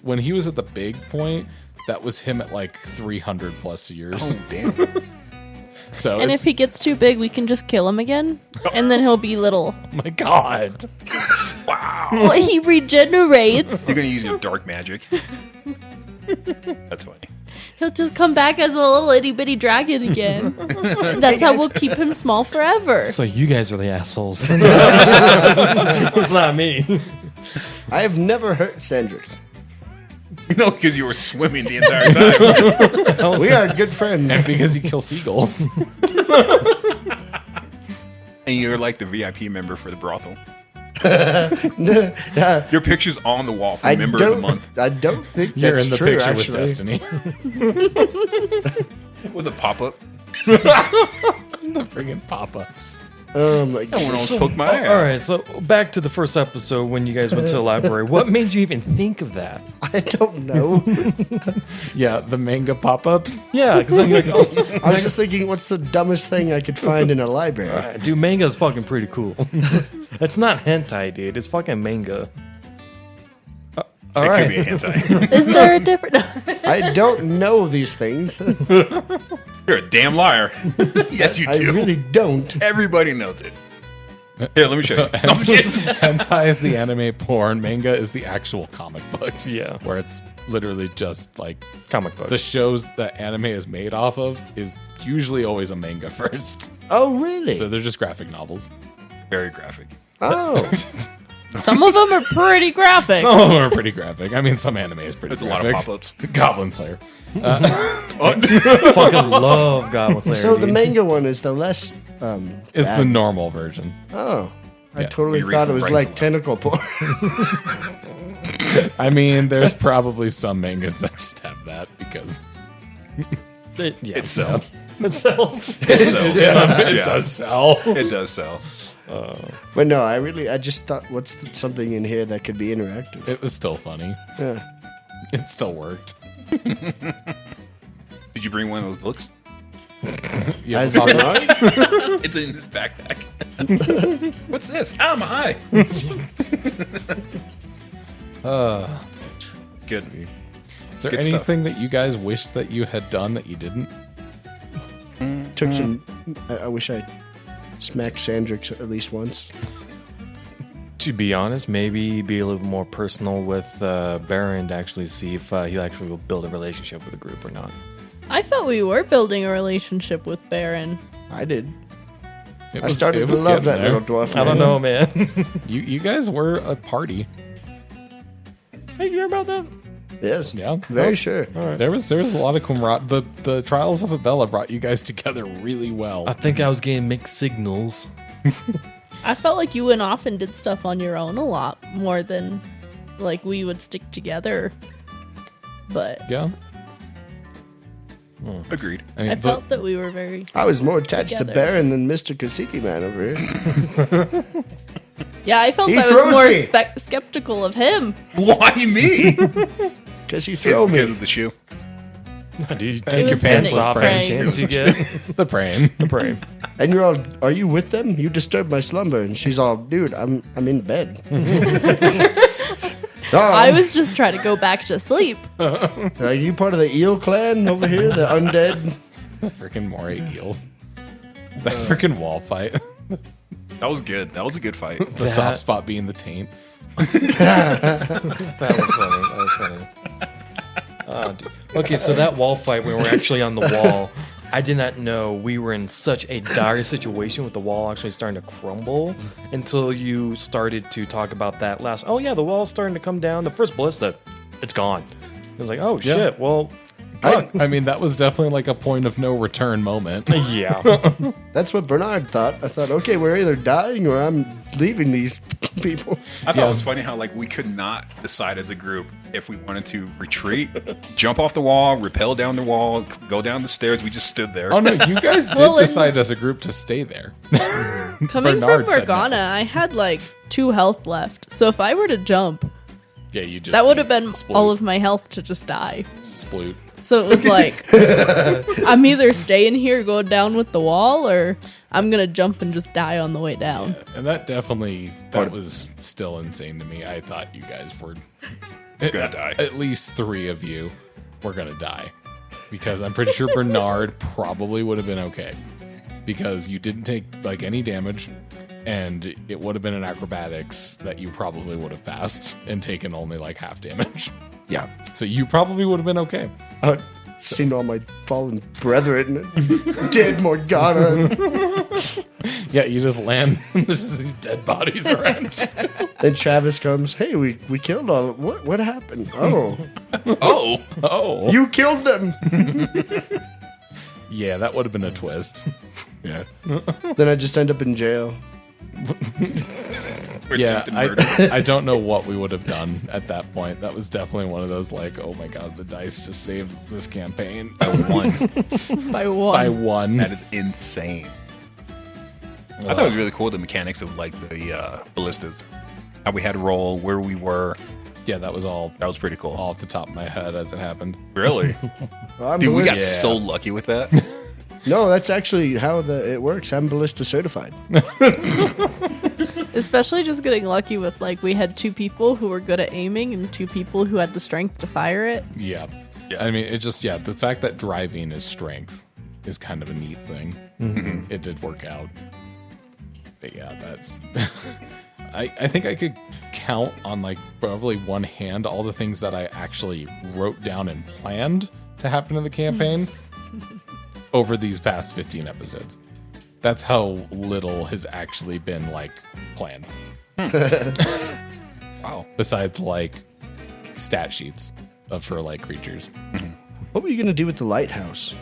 [SPEAKER 2] when he was at the big point, that was him at like 300 plus years.
[SPEAKER 1] Oh damn!
[SPEAKER 2] So
[SPEAKER 4] And
[SPEAKER 2] it's,
[SPEAKER 4] if he gets too big, we can just kill him again, and then he'll be little.
[SPEAKER 2] oh my god,
[SPEAKER 4] Well, he regenerates.
[SPEAKER 1] You're gonna use your dark magic. That's funny.
[SPEAKER 4] He'll just come back as a little itty bitty dragon again. That's how we'll keep him small forever.
[SPEAKER 3] So you guys are the assholes. It's not me.
[SPEAKER 5] I have never hurt Sandrix.
[SPEAKER 1] No, because you were swimming the entire time.
[SPEAKER 5] We are good friends.
[SPEAKER 2] because you kill seagulls.
[SPEAKER 1] And you're like the VIP member for the brothel.
[SPEAKER 5] Yeah,
[SPEAKER 1] Your picture's on the wall for
[SPEAKER 5] I
[SPEAKER 1] member of the month
[SPEAKER 5] I don't think
[SPEAKER 2] You're
[SPEAKER 5] that's
[SPEAKER 2] in the
[SPEAKER 5] true,
[SPEAKER 2] picture
[SPEAKER 5] actually.
[SPEAKER 2] with Destiny.
[SPEAKER 1] with a pop-up.
[SPEAKER 2] The friggin' pop-ups.
[SPEAKER 5] Oh my
[SPEAKER 1] Someone
[SPEAKER 5] god.
[SPEAKER 1] almost took my eye
[SPEAKER 3] All
[SPEAKER 1] out.
[SPEAKER 3] right, so back to the first episode when you guys went to the library. What made you even think of that?
[SPEAKER 5] I don't know.
[SPEAKER 2] Yeah, the manga pop-ups.
[SPEAKER 3] Yeah, because I'm like, oh,
[SPEAKER 5] I was just thinking, what's the dumbest thing I could find in a library?
[SPEAKER 3] dude, manga is fucking pretty cool. It's not hentai, dude. It's fucking manga. All
[SPEAKER 1] It
[SPEAKER 3] right.
[SPEAKER 1] could be a hentai.
[SPEAKER 4] Is there a different?
[SPEAKER 5] I don't know these things.
[SPEAKER 1] You're a damn liar. Yes, you
[SPEAKER 5] I
[SPEAKER 1] do.
[SPEAKER 5] really don't.
[SPEAKER 1] Everybody knows it. Here, let me show
[SPEAKER 2] So
[SPEAKER 1] you. No, I'm kidding.
[SPEAKER 2] hentai is the anime porn. Manga is the actual comic books.
[SPEAKER 3] Yeah.
[SPEAKER 2] Where it's literally just like
[SPEAKER 3] Comic book.
[SPEAKER 2] the shows that anime is made off of is usually always a manga first.
[SPEAKER 5] Oh, really?
[SPEAKER 2] So they're just graphic novels.
[SPEAKER 1] Very graphic.
[SPEAKER 5] Oh,
[SPEAKER 4] Some of them are pretty graphic.
[SPEAKER 2] Some of them are pretty graphic. I mean, some anime is pretty
[SPEAKER 1] There's a lot
[SPEAKER 2] graphic.
[SPEAKER 1] of pop-ups.
[SPEAKER 2] Goblin Slayer.
[SPEAKER 3] fucking love Goblin Slayer.
[SPEAKER 5] so the
[SPEAKER 3] dude.
[SPEAKER 5] manga one is the less.
[SPEAKER 2] Is
[SPEAKER 5] bad.
[SPEAKER 2] the normal version.
[SPEAKER 5] Oh, I
[SPEAKER 2] Yeah.
[SPEAKER 5] totally
[SPEAKER 1] We read
[SPEAKER 5] thought it
[SPEAKER 1] from
[SPEAKER 5] was
[SPEAKER 1] brains
[SPEAKER 5] like
[SPEAKER 1] alone.
[SPEAKER 5] tentacle porn.
[SPEAKER 2] I mean, there's probably some mangas that just have that because
[SPEAKER 3] Yeah.
[SPEAKER 1] It sells.
[SPEAKER 3] It sells.
[SPEAKER 1] It sells.
[SPEAKER 2] it
[SPEAKER 1] Yeah.
[SPEAKER 2] does sell.
[SPEAKER 1] It does sell.
[SPEAKER 5] But no, I just thought, what's something in here that could be interactive?
[SPEAKER 2] It was still funny.
[SPEAKER 5] Yeah.
[SPEAKER 2] It still worked.
[SPEAKER 1] Did you bring one of those books?
[SPEAKER 2] You have
[SPEAKER 5] As
[SPEAKER 2] a pop-up?
[SPEAKER 5] Bernard?
[SPEAKER 1] It's in his backpack. What's this? Ah, my eye. Good.
[SPEAKER 2] Is there
[SPEAKER 1] Good stuff.
[SPEAKER 2] anything that you guys wished that you had done that you didn't?
[SPEAKER 5] Took some. I wish I smacked Sandrix at least once.
[SPEAKER 3] To be honest, maybe be a little more personal with Baron to actually see if he actually will build a relationship with the group or not.
[SPEAKER 4] I felt we were building a relationship with Baron.
[SPEAKER 5] I did.
[SPEAKER 2] It
[SPEAKER 5] I started to love that little dwarf.
[SPEAKER 3] I don't know, man.
[SPEAKER 2] You guys were a party.
[SPEAKER 3] Hey, you hear about that?
[SPEAKER 5] Yes.
[SPEAKER 2] Yeah.
[SPEAKER 5] Very sure.
[SPEAKER 2] There was a lot of camaraderie. The Trials of Abella brought you guys together really well.
[SPEAKER 3] I think I was getting mixed signals.
[SPEAKER 4] I felt like you went off and did stuff on your own a lot more than like we would stick together. But
[SPEAKER 2] Yeah.
[SPEAKER 1] Agreed.
[SPEAKER 2] I mean,
[SPEAKER 4] I felt that we were very.
[SPEAKER 5] I was more attached
[SPEAKER 4] Together.
[SPEAKER 5] to Baron than Mr. Kasiki Man over here.
[SPEAKER 4] Yeah, I felt
[SPEAKER 5] He
[SPEAKER 4] I was
[SPEAKER 5] throws
[SPEAKER 4] more
[SPEAKER 5] me.
[SPEAKER 4] skeptical of him.
[SPEAKER 1] Why me?
[SPEAKER 5] Because you throw
[SPEAKER 1] Because
[SPEAKER 5] me.
[SPEAKER 1] of the shoe.
[SPEAKER 3] Dude, you
[SPEAKER 4] It
[SPEAKER 3] take your
[SPEAKER 4] was
[SPEAKER 3] pants
[SPEAKER 4] been
[SPEAKER 3] off every
[SPEAKER 4] explained.
[SPEAKER 3] chance you get.
[SPEAKER 2] the praying.
[SPEAKER 3] Pray.
[SPEAKER 5] And you're all, are you with them? You disturbed my slumber. And she's all, dude, I'm in bed.
[SPEAKER 4] I was just trying to go back to sleep.
[SPEAKER 5] Are you part of the eel clan over here? The undead?
[SPEAKER 2] Freaking moray eels. That freaking wall fight.
[SPEAKER 1] That was good. That was a good fight.
[SPEAKER 2] The soft spot being the taint.
[SPEAKER 3] That was funny. That was funny. Dude. Okay, so that wall fight when we were actually on the wall, I did not know we were in such a dire situation with the wall actually starting to crumble until you started to talk about that last. Oh yeah, the wall's starting to come down. The first ballista, it's gone. It was like, oh
[SPEAKER 2] Yeah.
[SPEAKER 3] shit. Well,
[SPEAKER 2] I mean, that was definitely like a point of no return moment.
[SPEAKER 3] yeah.
[SPEAKER 5] That's what Bernard thought. I thought, okay, we're either dying or I'm leaving these people.
[SPEAKER 1] I thought it was funny how like we could not decide as a group if we wanted to retreat, jump off the wall, rappel down the wall, go down the stairs. We just stood there.
[SPEAKER 2] Oh no, you guys did
[SPEAKER 4] Well, and-
[SPEAKER 2] decide as a group to stay there.
[SPEAKER 4] Coming
[SPEAKER 2] Bernard
[SPEAKER 4] from
[SPEAKER 2] said no.
[SPEAKER 4] Morgana, I had like 2 health left. So if I were to jump,
[SPEAKER 2] Yeah, you just
[SPEAKER 4] That would have been
[SPEAKER 1] Sploot.
[SPEAKER 4] all of my health to just die.
[SPEAKER 2] sploot.
[SPEAKER 4] So it was like, I'm either staying here, going down with the wall, or I'm going to jump and just die on the way down.
[SPEAKER 2] And that was still insane to me. I thought you guys were
[SPEAKER 1] Gonna die.
[SPEAKER 2] At least 3 of you were gonna die, because I'm pretty sure Bernard probably would have been okay, because you didn't take like any damage, and it would have been an acrobatics that you probably would have passed and taken only like half damage.
[SPEAKER 5] Yeah.
[SPEAKER 2] So you probably would have been okay.
[SPEAKER 5] Seen all my fallen brethren, dead Morgana.
[SPEAKER 2] Yeah, you just land. There's these dead bodies around.
[SPEAKER 5] Then Travis comes. Hey, we killed all. What happened? Oh,
[SPEAKER 2] Oh.
[SPEAKER 5] you killed them.
[SPEAKER 2] Yeah, that would have been a twist.
[SPEAKER 5] Yeah. Then I just end up in jail.
[SPEAKER 2] Yeah,
[SPEAKER 1] Attempted murder.
[SPEAKER 2] I don't know what we would have done at that point. That was definitely one of those like, oh my god, the dice just saved this campaign
[SPEAKER 1] By one.
[SPEAKER 4] By one.
[SPEAKER 2] by one.
[SPEAKER 1] That is insane. I thought it was really cool, the mechanics of like the ballistas. How we had to roll, where we were.
[SPEAKER 2] Yeah, that was all
[SPEAKER 1] Pretty cool.
[SPEAKER 2] off the top of my head as it happened.
[SPEAKER 1] Really?
[SPEAKER 5] I'm
[SPEAKER 1] Dude, we got
[SPEAKER 5] ballista-
[SPEAKER 1] so lucky with that.
[SPEAKER 5] No, that's actually how it works. I'm ballista certified.
[SPEAKER 4] Especially just getting lucky with, like, we had 2 people who were good at aiming and 2 people who had the strength to fire it.
[SPEAKER 2] Yeah.
[SPEAKER 1] Yeah.
[SPEAKER 2] I mean, it just, the fact that driving is strength is kind of a neat thing. Mm-hmm. It did work out. But yeah, that's... I think I could count on, like, probably one hand all the things that I actually wrote down and planned to happen in the campaign over these past 15 episodes. That's how little has actually been, like, planned.
[SPEAKER 1] Wow.
[SPEAKER 2] Besides, like, stat sheets for, like, creatures.
[SPEAKER 5] What were you gonna do with the lighthouse?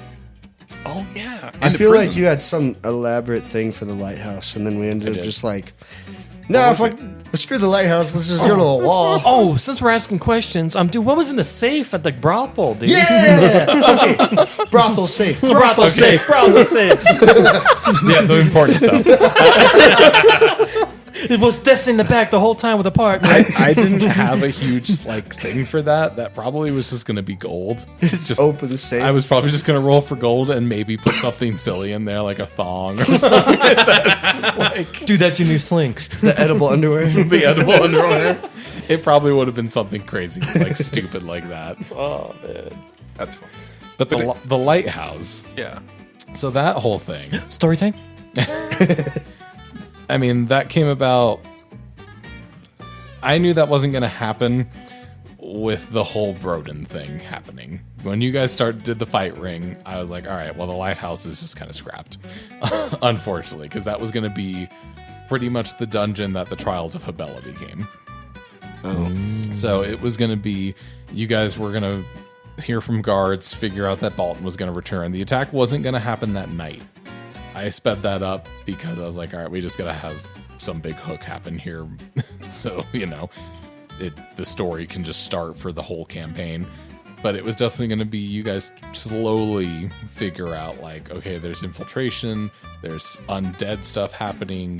[SPEAKER 1] Oh, yeah.
[SPEAKER 5] I
[SPEAKER 1] And the
[SPEAKER 5] feel like
[SPEAKER 1] prison.
[SPEAKER 5] you had some elaborate thing for the lighthouse, and then we ended up
[SPEAKER 2] did.
[SPEAKER 5] just like, no, screw the lighthouse. Let's just go to a wall.
[SPEAKER 3] Oh, since we're asking questions, dude, what was in the safe at the brothel, dude?
[SPEAKER 5] Yeah. Okay. Brothel safe.
[SPEAKER 3] Brothel safe. Brothel safe.
[SPEAKER 2] Yeah, the important stuff.
[SPEAKER 3] It was Destiny in the back the whole time with a partner.
[SPEAKER 2] I didn't have a huge like thing for that. That probably was just going to be gold.
[SPEAKER 5] It's
[SPEAKER 2] just
[SPEAKER 5] open safe.
[SPEAKER 2] I was probably just going to roll for gold and maybe put something silly in there, like a thong or something. That's just like
[SPEAKER 3] Dude, that's your new sling.
[SPEAKER 5] the edible underwear.
[SPEAKER 2] the edible underwear. It probably would have been something crazy, like stupid like that.
[SPEAKER 3] Oh, man.
[SPEAKER 1] That's fun.
[SPEAKER 2] But the lighthouse.
[SPEAKER 1] Yeah.
[SPEAKER 2] So that whole thing.
[SPEAKER 3] Story time?
[SPEAKER 2] I mean, that came about. I knew that wasn't going to happen with the whole Broden thing happening. When you guys did the fight ring, I was like, all right, well, the lighthouse is just kind of scrapped. Unfortunately, because that was going to be pretty much the dungeon that the Trials of Habella became. So it was going to be, you guys were going to hear from guards, figure out that Balton was going to return. The attack wasn't going to happen that night. I sped that up because I was like, all right, we just got to have some big hook happen here. So, the story can just start for the whole campaign. But it was definitely going to be you guys slowly figure out, like, okay, there's infiltration, there's undead stuff happening,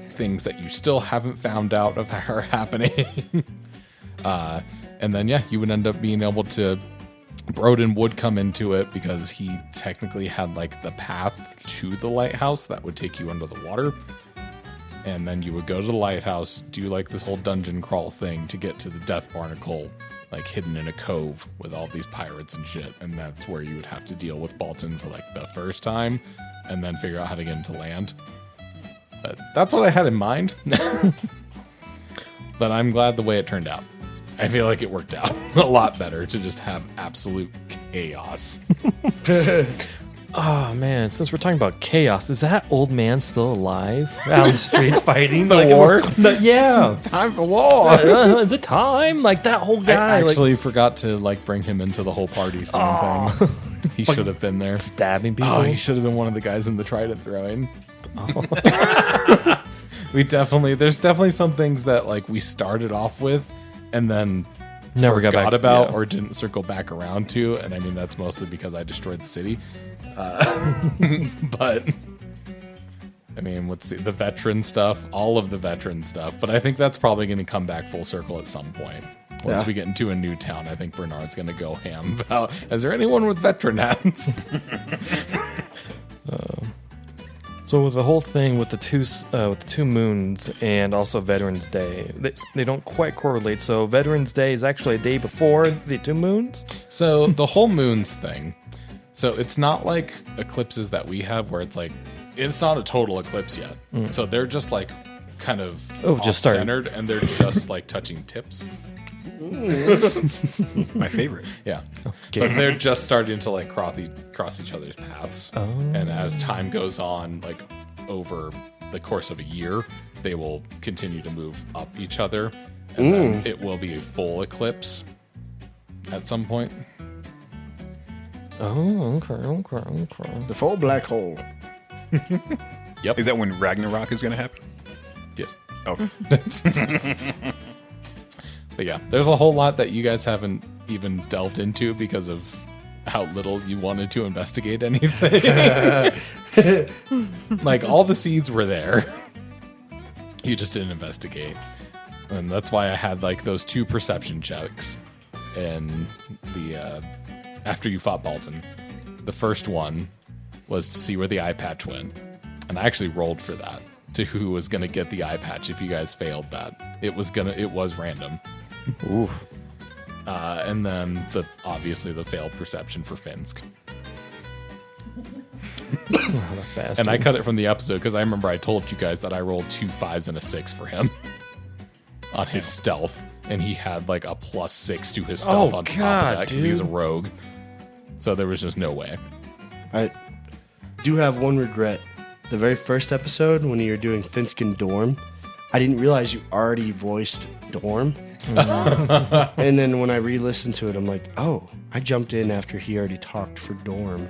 [SPEAKER 2] things that you still haven't found out of are happening. And then, you would end up being able to... Broden would come into it because he technically had like the path to the lighthouse that would take you under the water. And then you would go to the lighthouse, do like this whole dungeon crawl thing to get to the Death Barnacle, like hidden in a cove with all these pirates and shit. And that's where you would have to deal with Balton for like the first time and then figure out how to get into land. But that's what I had in mind. But I'm glad the way it turned out. I feel like it worked out a lot better to just have absolute chaos.
[SPEAKER 3] Oh, man. Since we're talking about chaos, is that old man still alive? Out in the streets fighting?
[SPEAKER 2] The war?
[SPEAKER 3] Yeah.
[SPEAKER 2] Time for war!
[SPEAKER 3] Is it time? Like, that whole
[SPEAKER 2] I
[SPEAKER 3] guy.
[SPEAKER 2] actually forgot to like bring him into the whole party scene thing. He should have been there.
[SPEAKER 3] stabbing people.
[SPEAKER 2] Oh, he should have been one of the guys in the trident throwing. There's definitely some things that like we started off with and then
[SPEAKER 3] Never got
[SPEAKER 2] forgot
[SPEAKER 3] back-
[SPEAKER 2] about
[SPEAKER 3] yeah.
[SPEAKER 2] or didn't circle back around to. And I mean, that's mostly because I destroyed the city. But I mean, let's see, the veteran stuff, all of the veteran stuff. But I think that's probably going to come back full circle at some point. Once we get into a new town, I think Bernard's going to go ham about, is there anyone with veteran hats?
[SPEAKER 3] So with the whole thing with the two moons and also Veterans Day, they don't quite correlate. So Veterans Day is actually a day before the two moons.
[SPEAKER 2] So the whole moons thing, so it's not like eclipses that we have where it's like, it's not a total eclipse yet. So they're just like kind of
[SPEAKER 3] just started.
[SPEAKER 2] centered and they're just like touching tips.
[SPEAKER 1] My favorite.
[SPEAKER 2] Yeah. Okay. But they're just starting to like cross each other's paths. And as time goes on, like over the course of a year, they will continue to move up each other. And then it will be a full eclipse at some point.
[SPEAKER 3] Oh, okay.
[SPEAKER 5] The full black hole.
[SPEAKER 2] Yep.
[SPEAKER 1] Is that when Ragnarok is going to happen?
[SPEAKER 2] Yes.
[SPEAKER 1] Okay.
[SPEAKER 2] But yeah, there's a whole lot that you guys haven't even delved into because of how little you wanted to investigate anything. Like, all the seeds were there. You just didn't investigate. And that's why I had, like, those 2 perception checks. And the, after you fought Balton, the first one was to see where the eye patch went. And I actually rolled for that, to who was going to get the eye patch if you guys failed that. It was random.
[SPEAKER 3] Ooh.
[SPEAKER 2] And then obviously the failed perception for Finsk. And I cut it from the episode because I remember I told you guys that I rolled 2 5s and a 6 for him on his stealth, and he had like a +6 to his stealth on top of that because he's a rogue. So there was just no way.
[SPEAKER 5] I do have one regret. The very first episode when you were doing Finsk and Dorm, I didn't realize you already voiced Dorm. And then when I re-listened to it, I'm like, oh, I jumped in after he already talked for Dorm.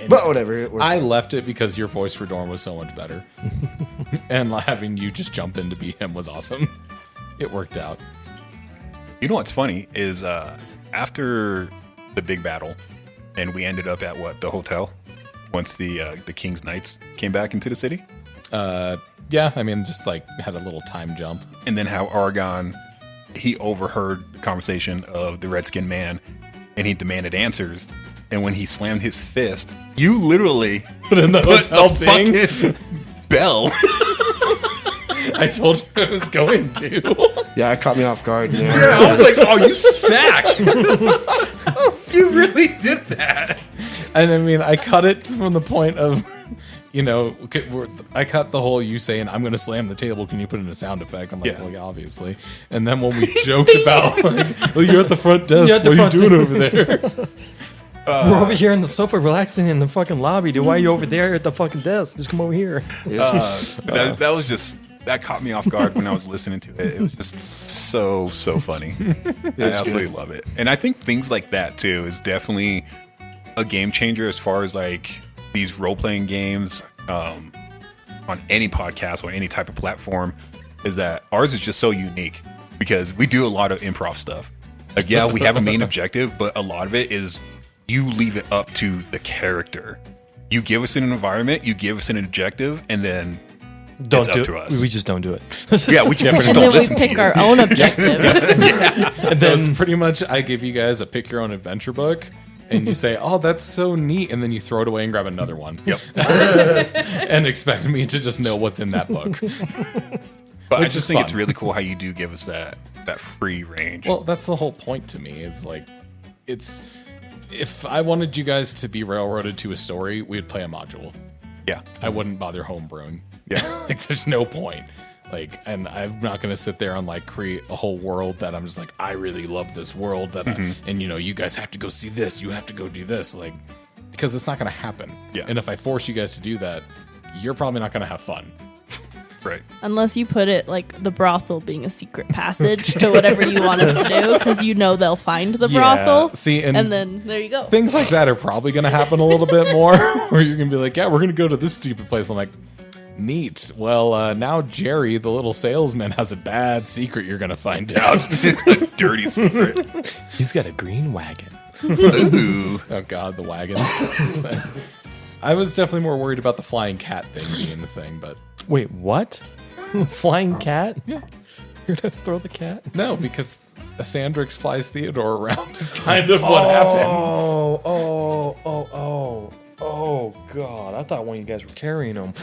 [SPEAKER 5] But whatever. It worked.
[SPEAKER 2] I left it because your voice for Dorm was so much better. And having you just jump in to be him was awesome. It worked out.
[SPEAKER 1] You know what's funny is after the big battle, and we ended up at the hotel once the King's Knights came back into the city?
[SPEAKER 2] Yeah, I mean, just like had a little time jump.
[SPEAKER 1] And then how Argon, he overheard the conversation of the Redskin man, and he demanded answers. And when he slammed his fist, you literally
[SPEAKER 2] Put in the hotel ding.
[SPEAKER 1] fucking bell.
[SPEAKER 2] I told you I was going to.
[SPEAKER 5] Yeah, it caught me off guard. You know?
[SPEAKER 1] Yeah, I was like, oh, you sack. You really did that.
[SPEAKER 2] And I mean, I cut it from the point of, you know, I cut the whole you saying, I'm going to slam the table. Can you put in a sound effect? I'm like,
[SPEAKER 1] Yeah.
[SPEAKER 2] well, yeah, obviously. And then when we joked about, like, well, you're at the front desk.
[SPEAKER 3] You're
[SPEAKER 2] What
[SPEAKER 3] at the
[SPEAKER 2] are you
[SPEAKER 3] front
[SPEAKER 2] doing over there?
[SPEAKER 3] We're over here on the sofa relaxing in the fucking lobby, dude. Why are you over there at the fucking desk? Just come over here.
[SPEAKER 1] That was just, that caught me off guard when I was listening to it. It was just so funny. I absolutely love it. And I think things like that too is definitely a game changer as far as like these role-playing games on any podcast or any type of platform, is that ours is just so unique because we do a lot of improv stuff. Like, yeah, we have a main objective, but a lot of it is you leave it up to the character. You give us an environment, you give us an objective, and then
[SPEAKER 3] Don't
[SPEAKER 1] it's
[SPEAKER 3] do
[SPEAKER 1] up to
[SPEAKER 3] it.
[SPEAKER 1] us.
[SPEAKER 3] We just don't do it.
[SPEAKER 1] Yeah, we just
[SPEAKER 4] And
[SPEAKER 1] don't
[SPEAKER 4] then we
[SPEAKER 1] listen to
[SPEAKER 4] pick
[SPEAKER 1] you.
[SPEAKER 4] our own objective.
[SPEAKER 2] And so it's pretty much, I give you guys a pick your own adventure book. And you say, oh, that's so neat. And then you throw it away and grab another one.
[SPEAKER 1] Yep.
[SPEAKER 2] And expect me to just know what's in that book.
[SPEAKER 1] But I
[SPEAKER 2] Which
[SPEAKER 1] just
[SPEAKER 2] is
[SPEAKER 1] think
[SPEAKER 2] fun.
[SPEAKER 1] it's really cool how you do give us that free range.
[SPEAKER 2] Well, that's the whole point to me. Is like, it's if I wanted you guys to be railroaded to a story, we'd play a module.
[SPEAKER 1] yeah.
[SPEAKER 2] I wouldn't bother homebrewing.
[SPEAKER 1] Yeah.
[SPEAKER 2] Like, there's no point. Like, and I'm not going to sit there and like create a whole world that I'm just like, I really love this world that, and you know, you guys have to go see this, you have to go do this, like, because it's not going to happen.
[SPEAKER 1] Yeah.
[SPEAKER 2] And if I force you guys to do that, you're probably not going to have fun.
[SPEAKER 1] Right.
[SPEAKER 4] Unless you put it like the brothel being a secret passage to whatever you want us to do, because you know they'll find the brothel.
[SPEAKER 2] See,
[SPEAKER 4] and then there you go.
[SPEAKER 2] things like that are probably going to happen a little bit more, where you're going to be like, yeah, we're going to go to this stupid place. I'm like, neat. Well, now Jerry, the little salesman, has a bad secret you're going to find out.
[SPEAKER 1] A dirty secret.
[SPEAKER 3] He's got a green wagon.
[SPEAKER 1] Ooh.
[SPEAKER 2] Oh, God, the wagons. I was definitely more worried about the flying cat thing being the thing, but
[SPEAKER 3] Wait, what? Flying cat?
[SPEAKER 2] yeah.
[SPEAKER 3] You're gonna throw the cat?
[SPEAKER 2] No, because Sandrix flies Theodore around is kind of what happens.
[SPEAKER 3] Oh, God. I thought one of you guys were carrying him.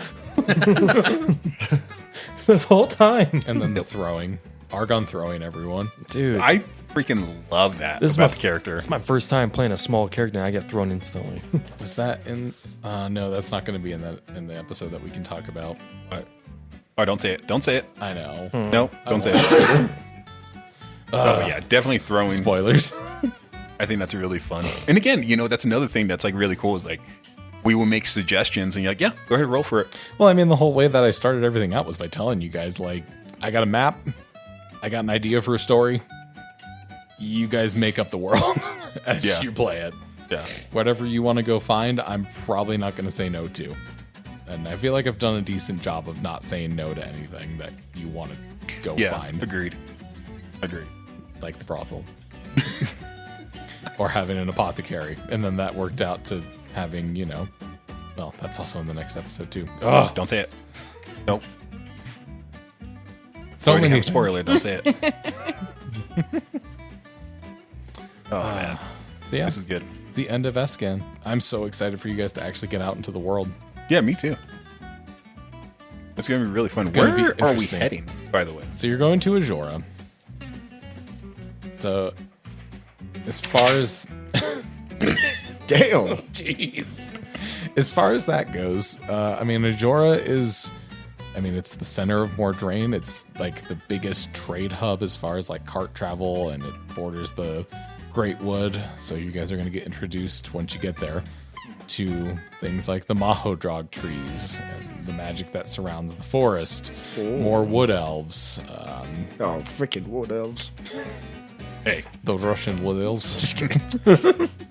[SPEAKER 3] This whole time.
[SPEAKER 2] And then the throwing. Argon throwing everyone.
[SPEAKER 3] Dude,
[SPEAKER 1] I freaking love that
[SPEAKER 3] this is
[SPEAKER 1] about
[SPEAKER 3] my
[SPEAKER 1] the character.
[SPEAKER 3] It's my first time playing a small character and I get thrown instantly.
[SPEAKER 2] Was that in... no, that's not going to be in the episode that we can talk about.
[SPEAKER 1] Oh, don't say it. Don't say it.
[SPEAKER 2] I know.
[SPEAKER 1] No, don't say it. Oh, yeah, definitely throwing.
[SPEAKER 2] Spoilers.
[SPEAKER 1] I think that's really fun. And again, that's another thing that's like really cool is like we will make suggestions and you're like, yeah, go ahead and roll for it.
[SPEAKER 2] Well, I mean, the whole way that I started everything out was by telling you guys, like, I got a map. I got an idea for a story. You guys make up the world as you play it.
[SPEAKER 1] Yeah.
[SPEAKER 2] Whatever you want to go find, I'm probably not going to say no to. And I feel like I've done a decent job of not saying no to anything that you want to go find.
[SPEAKER 1] Agreed.
[SPEAKER 2] Like the brothel. Or having an apothecary. And then that worked out to having, well, that's also in the next episode too.
[SPEAKER 1] Oh, don't say it. Nope.
[SPEAKER 2] So
[SPEAKER 1] Already
[SPEAKER 2] many
[SPEAKER 1] have a spoiler. Don't say it. Oh, man.
[SPEAKER 2] So yeah,
[SPEAKER 1] This is good.
[SPEAKER 2] it's the end of Esscan. I'm so excited for you guys to actually get out into the world.
[SPEAKER 1] Yeah, me too. It's going to be really fun.
[SPEAKER 2] gonna be
[SPEAKER 1] Where are we
[SPEAKER 2] interesting.
[SPEAKER 1] heading, by the way?
[SPEAKER 2] So you're going to Azora. So as far as
[SPEAKER 5] Damn.
[SPEAKER 2] jeez, as far as that goes, I mean, Azora is, it's the center of Mordrain. It's like the biggest trade hub as far as like cart travel, and it borders the Great Wood. So you guys are going to get introduced once you get there to things like the Mahodrog trees and the magic that surrounds the forest, more wood elves,
[SPEAKER 5] Oh, freaking wood elves.
[SPEAKER 1] Hey,
[SPEAKER 2] the Russian wood elves.
[SPEAKER 5] Just kidding.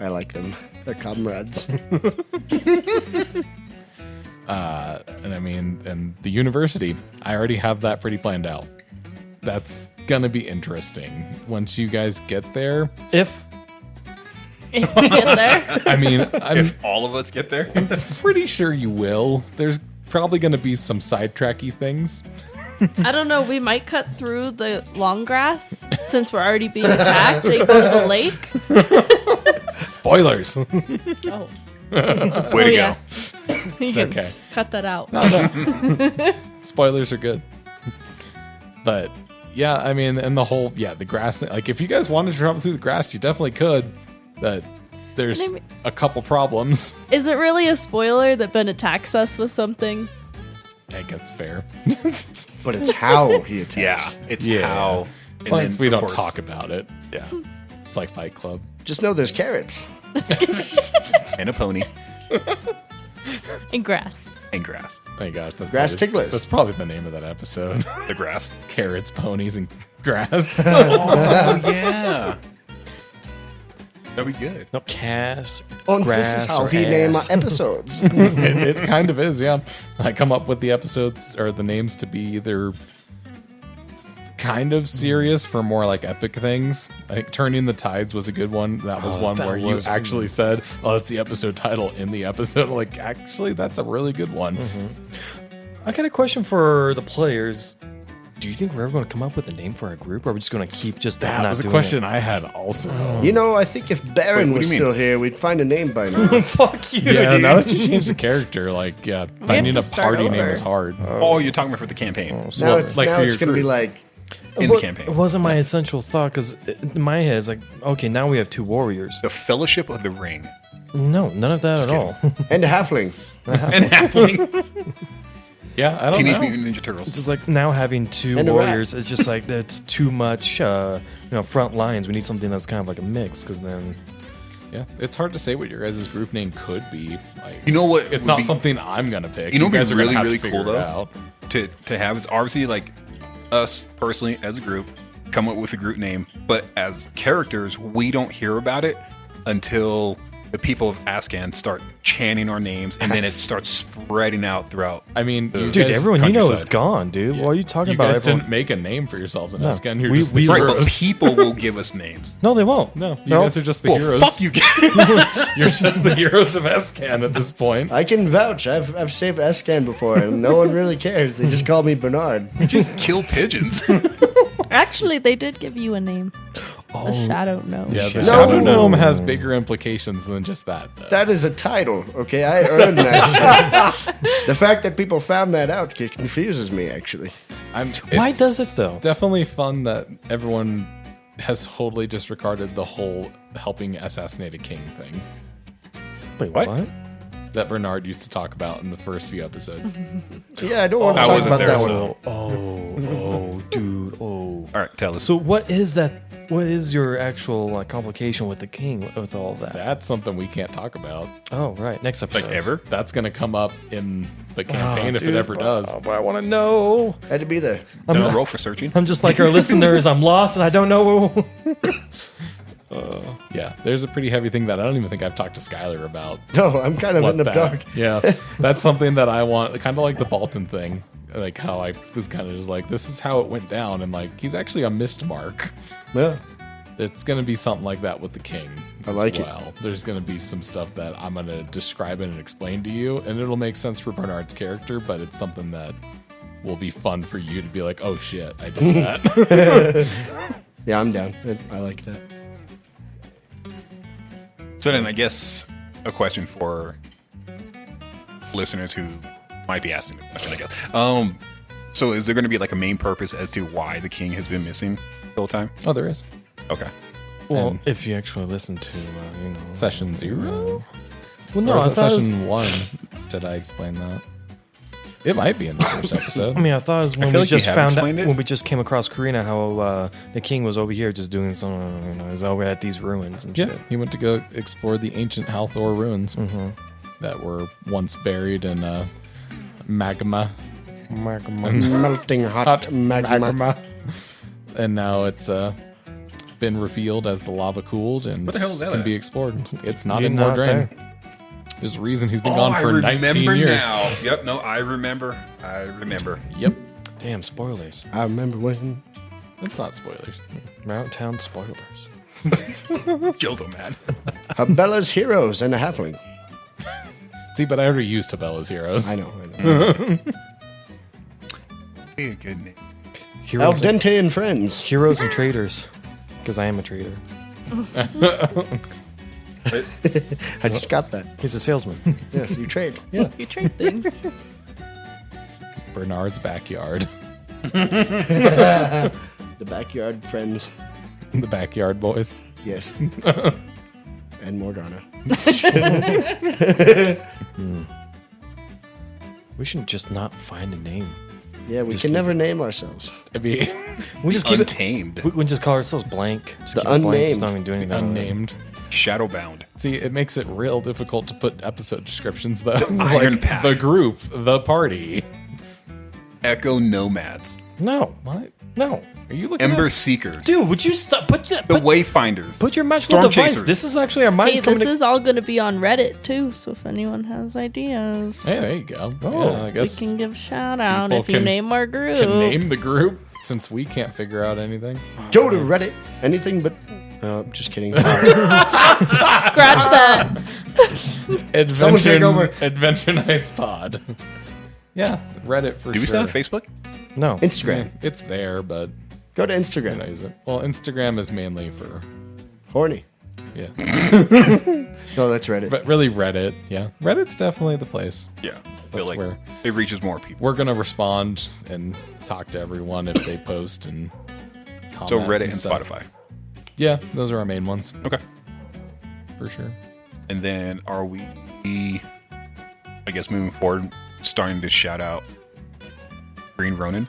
[SPEAKER 5] I like them. They're comrades.
[SPEAKER 2] And the university. I already have that pretty planned out. That's gonna be interesting once you guys get there.
[SPEAKER 3] If
[SPEAKER 4] If we get there.
[SPEAKER 2] I'm
[SPEAKER 1] if all of us get there,
[SPEAKER 2] pretty sure you will. There's probably gonna be some sidetracky things.
[SPEAKER 4] I don't know. We might cut through the long grass since we're already being attacked and go to the lake.
[SPEAKER 2] Spoilers.
[SPEAKER 4] Oh,
[SPEAKER 1] way to
[SPEAKER 4] yeah.
[SPEAKER 1] go.
[SPEAKER 4] You
[SPEAKER 2] It's
[SPEAKER 4] can
[SPEAKER 2] okay.
[SPEAKER 4] cut that out.
[SPEAKER 2] Spoilers are good. But yeah, and the whole the grass thing. Like if you guys wanted to travel through the grass, you definitely could. But there's
[SPEAKER 4] And
[SPEAKER 2] a couple problems.
[SPEAKER 4] Is it really a spoiler that Ben attacks us with something?
[SPEAKER 2] I think that's fair.
[SPEAKER 5] But it's how he attacks.
[SPEAKER 1] Yeah, it's
[SPEAKER 2] Yeah.
[SPEAKER 1] how. and
[SPEAKER 2] Plus,
[SPEAKER 1] then,
[SPEAKER 2] we
[SPEAKER 1] of
[SPEAKER 2] don't
[SPEAKER 1] course-
[SPEAKER 2] talk about it.
[SPEAKER 1] Yeah,
[SPEAKER 2] It's like Fight Club.
[SPEAKER 5] Just know there's carrots.
[SPEAKER 1] and a pony
[SPEAKER 4] And grass.
[SPEAKER 1] and grass.
[SPEAKER 2] Oh my gosh, that's
[SPEAKER 5] Grass
[SPEAKER 2] probably,
[SPEAKER 5] ticklers.
[SPEAKER 2] That's probably the name of that episode.
[SPEAKER 1] The grass.
[SPEAKER 2] Carrots, ponies, and grass.
[SPEAKER 1] Oh yeah, that'd be good.
[SPEAKER 3] no cast,
[SPEAKER 5] Und this is
[SPEAKER 3] grass,
[SPEAKER 5] how
[SPEAKER 3] or
[SPEAKER 5] we name our
[SPEAKER 3] ass.
[SPEAKER 5] episodes.
[SPEAKER 2] It kind of is, yeah. I come up with the episodes or the names to be either kind of serious for more like epic things. I think Turning the Tides was a good one. That was one
[SPEAKER 3] that
[SPEAKER 2] where you
[SPEAKER 3] was-
[SPEAKER 2] actually said, "Oh, that's the episode title in the episode." Like, actually, that's a really good one.
[SPEAKER 3] I got a question for the players. Do you think we're ever going to come up with a name for our group, or are we just going to keep just
[SPEAKER 2] That
[SPEAKER 3] not
[SPEAKER 2] was a
[SPEAKER 3] doing
[SPEAKER 2] question I had also.
[SPEAKER 5] You know, I think if Baron
[SPEAKER 1] Wait, what
[SPEAKER 5] was
[SPEAKER 1] do you
[SPEAKER 5] still
[SPEAKER 1] mean?
[SPEAKER 5] here, we'd find a name by now.
[SPEAKER 3] it? Fuck you,
[SPEAKER 2] Yeah,
[SPEAKER 3] dude.
[SPEAKER 2] now that you changed the character, like, finding
[SPEAKER 4] to
[SPEAKER 2] a
[SPEAKER 4] start
[SPEAKER 2] party name
[SPEAKER 4] over.
[SPEAKER 2] is hard.
[SPEAKER 1] Oh, you're talking about for the campaign
[SPEAKER 5] Now it's
[SPEAKER 2] like
[SPEAKER 5] now
[SPEAKER 2] for
[SPEAKER 5] it's
[SPEAKER 2] your
[SPEAKER 5] going to be
[SPEAKER 2] group.
[SPEAKER 5] like
[SPEAKER 1] in the campaign.
[SPEAKER 3] It wasn't my essential thought because in my head it's like, okay, now we have two warriors.
[SPEAKER 1] The Fellowship of the Ring
[SPEAKER 3] No, none of that at all.
[SPEAKER 5] and a halfling.
[SPEAKER 1] and Halfling
[SPEAKER 2] Yeah, I don't
[SPEAKER 1] Teenage
[SPEAKER 2] know.
[SPEAKER 1] Mutant Ninja Turtles.
[SPEAKER 3] Just like now having two
[SPEAKER 5] And a rat.
[SPEAKER 3] warriors, it's just like that's too much. Front lines. We need something that's kind of like a mix because then
[SPEAKER 2] Yeah, it's hard to say what your guys' group name could be. Like,
[SPEAKER 1] You know what?
[SPEAKER 2] it's
[SPEAKER 1] would
[SPEAKER 2] not
[SPEAKER 1] be-
[SPEAKER 2] something I'm gonna pick.
[SPEAKER 1] You know,
[SPEAKER 2] guys
[SPEAKER 1] what'd
[SPEAKER 2] are
[SPEAKER 1] be
[SPEAKER 2] gonna
[SPEAKER 1] really
[SPEAKER 2] have to
[SPEAKER 1] really cool
[SPEAKER 2] figure it
[SPEAKER 1] though
[SPEAKER 2] out.
[SPEAKER 1] to have is obviously like us personally as a group come up with a group name, but as characters we don't hear about it until the people of Esscan start chanting our names, and then it starts spreading out throughout.
[SPEAKER 2] I mean, you
[SPEAKER 3] Dude,
[SPEAKER 2] guys,
[SPEAKER 3] everyone you know is
[SPEAKER 1] countryside.
[SPEAKER 3] gone, dude. What are you talking
[SPEAKER 2] you
[SPEAKER 3] about?
[SPEAKER 2] guys
[SPEAKER 3] Everyone?
[SPEAKER 2] didn't make a name for yourselves in
[SPEAKER 3] No.
[SPEAKER 2] Esscan. You're
[SPEAKER 3] We-
[SPEAKER 2] just
[SPEAKER 3] we-
[SPEAKER 2] the
[SPEAKER 1] Right, but
[SPEAKER 2] heroes.
[SPEAKER 1] people will give us names.
[SPEAKER 3] No, they won't.
[SPEAKER 2] No, you guys are just the
[SPEAKER 1] Well,
[SPEAKER 2] heroes.
[SPEAKER 1] fuck you.
[SPEAKER 2] You're just the heroes of Esscan at this point.
[SPEAKER 5] I can vouch. I've saved Esscan before, and no one really cares. They just call me Bernard.
[SPEAKER 1] Just kill pigeons.
[SPEAKER 4] Actually, they did give you a name. The Shadow Gnome.
[SPEAKER 2] Yeah, the
[SPEAKER 5] No.
[SPEAKER 2] Shadow Gnome has bigger implications than just that. Though.
[SPEAKER 5] That is a title, okay? I earned that shit. The fact that people found that out confuses me, actually.
[SPEAKER 3] Why
[SPEAKER 2] It's
[SPEAKER 3] does it, though?
[SPEAKER 2] Definitely fun that everyone has totally disregarded the whole helping assassinate a king thing
[SPEAKER 3] Wait,
[SPEAKER 1] What?
[SPEAKER 3] what?
[SPEAKER 2] that Bernard used to talk about in the first few episodes.
[SPEAKER 5] Yeah, I don't want to
[SPEAKER 1] I
[SPEAKER 5] talk
[SPEAKER 1] wasn't
[SPEAKER 5] about
[SPEAKER 1] there,
[SPEAKER 5] that
[SPEAKER 1] so-
[SPEAKER 5] one.
[SPEAKER 3] Oh, dude. Oh.
[SPEAKER 1] All right, tell us.
[SPEAKER 3] So what is that? What is your actual complication with the king with all of that?
[SPEAKER 2] That's something we can't talk about.
[SPEAKER 3] Oh, right. Next episode.
[SPEAKER 1] like ever?
[SPEAKER 2] That's going to come up in the campaign if it ever does.
[SPEAKER 3] But I want to know.
[SPEAKER 5] Had to be there.
[SPEAKER 1] No roll for searching.
[SPEAKER 3] I'm just like our listeners. I'm lost and I don't know.
[SPEAKER 2] Yeah, there's a pretty heavy thing that I don't even think I've talked to Skylar about.
[SPEAKER 5] No, I'm kind of in the dark.
[SPEAKER 2] Yeah, that's something that I want, kind of like the Bolton thing. Like how I was kind of just like, this is how it went down, and like he's actually a missed mark.
[SPEAKER 5] Yeah.
[SPEAKER 2] It's going to be something like that with the king.
[SPEAKER 5] I like it.
[SPEAKER 2] There's going to be some stuff that I'm going to describe it and explain to you, and it'll make sense for Bernard's character, but it's something that will be fun for you to be like, oh shit, I did that.
[SPEAKER 5] Yeah, I'm down. I like that.
[SPEAKER 1] So then I guess a question for listeners who might be asking the question, I guess. So is there going to be like a main purpose as to why the king has been missing the whole time?
[SPEAKER 2] Oh, there is.
[SPEAKER 1] Okay.
[SPEAKER 3] Well,
[SPEAKER 2] And-
[SPEAKER 3] if you actually listen to,
[SPEAKER 2] Session 0?
[SPEAKER 3] Well, no,
[SPEAKER 2] Or
[SPEAKER 3] I
[SPEAKER 2] was it
[SPEAKER 3] thought it was,
[SPEAKER 2] session 1? Did I explain that? It might be in the first episode.
[SPEAKER 3] I mean, I thought it was when
[SPEAKER 1] feel
[SPEAKER 3] we
[SPEAKER 1] like you
[SPEAKER 3] just
[SPEAKER 1] have
[SPEAKER 3] found out,
[SPEAKER 1] explained it.
[SPEAKER 3] when we just came across Karina, how the king was over here just doing some, he's over at these ruins and
[SPEAKER 2] Yeah,
[SPEAKER 3] shit.
[SPEAKER 2] he went to go explore the ancient Halthor ruins that were once buried in magma.
[SPEAKER 5] Melting hot magma.
[SPEAKER 2] And now it's been revealed as the lava cooled and
[SPEAKER 1] the hell is that
[SPEAKER 2] can
[SPEAKER 1] at?
[SPEAKER 2] be explored. It's not
[SPEAKER 3] You're
[SPEAKER 2] in
[SPEAKER 3] not
[SPEAKER 2] Mordrain.
[SPEAKER 3] there.
[SPEAKER 2] There's a reason he's been gone for 19 years.
[SPEAKER 1] now. Yep, no, I remember. I remember.
[SPEAKER 2] Yep.
[SPEAKER 3] Damn, spoilers.
[SPEAKER 5] I remember when.
[SPEAKER 2] That's not spoilers.
[SPEAKER 3] Round Town spoilers.
[SPEAKER 1] Jill's so mad.
[SPEAKER 5] Bella's heroes and a halfling.
[SPEAKER 2] See, but I already used Tabella's heroes.
[SPEAKER 5] I know.
[SPEAKER 1] Be a good name.
[SPEAKER 5] Al
[SPEAKER 3] Heroes,
[SPEAKER 5] dente and friends.
[SPEAKER 3] heroes and traders. Because I am a trader.
[SPEAKER 5] I just got that.
[SPEAKER 3] He's a salesman.
[SPEAKER 5] Yes, you trade.
[SPEAKER 4] You trade things.
[SPEAKER 2] Bernard's backyard.
[SPEAKER 5] The backyard friends.
[SPEAKER 2] The backyard boys.
[SPEAKER 5] Yes. And Morgana.
[SPEAKER 3] We should just not find a name.
[SPEAKER 5] Yeah, we can never name ourselves.
[SPEAKER 2] I mean,
[SPEAKER 3] We just keep it.
[SPEAKER 1] Untamed.
[SPEAKER 3] We can just call ourselves blank. Just
[SPEAKER 5] The
[SPEAKER 3] keep it blank. Just
[SPEAKER 5] unnamed.
[SPEAKER 3] not even do anything. with it.
[SPEAKER 2] unnamed.
[SPEAKER 1] Shadowbound.
[SPEAKER 2] See, it makes it real difficult to put episode descriptions, though.
[SPEAKER 1] Iron
[SPEAKER 2] Like,
[SPEAKER 1] Pack.
[SPEAKER 2] the group, the party.
[SPEAKER 1] Echo Nomads.
[SPEAKER 3] No.
[SPEAKER 2] What?
[SPEAKER 3] No.
[SPEAKER 2] Are you looking
[SPEAKER 1] Ember
[SPEAKER 2] at?
[SPEAKER 1] Seekers.
[SPEAKER 3] Dude, would you stop? Put that.
[SPEAKER 1] The
[SPEAKER 3] Put,
[SPEAKER 1] Wayfinders.
[SPEAKER 3] put your magical
[SPEAKER 1] Storm
[SPEAKER 3] device.
[SPEAKER 1] Chasers.
[SPEAKER 3] This is actually our
[SPEAKER 4] Hey,
[SPEAKER 3] minds coming
[SPEAKER 4] this
[SPEAKER 3] to.
[SPEAKER 4] is all going to be on Reddit too. So if anyone has ideas,
[SPEAKER 2] Hey, there you go.
[SPEAKER 3] Oh,
[SPEAKER 2] Yeah, I
[SPEAKER 4] we
[SPEAKER 2] guess
[SPEAKER 4] can give shout out
[SPEAKER 2] people
[SPEAKER 4] if you
[SPEAKER 2] can-
[SPEAKER 4] name our group.
[SPEAKER 2] can name the group since we can't figure out anything.
[SPEAKER 5] Go to Reddit. Anything but. Just kidding.
[SPEAKER 4] Scratch that.
[SPEAKER 5] Someone take over.
[SPEAKER 2] Adventure Nights Pod. Yeah, Reddit for
[SPEAKER 1] Do we
[SPEAKER 2] sure.
[SPEAKER 1] still have Facebook?
[SPEAKER 3] No.
[SPEAKER 5] Instagram.
[SPEAKER 2] It's there, but
[SPEAKER 5] Go to
[SPEAKER 2] you know,
[SPEAKER 5] Instagram.
[SPEAKER 2] is it? Well, Instagram is mainly for
[SPEAKER 5] Horny.
[SPEAKER 2] yeah,
[SPEAKER 5] No, that's Reddit.
[SPEAKER 2] but really Reddit. Yeah, Reddit's definitely the place.
[SPEAKER 1] Yeah. I
[SPEAKER 2] That's
[SPEAKER 1] feel like
[SPEAKER 2] where-
[SPEAKER 1] it reaches more people.
[SPEAKER 2] We're gonna respond and talk to everyone if they post and comment.
[SPEAKER 1] So Reddit and
[SPEAKER 2] stuff.
[SPEAKER 1] Spotify.
[SPEAKER 2] Yeah, those are our main ones
[SPEAKER 1] Okay.
[SPEAKER 2] for sure.
[SPEAKER 1] And then are we, I guess, moving forward, starting to shout out Green Ronin?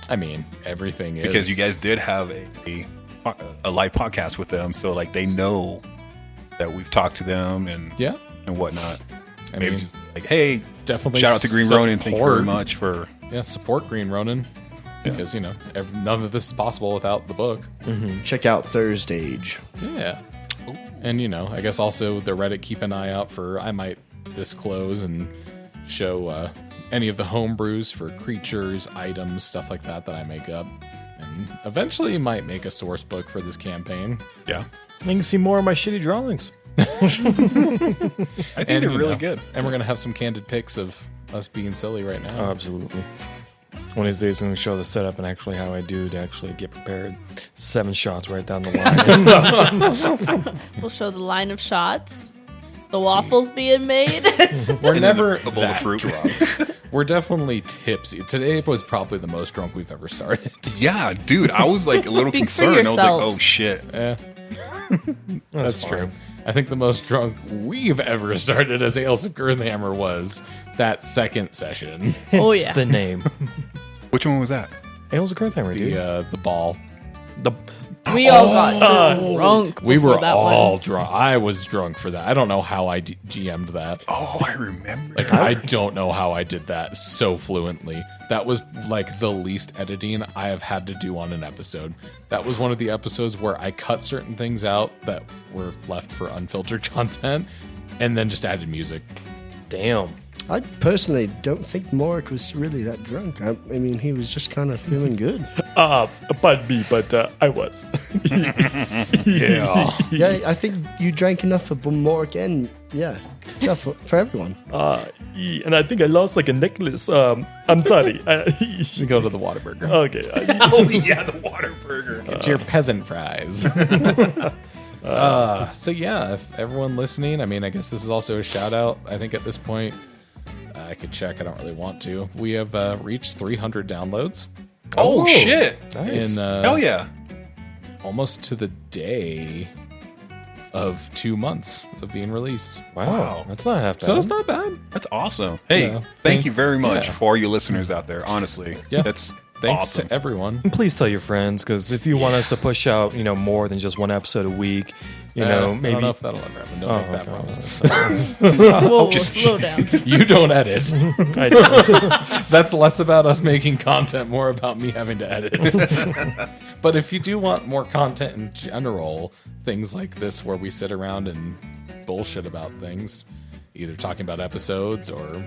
[SPEAKER 2] I mean, everything is
[SPEAKER 1] Because you guys did have a live podcast with them, so like they know that we've talked to them and
[SPEAKER 2] Yeah,
[SPEAKER 1] whatnot.
[SPEAKER 2] I
[SPEAKER 1] Maybe
[SPEAKER 2] mean,
[SPEAKER 1] just like, hey,
[SPEAKER 2] definitely
[SPEAKER 1] shout out to Green Ronin. Thank you very
[SPEAKER 2] support-
[SPEAKER 1] much for.
[SPEAKER 2] Yeah, support Green Ronin because you know none of this is possible without the book.
[SPEAKER 5] Check out Thursdage.
[SPEAKER 2] Yeah, And, I guess also the Reddit, keep an eye out for, I might disclose and show any of the home brews for creatures, items, stuff like that I make up. And eventually might make a source book for this campaign.
[SPEAKER 1] Yeah.
[SPEAKER 3] You can see more of my shitty drawings.
[SPEAKER 1] I think they're really good.
[SPEAKER 2] And we're going to have some candid pics of us being silly right now.
[SPEAKER 3] Oh, absolutely. One of these days, I'm going to show the setup and actually how I do to actually get prepared. 7 shots right down the line.
[SPEAKER 4] We'll show the line of shots. The waffles being made.
[SPEAKER 2] We're never
[SPEAKER 1] a bowl of fruit.
[SPEAKER 2] drunk. We're definitely tipsy. Today was probably the most drunk we've ever started.
[SPEAKER 1] Yeah, dude, I was like a little
[SPEAKER 4] Speak for
[SPEAKER 1] concerned. I was like,
[SPEAKER 4] yourselves.
[SPEAKER 1] oh shit.
[SPEAKER 2] That's
[SPEAKER 3] fine.
[SPEAKER 2] true. I think the most drunk we've ever started as Ales of Girthhammer was that second session.
[SPEAKER 4] Oh,
[SPEAKER 3] Hence
[SPEAKER 4] yeah.
[SPEAKER 3] the name.
[SPEAKER 1] Which one was that?
[SPEAKER 3] Ales of Girthhammer, dude.
[SPEAKER 2] The ball.
[SPEAKER 4] We all got drunk.
[SPEAKER 2] We were
[SPEAKER 4] before that
[SPEAKER 2] all
[SPEAKER 4] one.
[SPEAKER 2] drunk. I was drunk for that. I don't know how I GM'd that.
[SPEAKER 1] Oh, I remember.
[SPEAKER 2] Like, I don't know how I did that so fluently. That was like the least editing I have had to do on an episode. That was one of the episodes where I cut certain things out that were left for unfiltered content and then just added music.
[SPEAKER 3] Damn.
[SPEAKER 5] I personally don't think Morik was really that drunk. I mean, he was just kind of feeling good.
[SPEAKER 3] Pardon me, but I was.
[SPEAKER 2] Yeah.
[SPEAKER 5] Yeah, I think you drank enough for Morik and, for everyone.
[SPEAKER 3] And I think I lost like a necklace. I'm sorry.
[SPEAKER 2] You go to the Whataburger.
[SPEAKER 3] Okay.
[SPEAKER 1] Oh, yeah, the water burger.
[SPEAKER 2] Get your peasant fries. So yeah, if everyone listening, I mean, I guess this is also a shout out. I think at this point, I could check. I don't really want to. We have reached 300 downloads.
[SPEAKER 1] Oh, shit.
[SPEAKER 3] Nice.
[SPEAKER 2] In
[SPEAKER 1] Hell yeah.
[SPEAKER 2] almost to the day of 2 months of being released.
[SPEAKER 3] Wow. That's not half bad.
[SPEAKER 2] So that's not bad.
[SPEAKER 1] That's awesome. Hey,
[SPEAKER 2] So,
[SPEAKER 1] thank you very much
[SPEAKER 2] yeah.
[SPEAKER 1] for all your listeners out there. Honestly,
[SPEAKER 2] Yeah.
[SPEAKER 1] that's
[SPEAKER 2] Thanks
[SPEAKER 1] awesome.
[SPEAKER 2] to everyone.
[SPEAKER 3] Please tell your friends, because if you want us to push out, more than just one episode a week,
[SPEAKER 2] I don't
[SPEAKER 3] maybe.
[SPEAKER 2] know if that'll ever happen. Don't
[SPEAKER 3] Oh,
[SPEAKER 2] make that
[SPEAKER 3] okay.
[SPEAKER 2] promise.
[SPEAKER 4] Whoa, slow down.
[SPEAKER 2] You don't edit.
[SPEAKER 3] I don't.
[SPEAKER 2] That's less about us making content, more about me having to edit. But if you do want more content in general, things like this where we sit around and bullshit about things, either talking about episodes or,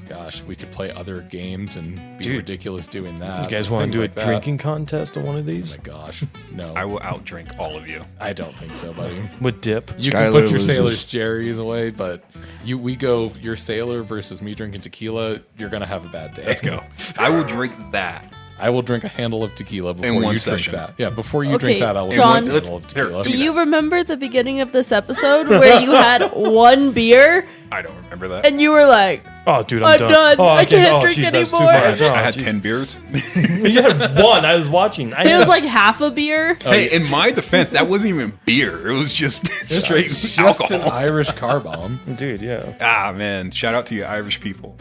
[SPEAKER 2] gosh, we could play other games and be
[SPEAKER 3] Dude,
[SPEAKER 2] ridiculous doing that.
[SPEAKER 3] You guys want
[SPEAKER 2] Things
[SPEAKER 3] to do
[SPEAKER 2] like
[SPEAKER 3] a
[SPEAKER 2] that.
[SPEAKER 3] drinking contest on one of
[SPEAKER 2] Oh
[SPEAKER 3] these?
[SPEAKER 2] my gosh, no.
[SPEAKER 1] I will outdrink all of you.
[SPEAKER 2] I don't think so, buddy.
[SPEAKER 3] With dip?
[SPEAKER 2] You
[SPEAKER 5] Skylar
[SPEAKER 2] can put your
[SPEAKER 5] loses.
[SPEAKER 2] Sailor's Jerry's away, but we go your Sailor versus me drinking tequila, you're going to have a bad day.
[SPEAKER 1] Let's go. I will drink that.
[SPEAKER 2] I will drink a handle of tequila before
[SPEAKER 1] one
[SPEAKER 2] you
[SPEAKER 1] session.
[SPEAKER 2] drink that. Yeah, before you
[SPEAKER 4] Okay,
[SPEAKER 2] drink that, I will
[SPEAKER 4] John-
[SPEAKER 2] drink a handle of tequila.
[SPEAKER 4] Do you remember the beginning of this episode where you had one beer
[SPEAKER 1] I don't remember that.
[SPEAKER 4] and you were like,
[SPEAKER 3] Oh, dude,
[SPEAKER 4] I'm done.
[SPEAKER 3] Oh,
[SPEAKER 4] I can't drink
[SPEAKER 3] geez, that's too
[SPEAKER 4] anymore.
[SPEAKER 3] much. Oh,
[SPEAKER 1] I had
[SPEAKER 3] geez.
[SPEAKER 1] 10 beers.
[SPEAKER 3] You had one. I was watching.
[SPEAKER 4] it was like half a beer?
[SPEAKER 1] Hey, in my defense, that wasn't even beer. It was just straight
[SPEAKER 2] Just an
[SPEAKER 1] alcohol.
[SPEAKER 2] Irish car bomb.
[SPEAKER 3] Dude, yeah.
[SPEAKER 1] Ah, man. Shout out to you Irish people.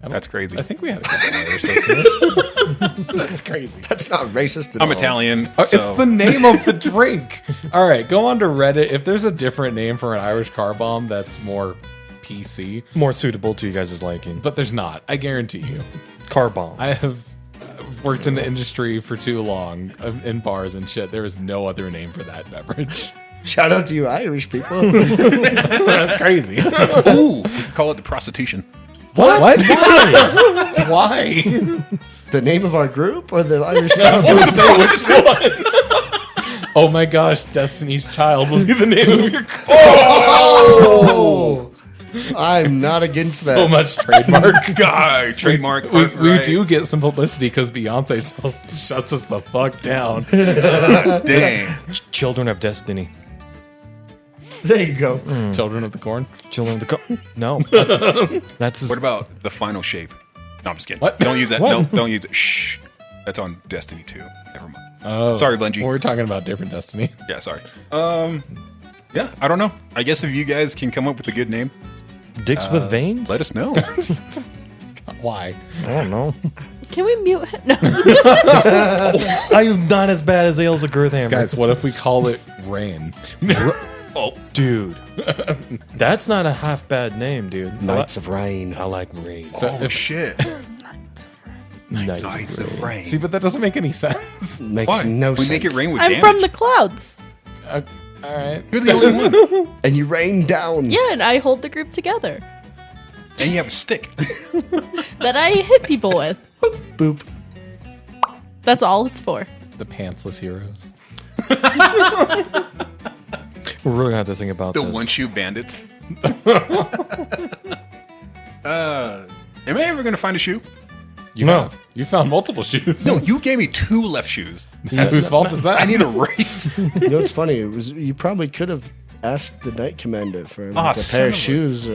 [SPEAKER 1] That's crazy.
[SPEAKER 2] I think we had a couple Irish listeners. That's crazy.
[SPEAKER 5] That's not racist at
[SPEAKER 1] I'm
[SPEAKER 5] all.
[SPEAKER 1] Italian.
[SPEAKER 2] It's
[SPEAKER 1] so-
[SPEAKER 2] the name of the drink. All right, go on to Reddit. If there's a different name for an Irish car bomb that's more PC,
[SPEAKER 3] More suitable to you guys' liking.
[SPEAKER 2] but there's not. I guarantee you.
[SPEAKER 3] Car bomb.
[SPEAKER 2] I have worked in the industry for too long in bars and shit. There is no other name for that beverage.
[SPEAKER 5] Shout out to you Irish people.
[SPEAKER 2] That's crazy.
[SPEAKER 1] Ooh, we could call it the prostitution.
[SPEAKER 2] What? Why? Why?
[SPEAKER 5] The name of our group or the Irish
[SPEAKER 2] Oh my gosh, Destiny's Child will be the name of your
[SPEAKER 5] I'm not against that.
[SPEAKER 2] so much trademark.
[SPEAKER 1] Guy, trademark.
[SPEAKER 2] We do get some publicity because Beyonce shuts us the fuck down.
[SPEAKER 1] Dang.
[SPEAKER 3] Children of Destiny.
[SPEAKER 5] There you go.
[SPEAKER 2] Children of the Corn.
[SPEAKER 3] Children of the No. That's
[SPEAKER 1] What about the final shape? No, I'm just kidding.
[SPEAKER 2] What?
[SPEAKER 1] Don't use that.
[SPEAKER 3] What?
[SPEAKER 1] No, don't use it. Shh. That's on Destiny 2. Never mind.
[SPEAKER 2] Oh,
[SPEAKER 1] Sorry, Bungie.
[SPEAKER 2] We're talking about different Destiny.
[SPEAKER 1] Yeah, sorry. Yeah, I don't know. I guess if you guys can come up with a good name,
[SPEAKER 3] Dicks with veins?
[SPEAKER 1] let us know.
[SPEAKER 2] Why?
[SPEAKER 3] I don't know.
[SPEAKER 4] Can we mute him? No.
[SPEAKER 3] I'm not as bad as Ales of Girthhammer.
[SPEAKER 2] Guys, what if we call it Rain?
[SPEAKER 3] Oh, dude. That's not a half bad name, dude.
[SPEAKER 5] Knights of Rain.
[SPEAKER 3] I like rain.
[SPEAKER 1] Oh, shit.
[SPEAKER 3] Nights
[SPEAKER 1] Nights of Rain.
[SPEAKER 2] See, but that doesn't make any sense.
[SPEAKER 5] Makes
[SPEAKER 1] Why?
[SPEAKER 5] no
[SPEAKER 1] we
[SPEAKER 5] sense.
[SPEAKER 1] make it rain with
[SPEAKER 4] I'm
[SPEAKER 1] damage.
[SPEAKER 4] from the clouds.
[SPEAKER 2] All right.
[SPEAKER 1] You're the only one.
[SPEAKER 5] And you rain down.
[SPEAKER 4] Yeah, and I hold the group together
[SPEAKER 1] And you have a stick.
[SPEAKER 4] that I hit people with.
[SPEAKER 5] Boop.
[SPEAKER 4] That's all it's for.
[SPEAKER 2] The pantsless heroes.
[SPEAKER 3] We're really gonna have to think about
[SPEAKER 1] The
[SPEAKER 3] this.
[SPEAKER 1] one shoe bandits. Am I ever going to find a shoe?
[SPEAKER 2] You have. You found multiple shoes.
[SPEAKER 1] No, you gave me 2 left shoes.
[SPEAKER 2] Whose fault is that?
[SPEAKER 1] I need a race.
[SPEAKER 5] You know what's funny? It was you probably could have asked the Knight Commander for like, a
[SPEAKER 1] son
[SPEAKER 5] pair
[SPEAKER 1] of
[SPEAKER 5] of
[SPEAKER 1] a-
[SPEAKER 5] shoes.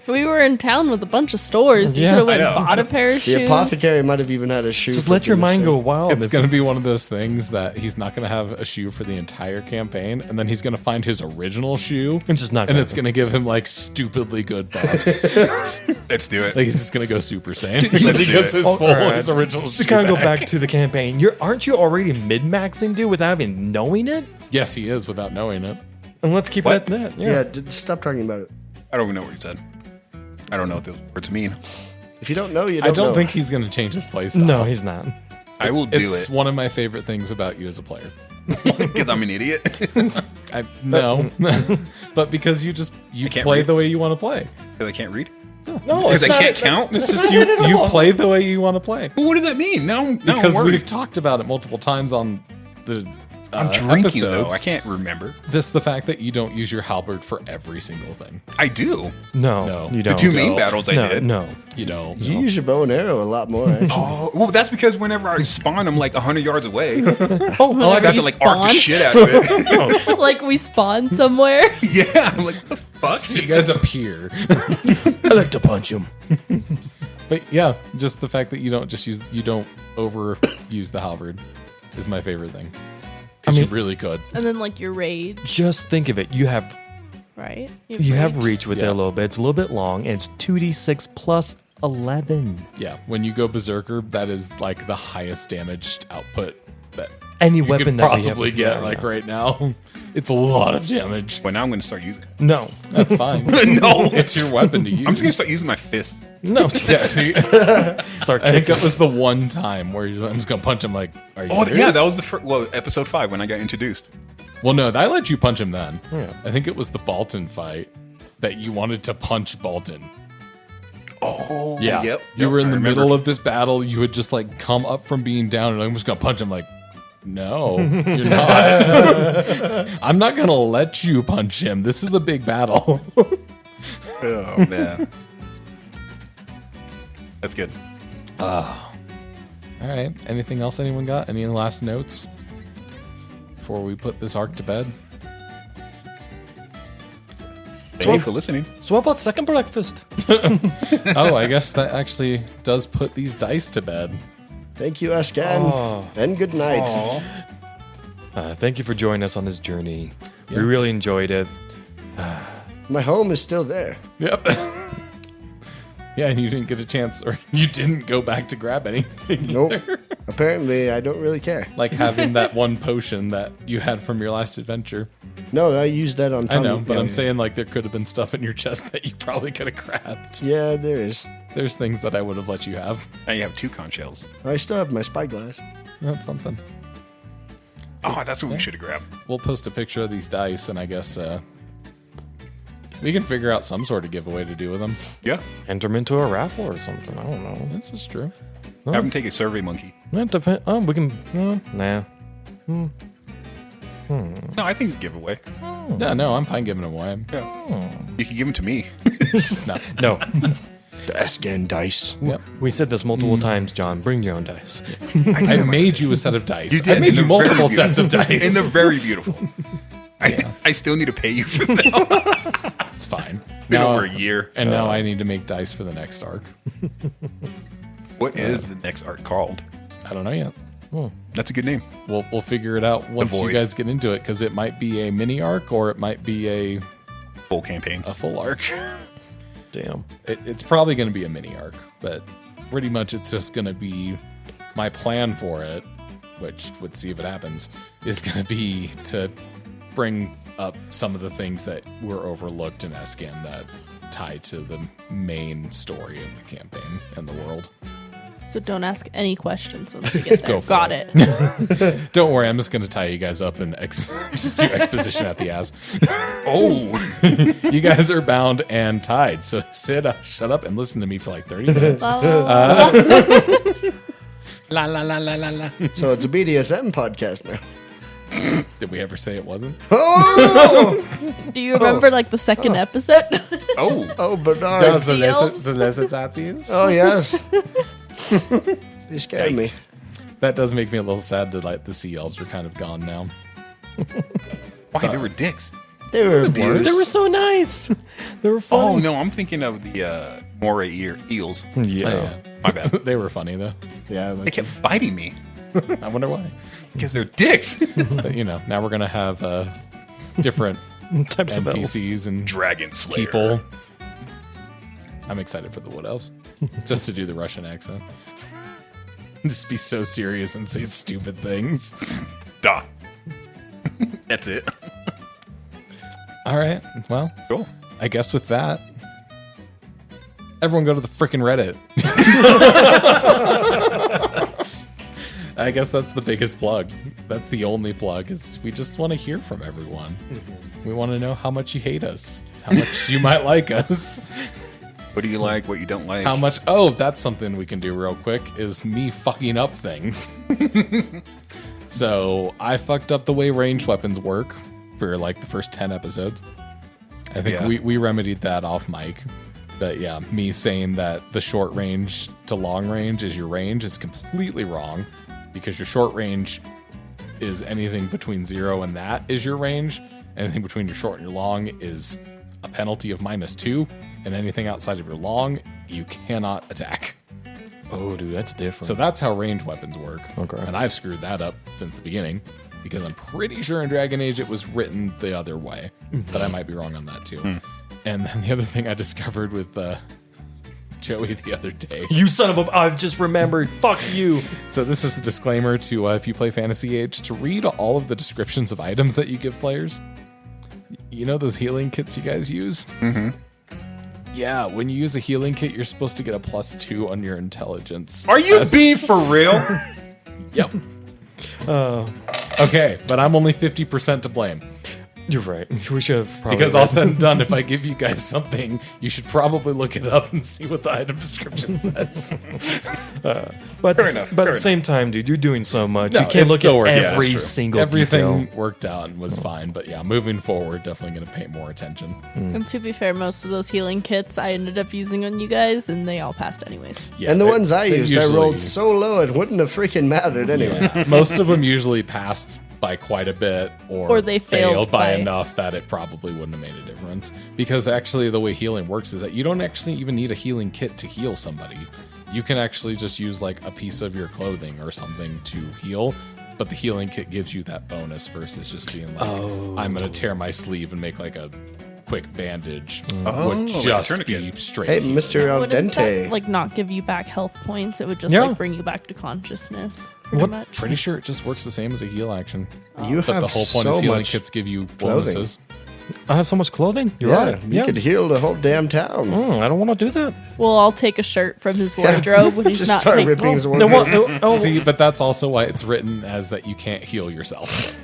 [SPEAKER 4] We were in town with a bunch of stores. You
[SPEAKER 3] Yeah,
[SPEAKER 4] could have went
[SPEAKER 1] I
[SPEAKER 4] and
[SPEAKER 1] know.
[SPEAKER 4] bought a pair of
[SPEAKER 5] The
[SPEAKER 4] shoes.
[SPEAKER 5] apothecary might have even had a shoe.
[SPEAKER 3] Just let your mind go wild.
[SPEAKER 2] It's going to be one of those things that he's not going to have a shoe for the entire campaign, and then he's going to find his original shoe,
[SPEAKER 3] It's just not
[SPEAKER 2] and
[SPEAKER 3] gonna
[SPEAKER 2] it's going to give him like stupidly good buffs.
[SPEAKER 1] Let's do it.
[SPEAKER 2] Like he's just going to go Super Saiyan
[SPEAKER 1] Let's
[SPEAKER 2] because he
[SPEAKER 1] do
[SPEAKER 2] gets
[SPEAKER 1] it.
[SPEAKER 2] his full his original shoe
[SPEAKER 3] To kind of go
[SPEAKER 2] back.
[SPEAKER 3] back to the campaign, aren't you already mid-maxing, dude, without even knowing it?
[SPEAKER 2] Yes, he is without knowing it.
[SPEAKER 3] And let's keep
[SPEAKER 1] What?
[SPEAKER 3] it at that.
[SPEAKER 5] Yeah, stop talking about it.
[SPEAKER 1] I don't even know what he said. I don't know what those words mean.
[SPEAKER 5] If you don't know, you
[SPEAKER 2] I
[SPEAKER 5] don't know.
[SPEAKER 2] don't think he's going to change his play style.
[SPEAKER 3] No, he's not.
[SPEAKER 1] I will do
[SPEAKER 2] It's
[SPEAKER 1] it
[SPEAKER 2] one of my favorite things about you as a player.
[SPEAKER 1] because I'm an idiot.
[SPEAKER 2] No, but because you
[SPEAKER 1] can't
[SPEAKER 2] play
[SPEAKER 1] read?
[SPEAKER 2] the way you want to play.
[SPEAKER 1] Because I can't read.
[SPEAKER 3] No,
[SPEAKER 1] Because I
[SPEAKER 3] it's not-
[SPEAKER 1] can't count.
[SPEAKER 2] It's just you play the way you want to play.
[SPEAKER 1] Well, what does that mean? Now I'm
[SPEAKER 2] Because
[SPEAKER 1] worried.
[SPEAKER 2] we've talked about it multiple times on the
[SPEAKER 1] I'm drinking
[SPEAKER 2] episodes.
[SPEAKER 1] though. I can't remember.
[SPEAKER 2] This the fact that you don't use your halberd for every single thing.
[SPEAKER 1] I do.
[SPEAKER 3] No, you
[SPEAKER 1] The
[SPEAKER 3] don't.
[SPEAKER 1] 2 main
[SPEAKER 2] Don't.
[SPEAKER 1] battles I
[SPEAKER 3] No,
[SPEAKER 1] did.
[SPEAKER 3] no.
[SPEAKER 2] You know,
[SPEAKER 5] You use your bow and arrow a lot more. Actually.
[SPEAKER 1] Oh, well, that's because whenever I spawn, I'm like 100 yards away.
[SPEAKER 3] Oh,
[SPEAKER 1] I have to
[SPEAKER 4] you
[SPEAKER 1] like arc the
[SPEAKER 4] spawn?
[SPEAKER 1] shit out of it.
[SPEAKER 4] Like we spawned somewhere.
[SPEAKER 1] Yeah, I'm like, what the fuck?
[SPEAKER 2] you guys appear.
[SPEAKER 3] I like to punch him.
[SPEAKER 2] But yeah, just the fact that you don't overuse the halberd is my favorite thing. Because you really could.
[SPEAKER 4] And then like your rage,
[SPEAKER 3] Just think of it. You have
[SPEAKER 4] right?
[SPEAKER 3] reach with it a little bit. It's a little bit long, and it's 2d6 plus 11.
[SPEAKER 2] Yeah, when you go berserker, that is like the highest damaged output that
[SPEAKER 3] Any
[SPEAKER 2] you
[SPEAKER 3] weapon
[SPEAKER 2] could
[SPEAKER 3] that we
[SPEAKER 2] possibly
[SPEAKER 3] have
[SPEAKER 2] get like right now. It's a lot of damage.
[SPEAKER 1] Well, now I'm going to start using it.
[SPEAKER 3] No,
[SPEAKER 2] That's fine.
[SPEAKER 1] No.
[SPEAKER 2] It's your weapon to use.
[SPEAKER 1] I'm just going to start using my fists.
[SPEAKER 3] no.
[SPEAKER 2] Yeah, see,
[SPEAKER 3] Start
[SPEAKER 2] I think
[SPEAKER 3] kicking.
[SPEAKER 2] that was the one time where I'm just gonna punch him. Like, are you
[SPEAKER 1] Oh,
[SPEAKER 2] serious?
[SPEAKER 1] yeah, that was the first, episode 5 when I got introduced.
[SPEAKER 2] Well, no, I let you punch him then. I think it was the Balton fight that you wanted to punch Balton.
[SPEAKER 1] Oh,
[SPEAKER 2] Yeah,
[SPEAKER 1] Yep.
[SPEAKER 2] You were in
[SPEAKER 1] I
[SPEAKER 2] the
[SPEAKER 1] remember.
[SPEAKER 2] middle of this battle. You had just like come up from being down, and I'm just gonna punch him. Like, no, you're not. I'm not gonna let you punch him. This is a big battle.
[SPEAKER 1] Oh, man. That's good.
[SPEAKER 2] All right. Anything else anyone got? Any last notes before we put this arc to bed?
[SPEAKER 1] Thank you for listening.
[SPEAKER 3] So what about second breakfast?
[SPEAKER 2] Oh, I guess that actually does put these dice to bed.
[SPEAKER 5] Thank you, Esscan. And good night.
[SPEAKER 3] Thank you for joining us on this journey. We really enjoyed it.
[SPEAKER 5] My home is still there.
[SPEAKER 2] Yep. Yeah, and you didn't get a chance, or you didn't go back to grab anything.
[SPEAKER 5] Nope. Apparently, I don't really care.
[SPEAKER 2] Like having that one potion that you had from your last adventure.
[SPEAKER 5] No, I used that on
[SPEAKER 2] I
[SPEAKER 5] Tommy.
[SPEAKER 2] know, but
[SPEAKER 5] Yeah,
[SPEAKER 2] I'm
[SPEAKER 5] yeah.
[SPEAKER 2] saying like there could have been stuff in your chest that you probably could have grabbed.
[SPEAKER 5] Yeah, there is.
[SPEAKER 2] There's things that I would have let you have.
[SPEAKER 1] Now you have 2 conch shells.
[SPEAKER 5] I still have my spyglass.
[SPEAKER 2] That's something.
[SPEAKER 1] Oh, that's what we should have grabbed.
[SPEAKER 2] We'll post a picture of these dice, and I guess we can figure out some sort of giveaway to do with them.
[SPEAKER 1] Yeah.
[SPEAKER 3] Enter them into a raffle or something. I don't know.
[SPEAKER 2] This is true.
[SPEAKER 1] Have them take a survey monkey.
[SPEAKER 3] That depends. Oh, we can. Nah.
[SPEAKER 1] No, I think giveaway.
[SPEAKER 2] No, I'm fine giving them away.
[SPEAKER 1] You can give them to me.
[SPEAKER 3] No.
[SPEAKER 5] The Esscan dice.
[SPEAKER 2] Yep.
[SPEAKER 3] We said this multiple times, John. Bring your own dice.
[SPEAKER 2] I made you a set of dice.
[SPEAKER 1] You did.
[SPEAKER 2] I made
[SPEAKER 1] and
[SPEAKER 2] you
[SPEAKER 1] they're
[SPEAKER 2] multiple
[SPEAKER 1] very
[SPEAKER 2] sets of
[SPEAKER 1] beautiful.
[SPEAKER 2] dice.
[SPEAKER 1] And they're very beautiful. I still need to pay you for them.
[SPEAKER 2] It's fine.
[SPEAKER 1] Been over a year.
[SPEAKER 2] And now I need to make dice for the next arc.
[SPEAKER 1] What is the next art called?
[SPEAKER 2] I don't know yet.
[SPEAKER 1] That's a good name.
[SPEAKER 2] We'll figure it out once you
[SPEAKER 1] Void.
[SPEAKER 2] guys get into it, because it might be a mini arc or it might be a
[SPEAKER 1] Full campaign.
[SPEAKER 2] full arc.
[SPEAKER 3] Damn.
[SPEAKER 2] It's probably going to be a mini arc, but pretty much it's just going to be my plan for it, which would see if it happens, is going to be to bring up some of the things that were overlooked in Esscan that tie to the main story of the campaign and the world.
[SPEAKER 4] So don't ask any questions once we get there.
[SPEAKER 2] Go for
[SPEAKER 4] Got
[SPEAKER 2] it.
[SPEAKER 4] it.
[SPEAKER 2] Don't worry, I'm just going to tie you guys up and just do exposition at the ass.
[SPEAKER 1] Oh,
[SPEAKER 2] You guys are bound and tied. So sit up, shut up, and listen to me for like 30 minutes.
[SPEAKER 4] La, la, la.
[SPEAKER 1] la la la la la la.
[SPEAKER 5] So it's a BDSM podcast now.
[SPEAKER 2] Did we ever say it wasn't?
[SPEAKER 4] Do you remember like the second episode?
[SPEAKER 1] Oh,
[SPEAKER 5] Oh, Bernard.
[SPEAKER 4] Seals?
[SPEAKER 5] Oh, yes. You scared me.
[SPEAKER 2] That does make me a little sad that like the sea elves are kind of gone now.
[SPEAKER 1] why they were dicks?
[SPEAKER 5] They were abused.
[SPEAKER 3] They were so nice. They were fun.
[SPEAKER 1] Oh no, I'm thinking of the moray eels.
[SPEAKER 3] Yeah.
[SPEAKER 1] My bad.
[SPEAKER 2] They were funny though.
[SPEAKER 5] Yeah,
[SPEAKER 1] They
[SPEAKER 5] like,
[SPEAKER 1] kept biting me
[SPEAKER 2] I wonder why.
[SPEAKER 1] because they're dicks.
[SPEAKER 2] But now we're gonna have different
[SPEAKER 3] Types of elves.
[SPEAKER 2] NPCs and
[SPEAKER 1] Dragon Slayer.
[SPEAKER 2] people. I'm excited for the Wood Elves, just to do the Russian accent. Just be so serious and say stupid things.
[SPEAKER 1] Duh. That's it.
[SPEAKER 2] All right, well,
[SPEAKER 1] Cool.
[SPEAKER 2] I guess with that, everyone go to the frickin' Reddit. I guess that's the biggest plug. That's the only plug, is we just want to hear from everyone. We want to know how much you hate us, how much you might like us,
[SPEAKER 1] What do you like? What you don't like?
[SPEAKER 2] how much... Oh, that's something we can do real quick, is me fucking up things. So, I fucked up the way ranged weapons work for like the first 10 episodes. I think
[SPEAKER 1] Yeah.
[SPEAKER 2] we remedied that off mic. But yeah, me saying that the short range to long range is your range is completely wrong, because your short range is anything between 0 and that is your range. Anything between your short and your long is a penalty of -2, and anything outside of your long, you cannot attack.
[SPEAKER 3] Oh, dude, that's different.
[SPEAKER 2] So that's how ranged weapons work.
[SPEAKER 3] Okay.
[SPEAKER 2] And I've screwed that up since the beginning, because I'm pretty sure in Dragon Age it was written the other way, but I might be wrong on that too. And then the other thing I discovered with Joey the other day.
[SPEAKER 3] you son of a... I've just remembered. Fuck you.
[SPEAKER 2] So this is a disclaimer to if you play Fantasy Age, to read all of the descriptions of items that you give players. You know those healing kits you guys use? Mm-hmm. Yeah, when you use a healing kit, you're supposed to get a +2 on your intelligence.
[SPEAKER 1] Are you being for real?
[SPEAKER 2] Yep. Okay, but I'm only 50% to blame.
[SPEAKER 3] You're right. We should have probably...
[SPEAKER 2] Because all said and done, if I give you guys something, you should probably look it up and see what the item description says.
[SPEAKER 3] But,
[SPEAKER 1] Fair enough,
[SPEAKER 3] but
[SPEAKER 1] fair
[SPEAKER 3] at the same time, dude, you're doing so much.
[SPEAKER 2] No,
[SPEAKER 3] you can't
[SPEAKER 2] it
[SPEAKER 3] look
[SPEAKER 2] still
[SPEAKER 3] at
[SPEAKER 2] works. Yeah,
[SPEAKER 3] every
[SPEAKER 2] that's true.
[SPEAKER 3] single
[SPEAKER 2] Everything
[SPEAKER 3] detail.
[SPEAKER 2] worked out and was fine, but yeah, moving forward, definitely going to pay more attention.
[SPEAKER 4] And to be fair, most of those healing kits I ended up using on you guys, and they all passed anyways.
[SPEAKER 2] Yeah,
[SPEAKER 5] and the
[SPEAKER 2] they-
[SPEAKER 5] ones I
[SPEAKER 2] they
[SPEAKER 5] used, I
[SPEAKER 2] usually-
[SPEAKER 5] rolled so low it wouldn't have freaking mattered anyway.
[SPEAKER 2] Yeah, most of them usually passed by quite a bit,
[SPEAKER 4] Or they failed
[SPEAKER 2] by
[SPEAKER 4] by-
[SPEAKER 2] enough that it probably wouldn't have made a difference. Because actually, the way healing works is that you don't actually even need a healing kit to heal somebody. You can actually just use like a piece of your clothing or something to heal, but the healing kit gives you that bonus versus just being like, I'm gonna tear my sleeve and make like a quick bandage.
[SPEAKER 1] Oh,
[SPEAKER 2] would
[SPEAKER 1] like a
[SPEAKER 2] just
[SPEAKER 1] tourniquet.
[SPEAKER 2] be straight.
[SPEAKER 5] Hey,
[SPEAKER 2] healing.
[SPEAKER 5] Mr. Al
[SPEAKER 4] Wouldn't
[SPEAKER 5] Dente.
[SPEAKER 4] that, like, not give you back health points? It would just
[SPEAKER 3] Yeah.
[SPEAKER 4] like bring you back to consciousness, pretty much.
[SPEAKER 2] Pretty sure it just works the same as a heal action.
[SPEAKER 5] You
[SPEAKER 2] But
[SPEAKER 5] have
[SPEAKER 2] the whole point
[SPEAKER 5] so
[SPEAKER 2] is healing
[SPEAKER 5] much
[SPEAKER 2] kits give you
[SPEAKER 5] clothing.
[SPEAKER 2] bonuses.
[SPEAKER 3] I have so much clothing. You're
[SPEAKER 5] Yeah,
[SPEAKER 3] right.
[SPEAKER 5] you could heal the whole damn town.
[SPEAKER 3] I don't want to do that.
[SPEAKER 4] Well, I'll take a shirt from his wardrobe when he's
[SPEAKER 5] Just
[SPEAKER 4] not
[SPEAKER 5] start
[SPEAKER 4] taking-
[SPEAKER 5] ripping his
[SPEAKER 3] No,
[SPEAKER 5] wardrobe.
[SPEAKER 2] See, but that's also why it's written as that you can't heal yourself,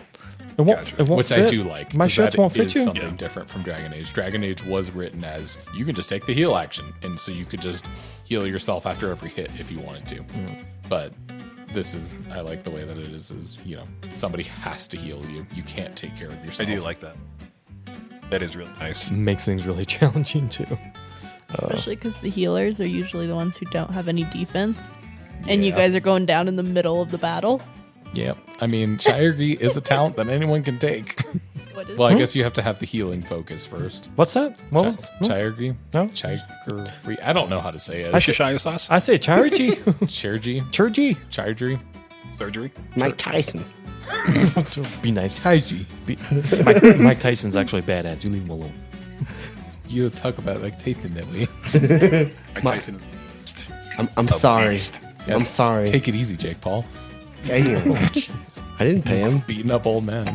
[SPEAKER 3] it won't
[SPEAKER 2] which
[SPEAKER 3] fit.
[SPEAKER 2] I do like.
[SPEAKER 3] My
[SPEAKER 2] 'cause
[SPEAKER 3] shirts
[SPEAKER 2] that
[SPEAKER 3] won't fit
[SPEAKER 2] is
[SPEAKER 3] you.
[SPEAKER 2] something different from Dragon Age. Dragon Age was written as you can just take the heal action, and so you could just heal yourself after every hit if you wanted to. But this is, I like the way that it is somebody has to heal you. You can't take care of
[SPEAKER 1] I
[SPEAKER 2] yourself.
[SPEAKER 1] do like that. That is really nice.
[SPEAKER 3] Makes things really challenging too.
[SPEAKER 4] Especially because the healers are usually the ones who don't have any defense. And you
[SPEAKER 2] Yeah.
[SPEAKER 4] guys are going down in the middle of the battle.
[SPEAKER 2] Yep. I mean, Chirurgy is a talent that anyone can take.
[SPEAKER 4] What is
[SPEAKER 2] Well, I guess you have to have the healing focus first.
[SPEAKER 3] What's that? What was?
[SPEAKER 2] Chirurgy?
[SPEAKER 3] No.
[SPEAKER 2] Chirurgy? I don't know how to say it.
[SPEAKER 1] Worcestershire sauce?
[SPEAKER 3] I say Chirurgy.
[SPEAKER 2] Chirurgy?
[SPEAKER 3] Chirurgy.
[SPEAKER 2] Chirurgy?
[SPEAKER 1] Surgery?
[SPEAKER 5] Mike Tyson.
[SPEAKER 3] Be nice.
[SPEAKER 2] Chirurgy.
[SPEAKER 3] Mike Tyson's actually badass. You leave him alone.
[SPEAKER 2] You talk about it like Tathan that way.
[SPEAKER 1] Mike Tyson is the best.
[SPEAKER 5] I'm sorry.
[SPEAKER 1] beast.
[SPEAKER 5] I'm sorry.
[SPEAKER 2] Take it easy, Jake Paul.
[SPEAKER 5] Damn. I didn't pay him.
[SPEAKER 2] Beating up old men.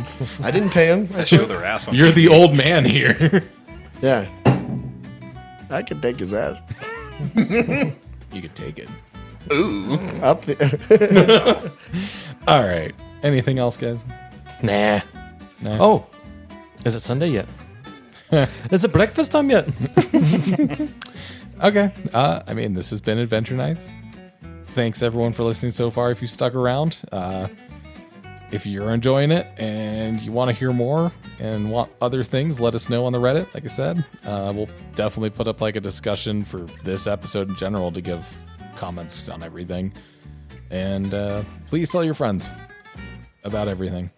[SPEAKER 5] I didn't pay him.
[SPEAKER 1] They show their ass on
[SPEAKER 2] You're
[SPEAKER 1] TV.
[SPEAKER 2] the old man here.
[SPEAKER 5] Yeah. I could take his ass.
[SPEAKER 2] You could take it.
[SPEAKER 5] Up the.
[SPEAKER 2] All right. Anything else, guys?
[SPEAKER 3] Nah.
[SPEAKER 2] No?
[SPEAKER 3] Oh, is it Sunday yet? Is it breakfast time yet?
[SPEAKER 2] Okay. I mean, this has been Adventure Nights. Thanks everyone for listening so far. If you stuck around, if you're enjoying it and you want to hear more and want other things, let us know on the Reddit. Like I said, we'll definitely put up like a discussion for this episode in general to give comments on everything. And please tell your friends about everything.